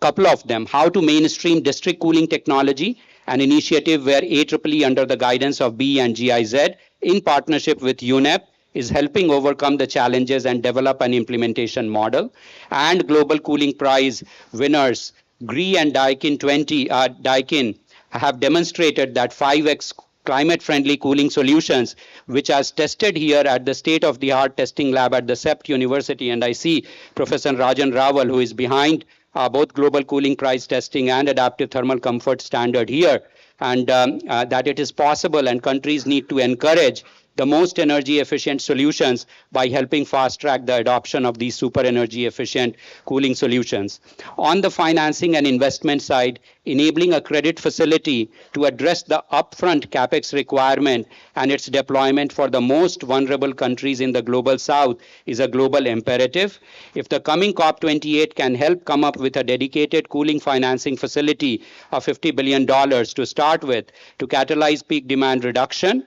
couple of them. How to mainstream district cooling technology, an initiative where AEEE under the guidance of BE and GIZ in partnership with UNEP is helping overcome the challenges and develop an implementation model. And Global Cooling Prize winners, GRI and Daikin have demonstrated that 5x climate-friendly cooling solutions, which are tested here at the state-of-the-art testing lab at the CEPT University. And I see Professor Rajan Rawal, who is behind both Global Cooling Prize testing and adaptive thermal comfort standard here, and that it is possible and countries need to encourage the most energy efficient solutions by helping fast track the adoption of these super energy efficient cooling solutions. On the financing and investment side, enabling a credit facility to address the upfront capex requirement and its deployment for the most vulnerable countries in the global south is a global imperative. If the coming COP28 can help come up with a dedicated cooling financing facility of $50 billion to start with to catalyze peak demand reduction,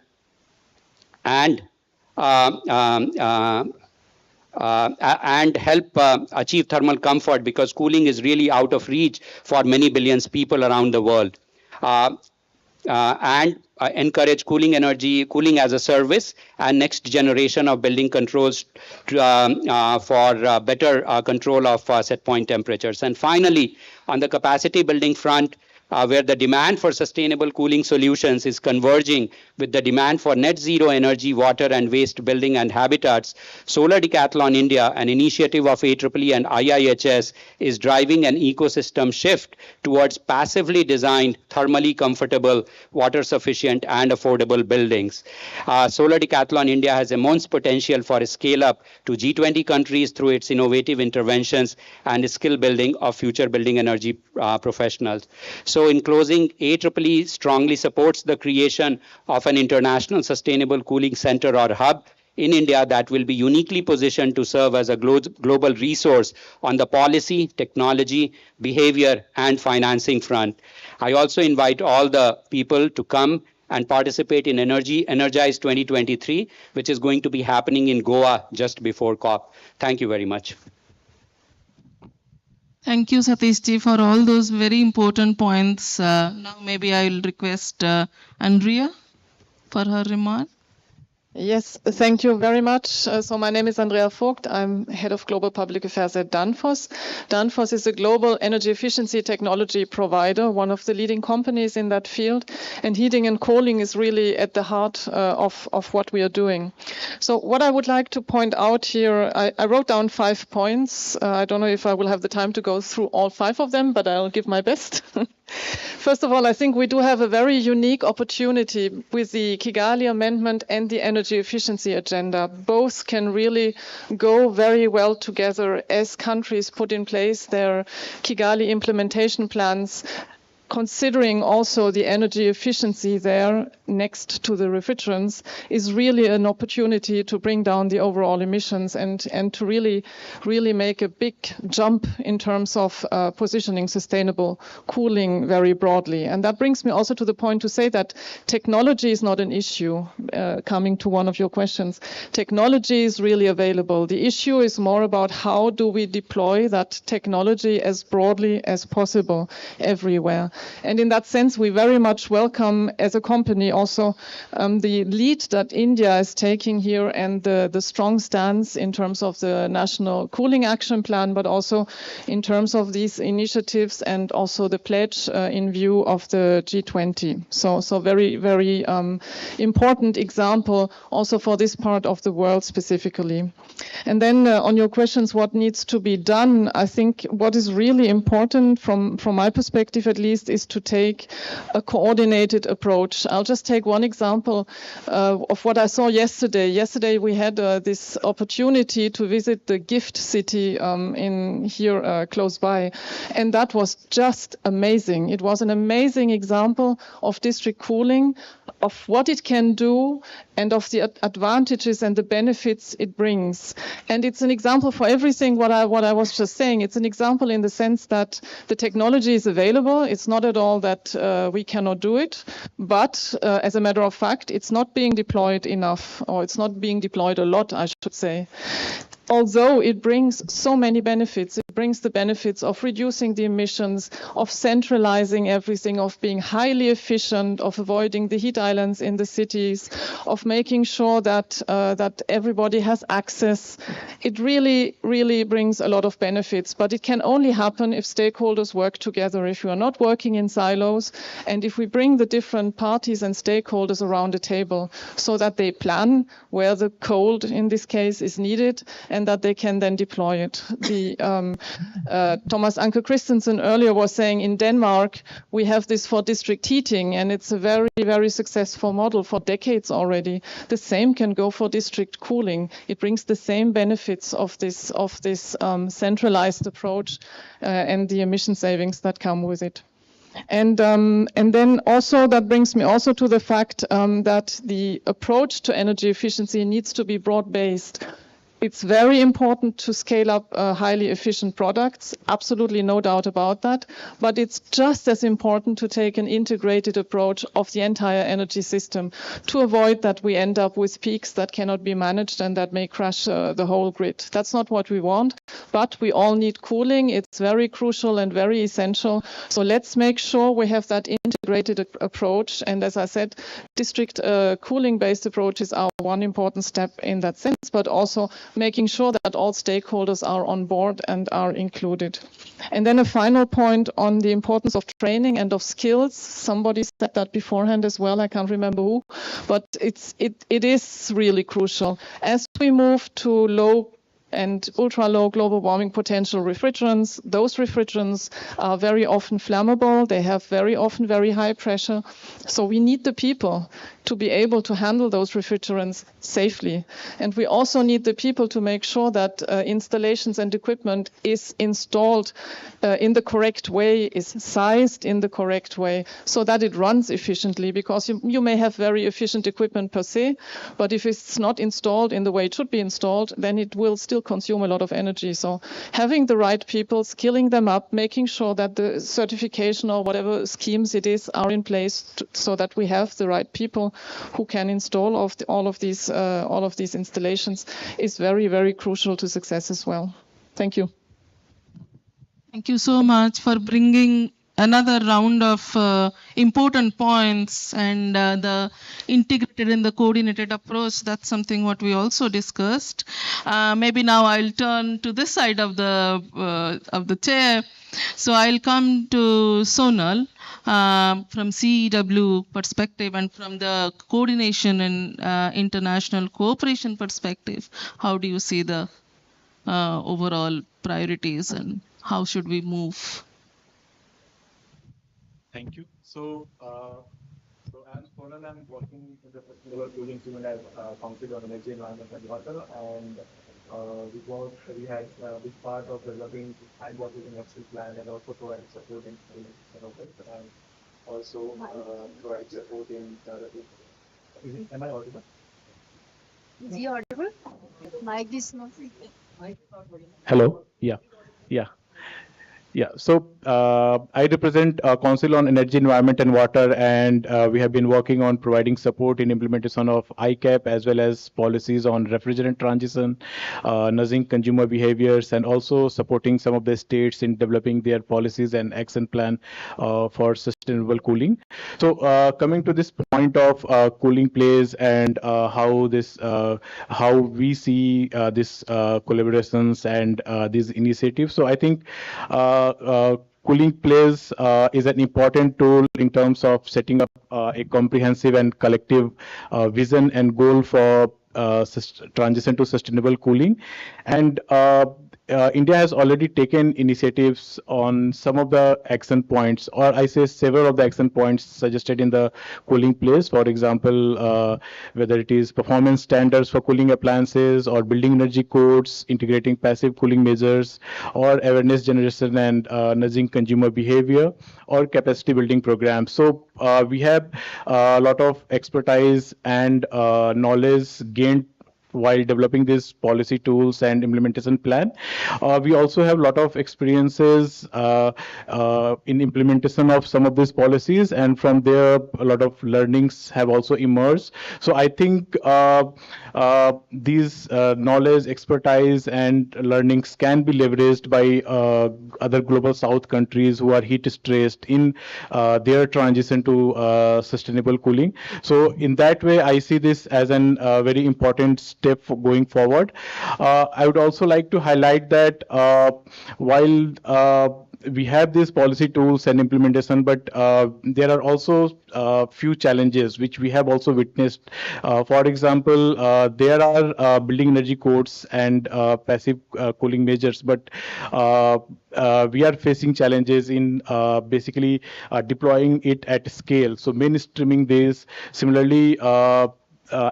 and help achieve thermal comfort, because cooling is really out of reach for many billions of people around the world. And encourage cooling as a service and next generation of building controls for better control of set point temperatures. And finally, on the capacity building front, where the demand for sustainable cooling solutions is converging with the demand for net zero energy, water and waste building and habitats, Solar Decathlon India, an initiative of AEEE and IIHS, is driving an ecosystem shift towards passively designed, thermally comfortable, water sufficient and affordable buildings. Solar Decathlon India has immense potential for a scale up to G20 countries through its innovative interventions and skill building of future building energy professionals. So in closing, AEEE strongly supports the creation of an international sustainable cooling center or hub in India that will be uniquely positioned to serve as a global resource on the policy, technology, behavior, and financing front. I also invite all the people to come and participate in Energize 2023, which is going to be happening in Goa just before COP. Thank you very much. Thank you, Satish ji, for all those very important points. Now maybe I will request Andrea for her remark. Yes, thank you very much. So my name is Andrea Vogt. I'm head of global public affairs at Danfoss. Danfoss is a global energy efficiency technology provider, one of the leading companies in that field. And heating and cooling is really at the heart of what we are doing. So what I would like to point out here, I wrote down 5 points. I don't know if I will have the time to go through all 5 of them, but I'll give my best. First of all, I think we do have a very unique opportunity with the Kigali Amendment and the energy efficiency agenda. Both can really go very well together as countries put in place their Kigali implementation plans, considering also the energy efficiency there next to the refrigerants is really an opportunity to bring down the overall emissions and to really make a big jump in terms of positioning sustainable cooling very broadly. And that brings me also to the point to say that technology is not an issue, coming to one of your questions. Technology is really available. The issue is more about how do we deploy that technology as broadly as possible everywhere. And in that sense, we very much welcome as a company also the lead that India is taking here and the strong stance in terms of the National Cooling Action Plan, but also in terms of these initiatives and also the pledge in view of the G20. So very, very important example also for this part of the world specifically. And then on your questions, what needs to be done, I think what is really important from my perspective at least best is to take a coordinated approach. I'll just take one example of what I saw yesterday. Yesterday we had this opportunity to visit the gift city in here close by, and that was just amazing. It was an amazing example of district cooling, of what it can do, and of the advantages and the benefits it brings. And it's an example for everything what I was just saying. It's an example in the sense that the technology is available. It's not at all that we cannot do it, but as a matter of fact, it's not being deployed enough, or it's not being deployed a lot, I should say. Although it brings so many benefits, it brings the benefits of reducing the emissions, of centralizing everything, of being highly efficient, of avoiding the heat islands in the cities, of making sure that that everybody has access. It really, really brings a lot of benefits, but it can only happen if stakeholders work together, if we are not working in silos, and if we bring the different parties and stakeholders around the table so that they plan where the coal, in this case, is needed, and that they can then deploy it. The Thomas Anker Christensen earlier was saying in Denmark, we have this for district heating, and it's a very, very successful model for decades already. The same can go for district cooling. It brings the same benefits of this centralized approach and the emission savings that come with it. And then also that brings me also to the fact that the approach to energy efficiency needs to be broad-based. It's very important to scale up highly efficient products, absolutely no doubt about that, but it's just as important to take an integrated approach of the entire energy system to avoid that we end up with peaks that cannot be managed and that may crash the whole grid. That's not what we want, but we all need cooling. It's very crucial and very essential. So let's make sure we have that integrated approach. And as I said, district cooling-based approaches are one important step in that sense, but also making sure that all stakeholders are on board and are included. And then a final point on the importance of training and of skills. Somebody said that beforehand as well, I can't remember who, but it is really crucial. As we move to low and ultra-low global warming potential refrigerants, those refrigerants are very often flammable. They have very often very high pressure. So we need the people to be able to handle those refrigerants safely. And we also need the people to make sure that installations and equipment is installed in the correct way, is sized in the correct way, so that it runs efficiently, because you may have very efficient equipment per se, but if it's not installed in the way it should be installed, then it will still consume a lot of energy. So having the right people, skilling them up, making sure that the certification or whatever schemes it is are in place so that we have the right people who can install all of these installations is very, very crucial to success as well. Thank you. Thank you so much for bringing another round of important points and the integrated and the coordinated approach. That's something what we also discussed. Maybe now I'll turn to this side of the chair. So I'll come to Sonal from CEW perspective and from the coordination and international cooperation perspective. How do you see the overall priorities and how should we move? Thank you. So I'm Sonal. I'm working in the Sustainable Cooling Human Council on Energy, Environment and Water, and we had a big part of developing high water industrial plan and also provide support in and also provide support in am I audible? Is he audible? Mic is not. Hello. Yeah. So I represent Council on Energy, Environment and Water, and we have been working on providing support in implementation of ICAP as well as policies on refrigerant transition, nudging consumer behaviors, and also supporting some of the states in developing their policies and action plan for sustainable cooling. So coming to this point of cooling plays and how we see this collaborations and these initiatives. So I think cooling plays is an important tool in terms of setting up a comprehensive and collective vision and goal for transition to sustainable cooling. And India has already taken initiatives on some of the action points, or I say several of the action points suggested in the cooling place. For example, whether it is performance standards for cooling appliances, or building energy codes, integrating passive cooling measures, or awareness generation and nudging consumer behavior, or capacity building programs. So we have a lot of expertise and knowledge gained while developing these policy tools and implementation plan. We also have a lot of experiences in implementation of some of these policies, and from there a lot of learnings have also emerged. So I think these knowledge, expertise and learnings can be leveraged by other global south countries who are heat stressed in their transition to sustainable cooling. So in that way, I see this as an very important step for going forward. I would also like to highlight that while we have these policy tools and implementation, but there are also few challenges which we have also witnessed. For example, there are building energy codes and passive cooling measures, but we are facing challenges in basically deploying it at scale. So mainstreaming this. Similarly,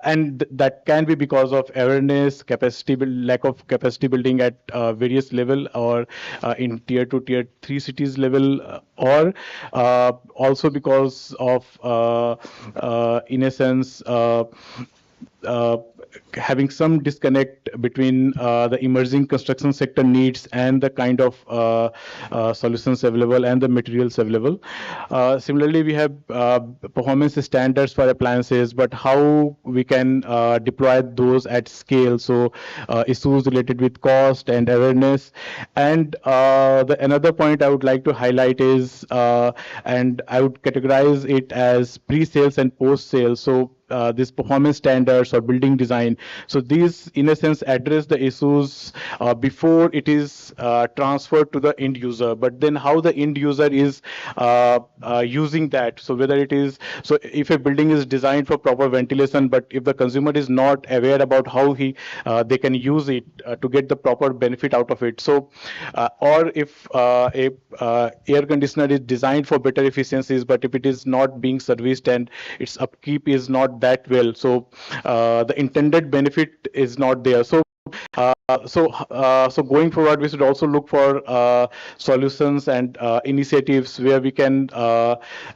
and that can be because of awareness, lack of capacity building at various level, or in tier 2, tier 3 cities level, or also because of, in a sense, having some disconnect between the emerging construction sector needs and the kind of solutions available and the materials available. Similarly, we have performance standards for appliances, but how we can deploy those at scale. So issues related with cost and awareness. And another point I would like to highlight is, and I would categorize it as pre-sales and post-sales. So these performance standards or building design. So these, in a sense, address the issues before it is transferred to the end user. But then how the end user is using that. So whether it is, so if a building is designed for proper ventilation, but if the consumer is not aware about how they can use it to get the proper benefit out of it. So, or if a air conditioner is designed for better efficiencies, but if it is not being serviced and its upkeep is not that well, so the intended benefit is not there. So going forward, we should also look for solutions and initiatives where we can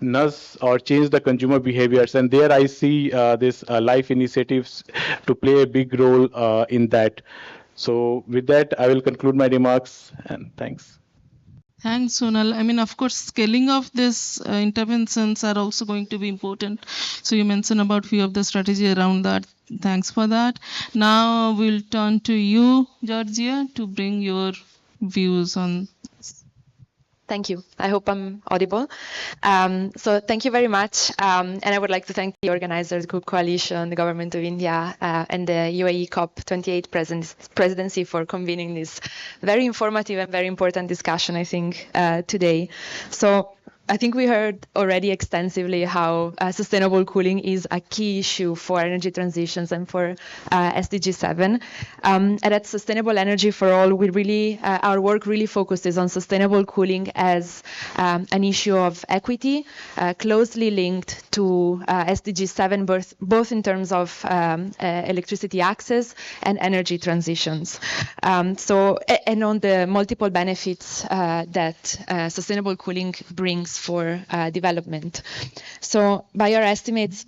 nudge or change the consumer behaviors. And there I see this life initiatives to play a big role in that. So with that, I will conclude my remarks, and thanks. Thanks, Sonal. I mean, of course, scaling of these interventions are also going to be important. So you mentioned about few of the strategy around that. Thanks for that. Now we'll turn to you, Georgia, to bring your views on this. Thank you. I hope I'm audible. So thank you very much. And I would like to thank the organizers, Group Coalition, the Government of India, and the UAE COP28 presidency for convening this very informative and very important discussion, I think, today. So I think we heard already extensively how sustainable cooling is a key issue for energy transitions and for SDG 7. And at Sustainable Energy for All, we really our work really focuses on sustainable cooling as an issue of equity, closely linked to SDG 7, both in terms of electricity access and energy transitions. And on the multiple benefits that sustainable cooling brings for development. So by our estimates,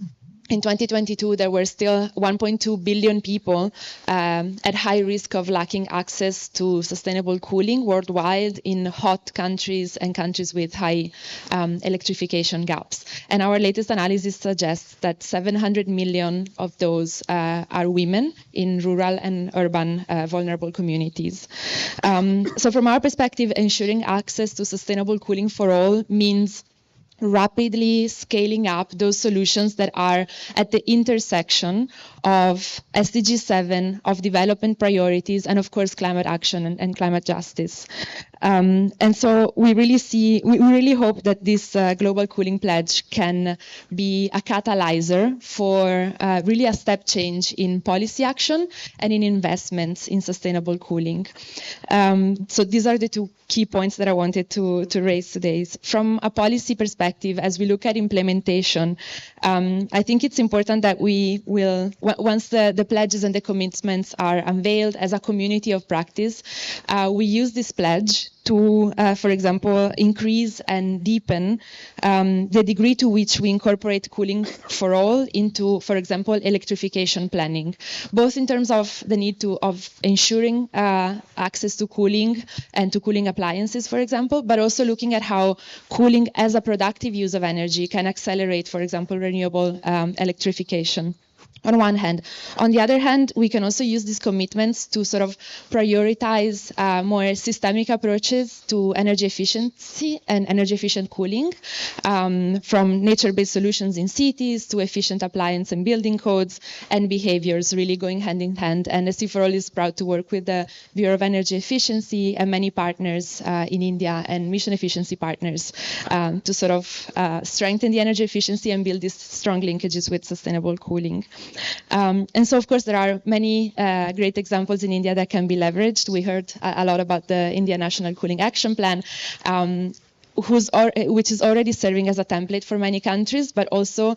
in 2022, there were still 1.2 billion people at high risk of lacking access to sustainable cooling worldwide in hot countries and countries with high electrification gaps. And our latest analysis suggests that 700 million of those are women in rural and urban vulnerable communities. So from our perspective, ensuring access to sustainable cooling for all means rapidly scaling up those solutions that are at the intersection of SDG 7, of development priorities, and of course climate action and climate justice. And so we really hope that this global cooling pledge can be a catalyzer for really a step change in policy action and in investments in sustainable cooling. So these are the two key points that I wanted to raise today. From a policy perspective, as we look at implementation, I think it's important that we will, once the pledges and the commitments are unveiled as a community of practice, we use this pledge to, for example, increase and deepen the degree to which we incorporate cooling for all into, for example, electrification planning, both in terms of the need of ensuring access to cooling and to cooling appliances, for example, but also looking at how cooling as a productive use of energy can accelerate, for example, renewable electrification. On one hand. On the other hand, we can also use these commitments to sort of prioritize more systemic approaches to energy efficiency and energy efficient cooling, from nature-based solutions in cities to efficient appliance and building codes and behaviors really going hand in hand. And SC4All is proud to work with the Bureau of Energy Efficiency and many partners in India and mission efficiency partners to sort of strengthen the energy efficiency and build these strong linkages with sustainable cooling. And so, of course, there are many great examples in India that can be leveraged. We heard a lot about the India National Cooling Action Plan, which is already serving as a template for many countries, but also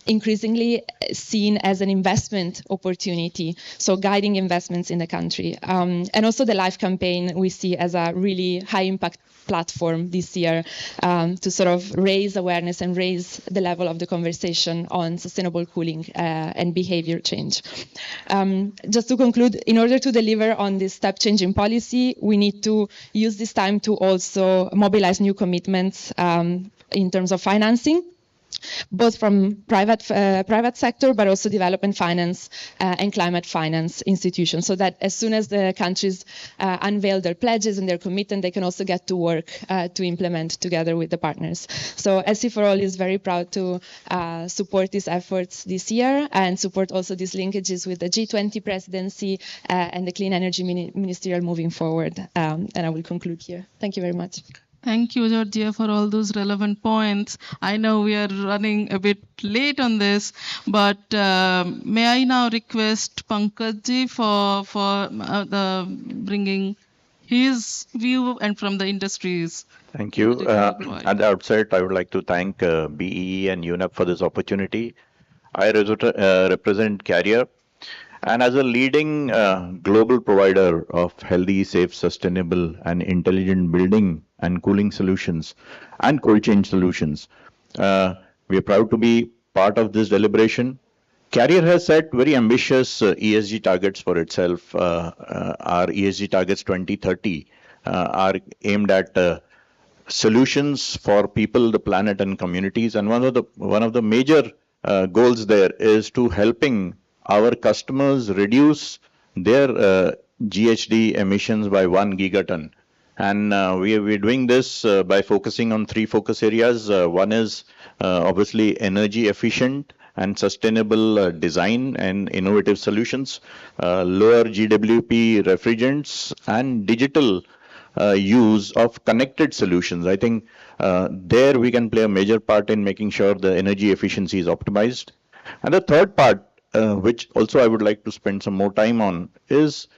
increasingly seen as an investment opportunity, so guiding investments in the country. And also the LIFE campaign we see as a really high impact platform this year to sort of raise awareness and raise the level of the conversation on sustainable cooling and behavior change. Just to conclude, in order to deliver on this step change in policy, we need to use this time to also mobilize new commitments in terms of financing, both from private sector, but also development finance and climate finance institutions, so that as soon as the countries unveil their pledges and their commitment, they can also get to work to implement together with the partners. So SC4All is very proud to support these efforts this year and support also these linkages with the G20 presidency and the Clean Energy Ministerial moving forward. And I will conclude here. Thank you very much. Thank you, Georgia, for all those relevant points. I know we are running a bit late on this, but may I now request Pankaj for bringing his view and from the industries. Thank you. At the outset, I would like to thank BEE and UNEP for this opportunity. I represent Carrier. And as a leading global provider of healthy, safe, sustainable, and intelligent building and cooling solutions and cold chain solutions, we are proud to be part of this deliberation. Carrier has set very ambitious ESG targets for itself. Our ESG targets 2030 are aimed at solutions for people, the planet, and communities. And one of the major goals there is to helping our customers reduce their GHG emissions by 1 gigaton. And we're doing this by focusing on 3 focus areas. One is obviously energy efficient and sustainable design and innovative solutions, lower GWP refrigerants, and digital use of connected solutions. I think there we can play a major part in making sure the energy efficiency is optimized. And the third part, which also I would like to spend some more time on, is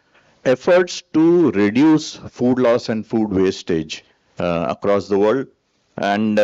efforts to reduce food loss and food wastage across the world. And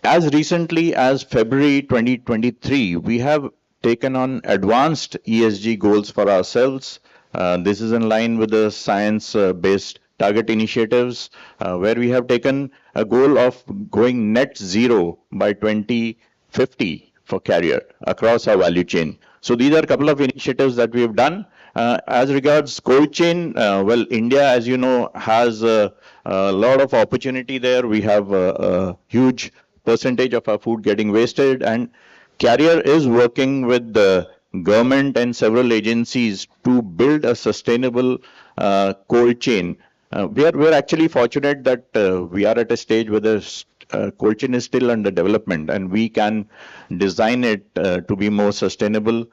as recently as February 2023, we have taken on advanced ESG goals for ourselves. This is in line with the science-based target initiatives, where we have taken a goal of going net zero by 2050 for Carrier across our value chain. So these are a couple of initiatives that we have done. As regards cold chain, well, India, as you know, has a lot of opportunity there. We have a huge percentage of our food getting wasted, and Carrier is working with the government and several agencies to build a sustainable cold chain. We're actually fortunate that we are at a stage where the cold chain is still under development, and we can design it to be more sustainable.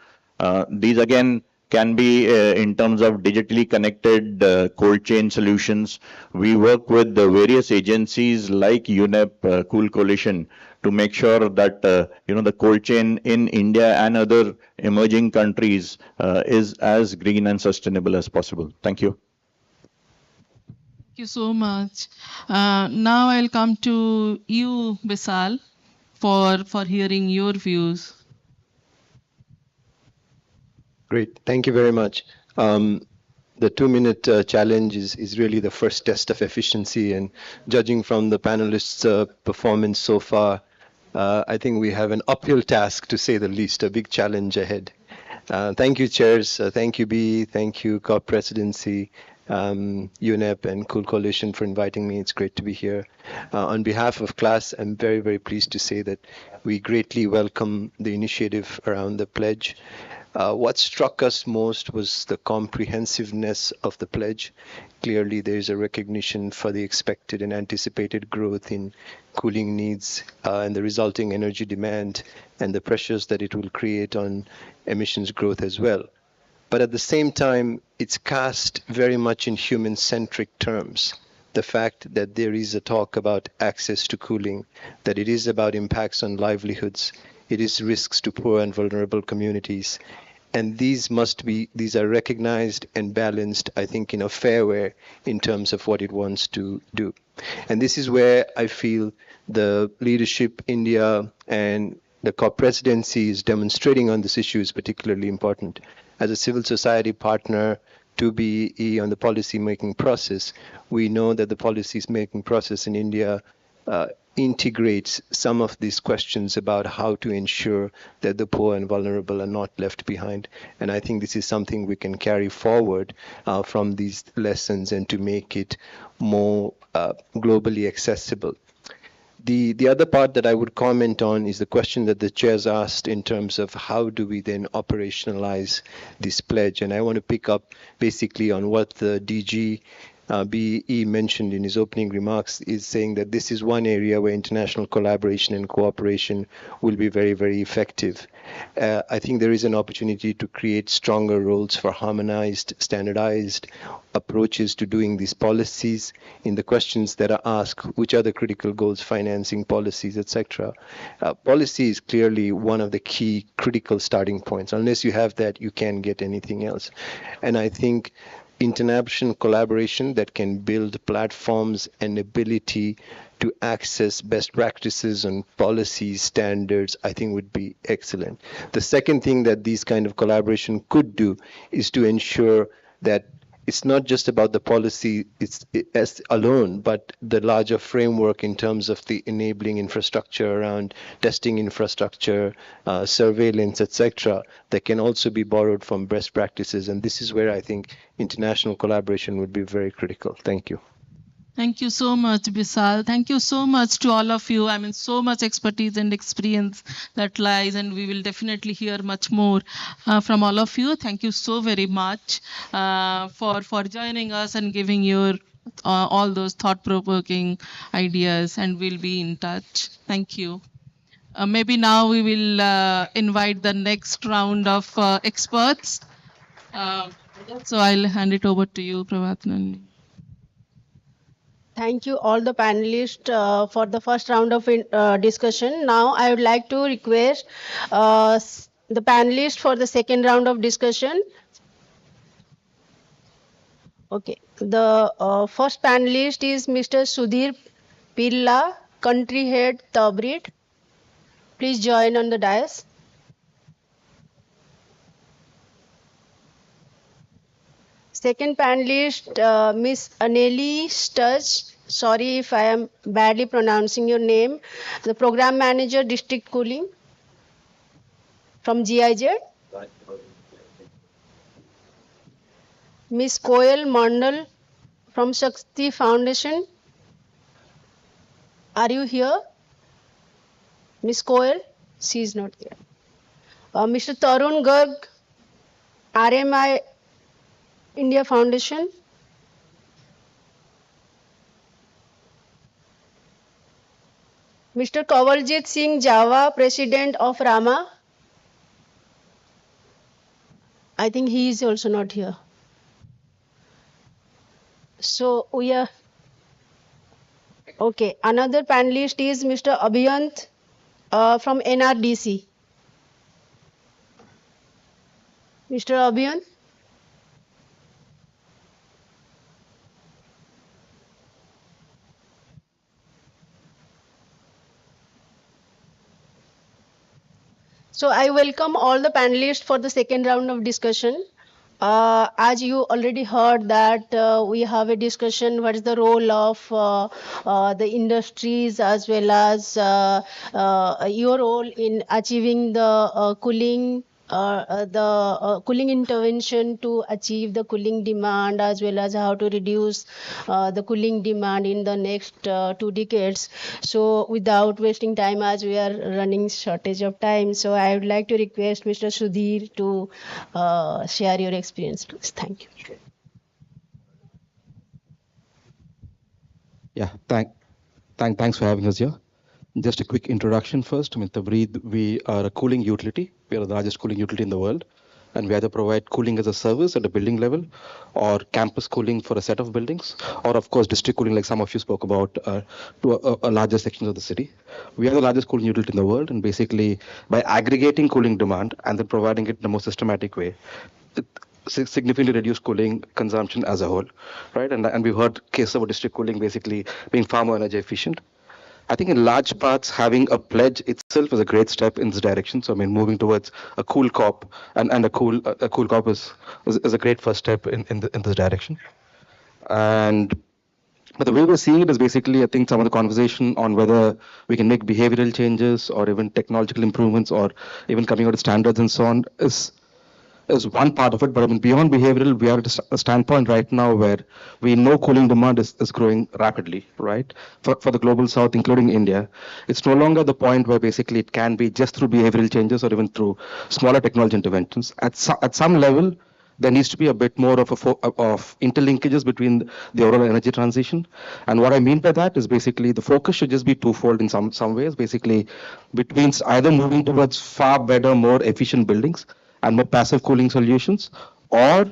These again can be in terms of digitally connected cold chain solutions. We work with the various agencies like UNEP, Cool Coalition, to make sure that the cold chain in India and other emerging countries is as green and sustainable as possible. Thank you. Thank you so much. Now I'll come to you, Bisal, for hearing your views. Great. Thank you very much. The 2-minute challenge is really the first test of efficiency, and judging from the panelists' performance so far, I think we have an uphill task, to say the least, a big challenge ahead. Thank you, chairs. Thank you, B. Thank you, COP presidency, UNEP, and Cool Coalition for inviting me. It's great to be here. On behalf of class, I'm very, very pleased to say that we greatly welcome the initiative around the pledge. What struck us most was the comprehensiveness of the pledge. Clearly, there is a recognition for the expected and anticipated growth in cooling needs and the resulting energy demand and the pressures that it will create on emissions growth as well. But at the same time, it's cast very much in human-centric terms. The fact that there is a talk about access to cooling, that it is about impacts on livelihoods, it is risks to poor and vulnerable communities. And these are recognized and balanced, I think, in a fair way in terms of what it wants to do. And this is where I feel the leadership, India, and the COP presidency is demonstrating on this issue is particularly important. As a civil society partner to BEE on the policy making process, we know that the policies making process in India integrates some of these questions about how to ensure that the poor and vulnerable are not left behind. And I think this is something we can carry forward from these lessons and to make it more globally accessible. The other part that I would comment on is the question that the chairs asked in terms of how do we then operationalize this pledge. And I want to pick up basically on what the DG BE mentioned in his opening remarks, is saying that this is one area where international collaboration and cooperation will be very, very effective. I think there is an opportunity to create stronger roles for harmonized, standardized approaches to doing these policies in the questions that are asked, which are the critical goals, financing policies, etc. Policy is clearly one of the key critical starting points. Unless you have that, you can't get anything else. And I think international collaboration that can build platforms and ability to access best practices and policies, standards, I think would be excellent. The second thing that these kind of collaboration could do is to ensure that it's not just about the policy as alone, but the larger framework in terms of the enabling infrastructure around testing infrastructure, surveillance, etc., that can also be borrowed from best practices. And this is where I think international collaboration would be very critical. Thank you. Thank you so much, Bisal. Thank you so much to all of you. I mean, so much expertise and experience that lies, and we will definitely hear much more from all of you. Thank you so very much for joining us and giving your all those thought-provoking ideas, and we'll be in touch. Thank you. Maybe now we will invite the next round of experts. So I'll hand it over to you, Pravatnan. Thank you all the panelists for the first round of discussion. Now I would like to request the panelists for the second round of discussion. Okay, the first panelist is Mr. Sudhir Pilla, Country Head, Tabrid. Please join on the dais. Second panelist, Miss Aneli Sturge. Sorry if I am badly pronouncing your name. The Program Manager, District Cooling from GIZ. Miss Koel Mandal from Shakti Foundation. Are you here? Miss Koel? She is not here. Mr. Tarun Garg, RMI India Foundation. Mr. Kawaljit Singh Java, President of Rama. I think he is also not here. So we are okay. Another panelist is Mr. Abhiyant from NRDC. Mr. Abhiyant. So I welcome all the panelists for the second round of discussion. As you already heard that we have a discussion what is the role of the industries as well as your role in achieving the cooling intervention to achieve the cooling demand as well as how to reduce the cooling demand in the next 2 decades. So without wasting time as we are running shortage of time, so I would like to request Mr. Sudhir to share your experience, please. Thank you. Yeah, thanks for having us here. Just a quick introduction first. I mean, we are a cooling utility. We are the largest cooling utility in the world. And we either provide cooling as a service at a building level, or campus cooling for a set of buildings, or of course district cooling like some of you spoke about to a larger section of the city. We are the largest cooling utility in the world, and basically by aggregating cooling demand and then providing it in a more systematic way, it significantly reduce cooling consumption as a whole, right? And we've heard cases of district cooling basically being far more energy efficient. I think in large parts, having a pledge itself is a great step in this direction. So I mean, moving towards a cool COP and a cool COP is a great first step in this direction. But the way we're seeing it is basically, I think some of the conversation on whether we can make behavioral changes or even technological improvements or even coming out with standards and so on is one part of it. But I mean, beyond behavioral, we are at a standpoint right now where we know cooling demand is growing rapidly, right? For the global south, including India, it's no longer the point where basically it can be just through behavioral changes or even through smaller technology interventions. At some level, there needs to be a bit more of interlinkages between the overall energy transition. And what I mean by that is basically the focus should just be twofold in some ways, basically between either moving towards far better, more efficient buildings and more passive cooling solutions, or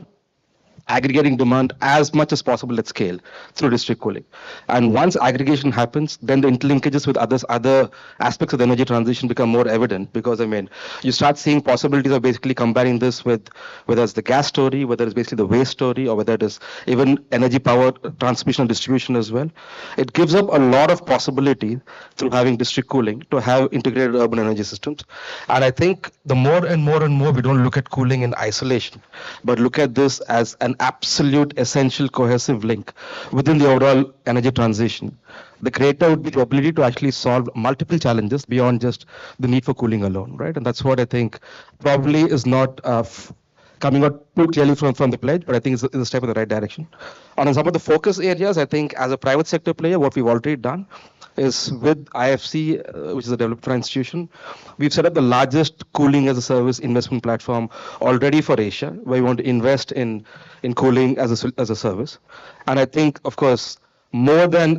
aggregating demand as much as possible at scale through district cooling. And once aggregation happens, then the interlinkages with other aspects of the energy transition become more evident, because I mean, you start seeing possibilities of basically combining this with whether it's the gas story, whether it's basically the waste story, or whether it is even energy power transmission and distribution as well. It gives up a lot of possibility through having district cooling to have integrated urban energy systems. And I think the more and more we don't look at cooling in isolation, but look at this as an absolute essential cohesive link within the overall energy transition. The greater would be the ability to actually solve multiple challenges beyond just the need for cooling alone, right? And that's what I think probably is not coming out too clearly from the pledge, but I think it's a step in the right direction. On some of the focus areas, I think as a private sector player, what we've already done is with IFC, which is a developer institution, we've set up the largest cooling as a service investment platform already for Asia, where we want to invest in cooling as a service. And I think, of course, more than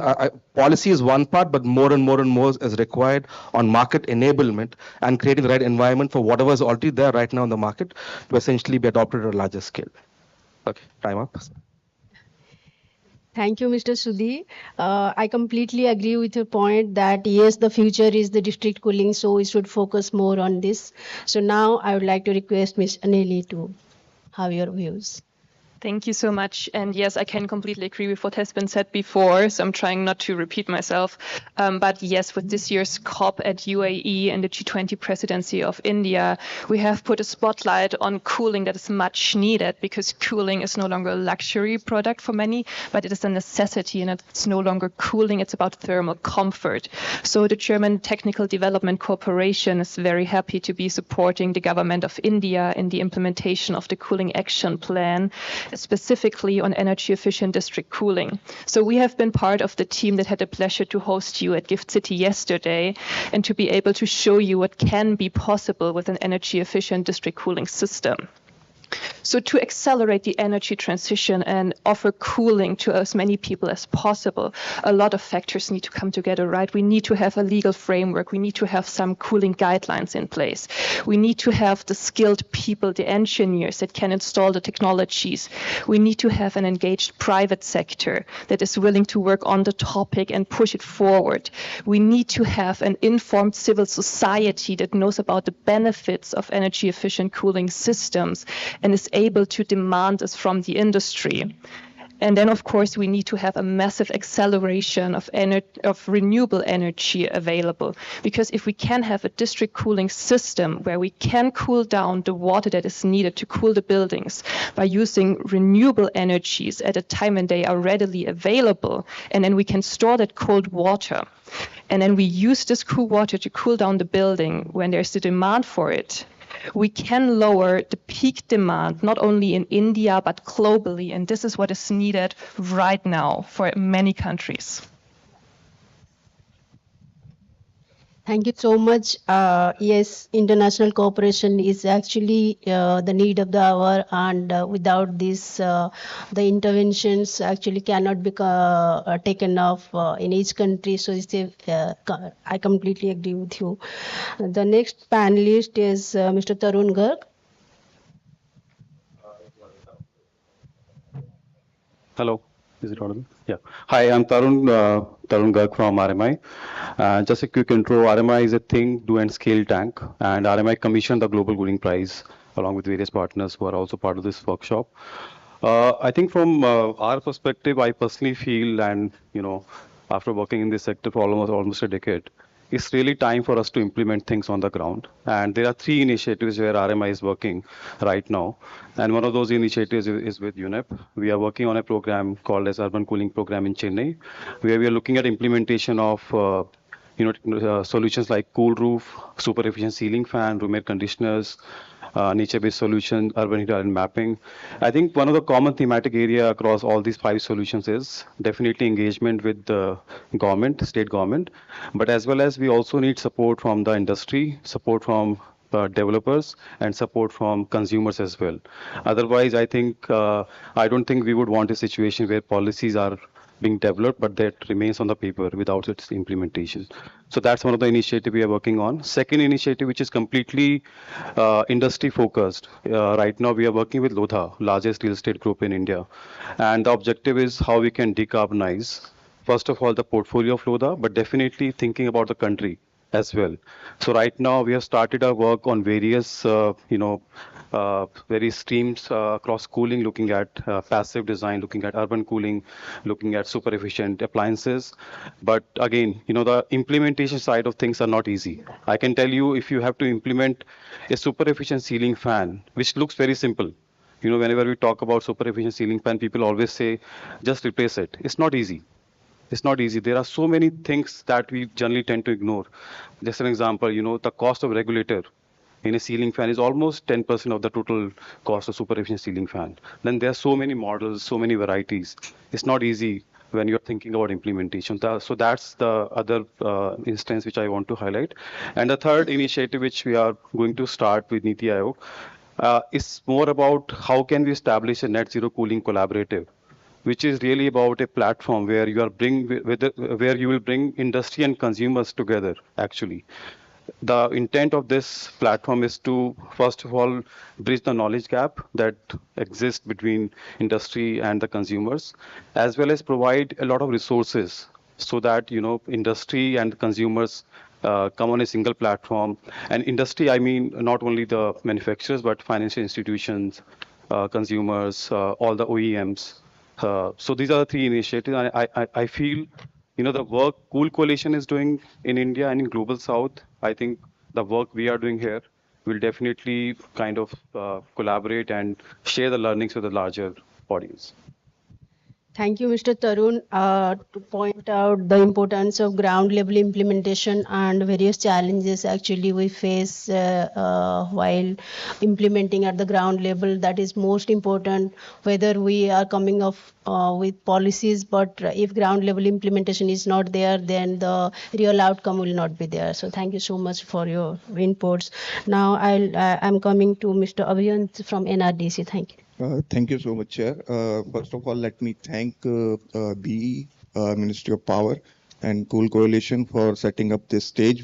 policy is one part, but more and more is required on market enablement and creating the right environment for whatever is already there right now in the market to essentially be adopted at a larger scale. Okay, time up. Thank you, Mr. Sudhi. I completely agree with your point that yes, the future is the district cooling, so we should focus more on this. So now I would like to request Ms. Aneli to have your views. Thank you so much. And yes, I can completely agree with what has been said before, so I'm trying not to repeat myself. But yes, with this year's COP at UAE and the G20 presidency of India, we have put a spotlight on cooling that is much needed, because cooling is no longer a luxury product for many, but it is a necessity, and it's no longer cooling, it's about thermal comfort. So the German Technical Development Corporation is very happy to be supporting the government of India in the implementation of the Cooling Action Plan, specifically on energy efficient district cooling. So we have been part of the team that had the pleasure to host you at Gift City yesterday, and to be able to show you what can be possible with an energy efficient district cooling system. So to accelerate the energy transition and offer cooling to as many people as possible, a lot of factors need to come together, right? We need to have a legal framework. We need to have some cooling guidelines in place. We need to have the skilled people, the engineers that can install the technologies. We need to have an engaged private sector that is willing to work on the topic and push it forward. We need to have an informed civil society that knows about the benefits of energy efficient cooling systems and is able to demand this from the industry. And then, of course, we need to have a massive acceleration of renewable energy available. Because if we can have a district cooling system where we can cool down the water that is needed to cool the buildings by using renewable energies at a time when they are readily available, and then we can store that cold water, and then we use this cool water to cool down the building when there's the demand for it, we can lower the peak demand, not only in India, but globally. And this is what is needed right now for many countries. Thank you so much. Yes, international cooperation is actually the need of the hour, and without this, the interventions actually cannot be taken off in each country. So I completely agree with you. The next panelist is Mr. Tarun Garg. Hello, is it audible? Yeah. Hi, I'm Tarun Garg from RMI. Just a quick intro. RMI is a think, do, and scale tank, and RMI commissioned the Global Cooling Prize along with various partners who are also part of this workshop. I think from our perspective, I personally feel, and after working in this sector for almost a decade, it's really time for us to implement things on the ground. And there are 3 initiatives where RMI is working right now. And one of those initiatives is with UNEP. We are working on a program called as Urban Cooling Program in Chennai, where we are looking at implementation of solutions like cool roof, super efficient ceiling fan, room air conditioners, nature-based solution, urban heat island mapping. I think one of the common thematic area across all these 5 solutions is definitely engagement with the government, state government, but as well as we also need support from the industry, support from developers, and support from consumers as well. Otherwise, I don't think we would want a situation where policies are being developed, but that remains on the paper without its implementation. So that's one of the initiatives we are working on. Second initiative, which is completely industry focused. Right now, we are working with Lodha, largest real estate group in India. And the objective is how we can decarbonize, first of all, the portfolio of Lodha, but definitely thinking about the country as well. So right now, we have started our work on various various streams across cooling, looking at passive design, looking at urban cooling, looking at super efficient appliances. But again, the implementation side of things are not easy. I can tell you, if you have to implement a super efficient ceiling fan, which looks very simple, whenever we talk about super efficient ceiling fan, people always say, just replace it. It's not easy. It's not easy. There are so many things that we generally tend to ignore. Just an example, the cost of regulator in a ceiling fan is almost 10% of the total cost of super efficient ceiling fan. Then there are so many models, so many varieties. It's not easy when you're thinking about implementation. So that's the other instance which I want to highlight. And the third initiative which we are going to start with Niti Aayog is more about how can we establish a net zero cooling collaborative, which is really about a platform where you will bring industry and consumers together, actually. The intent of this platform is to, first of all, bridge the knowledge gap that exists between industry and the consumers, as well as provide a lot of resources so that, industry and consumers come on a single platform. And industry, I mean, not only the manufacturers, but financial institutions, consumers, all the OEMs. So these are the 3 initiatives. I feel, the work Cool Coalition is doing in India and in Global South, I think the work we are doing here will definitely kind of collaborate and share the learnings with a larger audience. Thank you, Mr. Tarun, to point out the importance of ground level implementation and various challenges actually we face while implementing at the ground level. That is most important, whether we are coming up with policies, but if ground level implementation is not there, then the real outcome will not be there. So thank you so much for your inputs. Now I'm coming to Mr. Abhiyant from NRDC. Thank you. Thank you so much, Chair. First of all, let me thank the Ministry of Power and Cool Coalition for setting up this stage,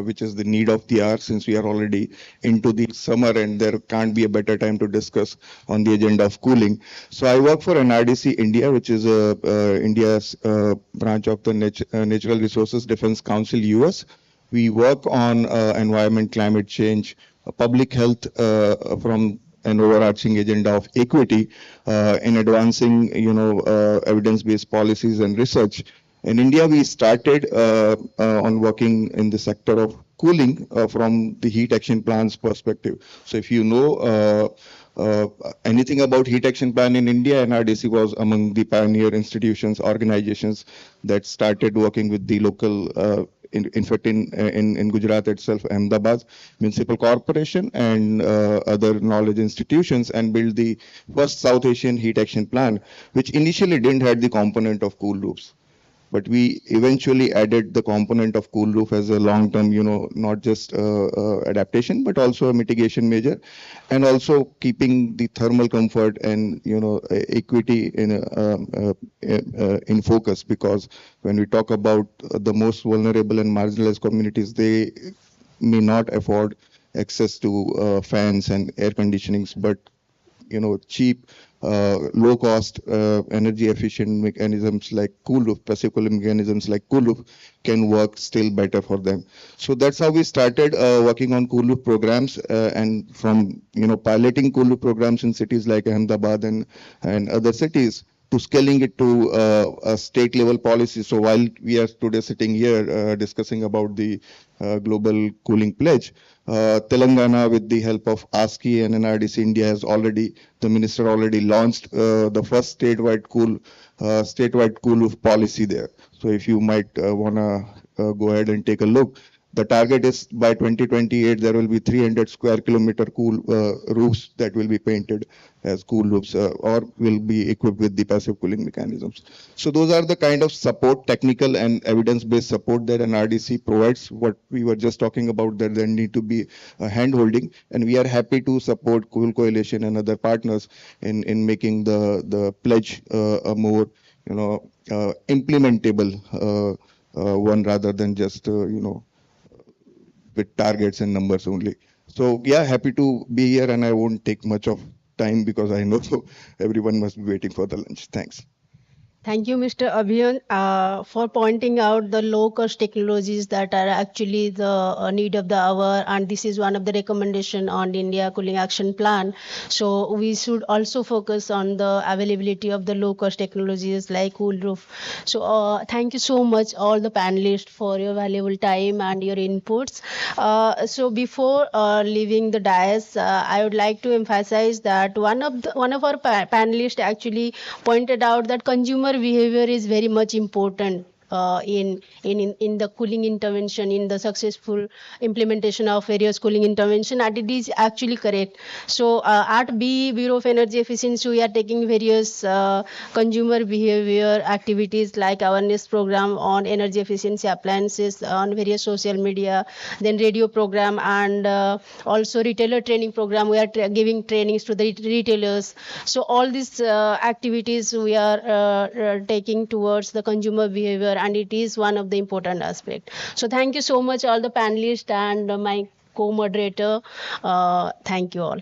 which is the need of the hour since we are already into the summer and there can't be a better time to discuss on the agenda of cooling. So I work for NRDC India, which is India's branch of the Natural Resources Defense Council, US. We work on environment, climate change, public health from an overarching agenda of equity in advancing, evidence-based policies and research. In India, we started on working in the sector of cooling from the heat action plans perspective. So if you know anything about heat action plan in India, NRDC was among the pioneer institutions, organizations that started working with the local in fact, in Gujarat itself, Ahmedabad Municipal Corporation and other knowledge institutions, and built the first South Asian heat action plan, which initially didn't have the component of cool roofs. But we eventually added the component of cool roof as a long-term, not just adaptation, but also a mitigation measure, and also keeping the thermal comfort and, equity in focus, because when we talk about the most vulnerable and marginalized communities, they may not afford access to fans and air conditionings, but cheap, low cost, energy efficient mechanisms like cool roof, passive cooling mechanisms like cool roof can work still better for them. So that's how we started working on cool roof programs, and from piloting cool roof programs in cities like Ahmedabad and other cities to scaling it to a state level policy. So while we are today sitting here discussing about the global cooling pledge, Telangana, with the help of ASCII and NRDC India, has already, the minister already launched the first statewide cool roof policy there. So if you might want to go ahead and take a look, the target is by 2028 there will be 300 square kilometer cool roofs that will be painted as cool roofs or will be equipped with the passive cooling mechanisms. So those are the kind of support, technical and evidence-based support that an RDC provides. What we were just talking about, that there need to be a hand-holding, and we are happy to support Cool Coalition and other partners in making the pledge a more implementable one rather than just with targets and numbers only. So yeah, happy to be here, and I won't take much of time because I know everyone must be waiting for the lunch. Thanks. Thank you, Mr. Abhiyan, for pointing out the low-cost technologies that are actually the need of the hour, and this is one of the recommendation on the India Cooling Action Plan. So we should also focus on the availability of the low-cost technologies like cool roof. So thank you so much, all the panelists, for your valuable time and your inputs. So before leaving the dais, I would like to emphasize that one of our panelists actually pointed out that consumer behavior is very much important in the cooling intervention, in the successful implementation of various cooling intervention, and it is actually correct. So at BE, Bureau of Energy Efficiency, we are taking various consumer behavior activities like awareness program on energy efficiency appliances on various social media, then radio program, and also retailer training program. We are giving trainings to the retailers. So all these activities we are taking towards the consumer behavior, and it is one of the important aspects. So thank you so much, all the panelists and my co-moderator. Thank you all.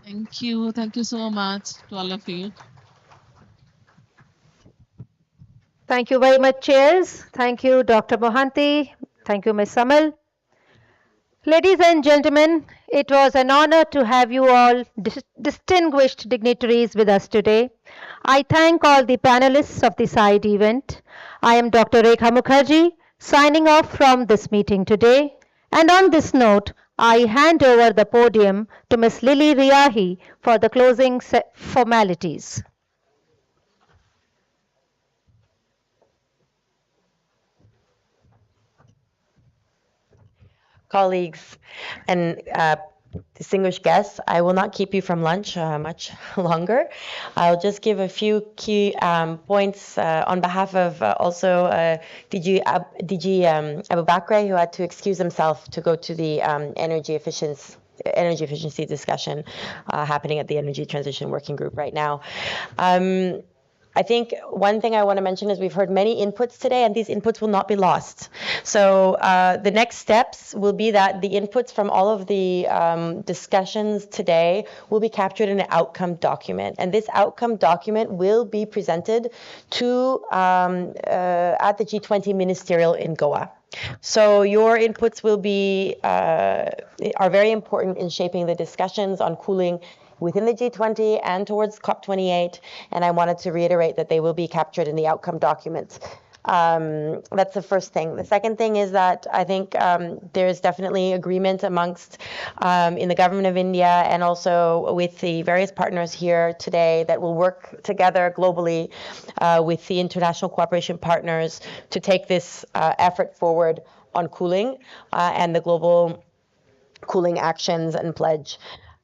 Thank you. Thank you so much to all of you. Thank you very much, chairs. Thank you, Dr. Mohanty. Thank you, Ms. Samal. Ladies and gentlemen, it was an honor to have you all distinguished dignitaries with us today. I thank all the panelists of the side event. I am Dr. Rekha Mukherjee, signing off from this meeting today. And on this note, I hand over the podium to Ms. Lily Riahi for the closing formalities. colleagues, and distinguished guests. I will not keep you from lunch much longer. I'll just give a few key points on behalf of also DG Abu Bakr, who had to excuse himself to go to the energy efficiency discussion happening at the Energy Transition Working Group right now. I think one thing I want to mention is we've heard many inputs today, and these inputs will not be lost. So the next steps will be that the inputs from all of the discussions today will be captured in an outcome document. And this outcome document will be presented to at the G20 Ministerial in Goa. So your inputs will be are very important in shaping the discussions on cooling within the G20 and towards COP28, and I wanted to reiterate that they will be captured in the outcome document. That's the first thing. The second thing is that I think there's definitely agreement amongst in the government of India and also with the various partners here today that will work together globally with the international cooperation partners to take this effort forward on cooling and the global cooling actions and pledge.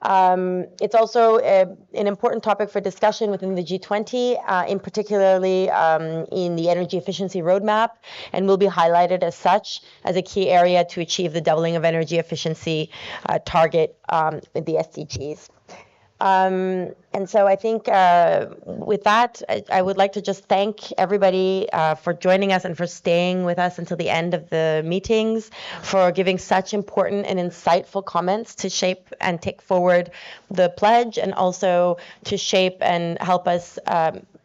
It's also an important topic for discussion within the G20, in particularly in the energy efficiency roadmap, and will be highlighted as such as a key area to achieve the doubling of energy efficiency target with the SDGs. And so I think with that, I would like to just thank everybody for joining us and for staying with us until the end of the meetings, for giving such important and insightful comments to shape and take forward the pledge, and also to shape and help us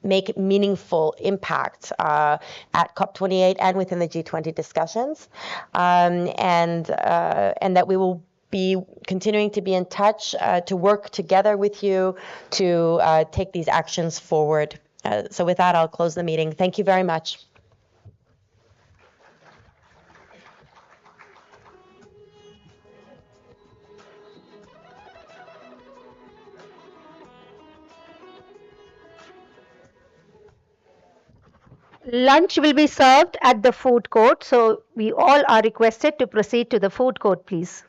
make meaningful impact at COP28 and within the G20 discussions, and that we will be continuing to be in touch to work together with you to take these actions forward. So with that, I'll close the meeting. Thank you very much. Lunch will be served at the food court, so we all are requested to proceed to the food court, please.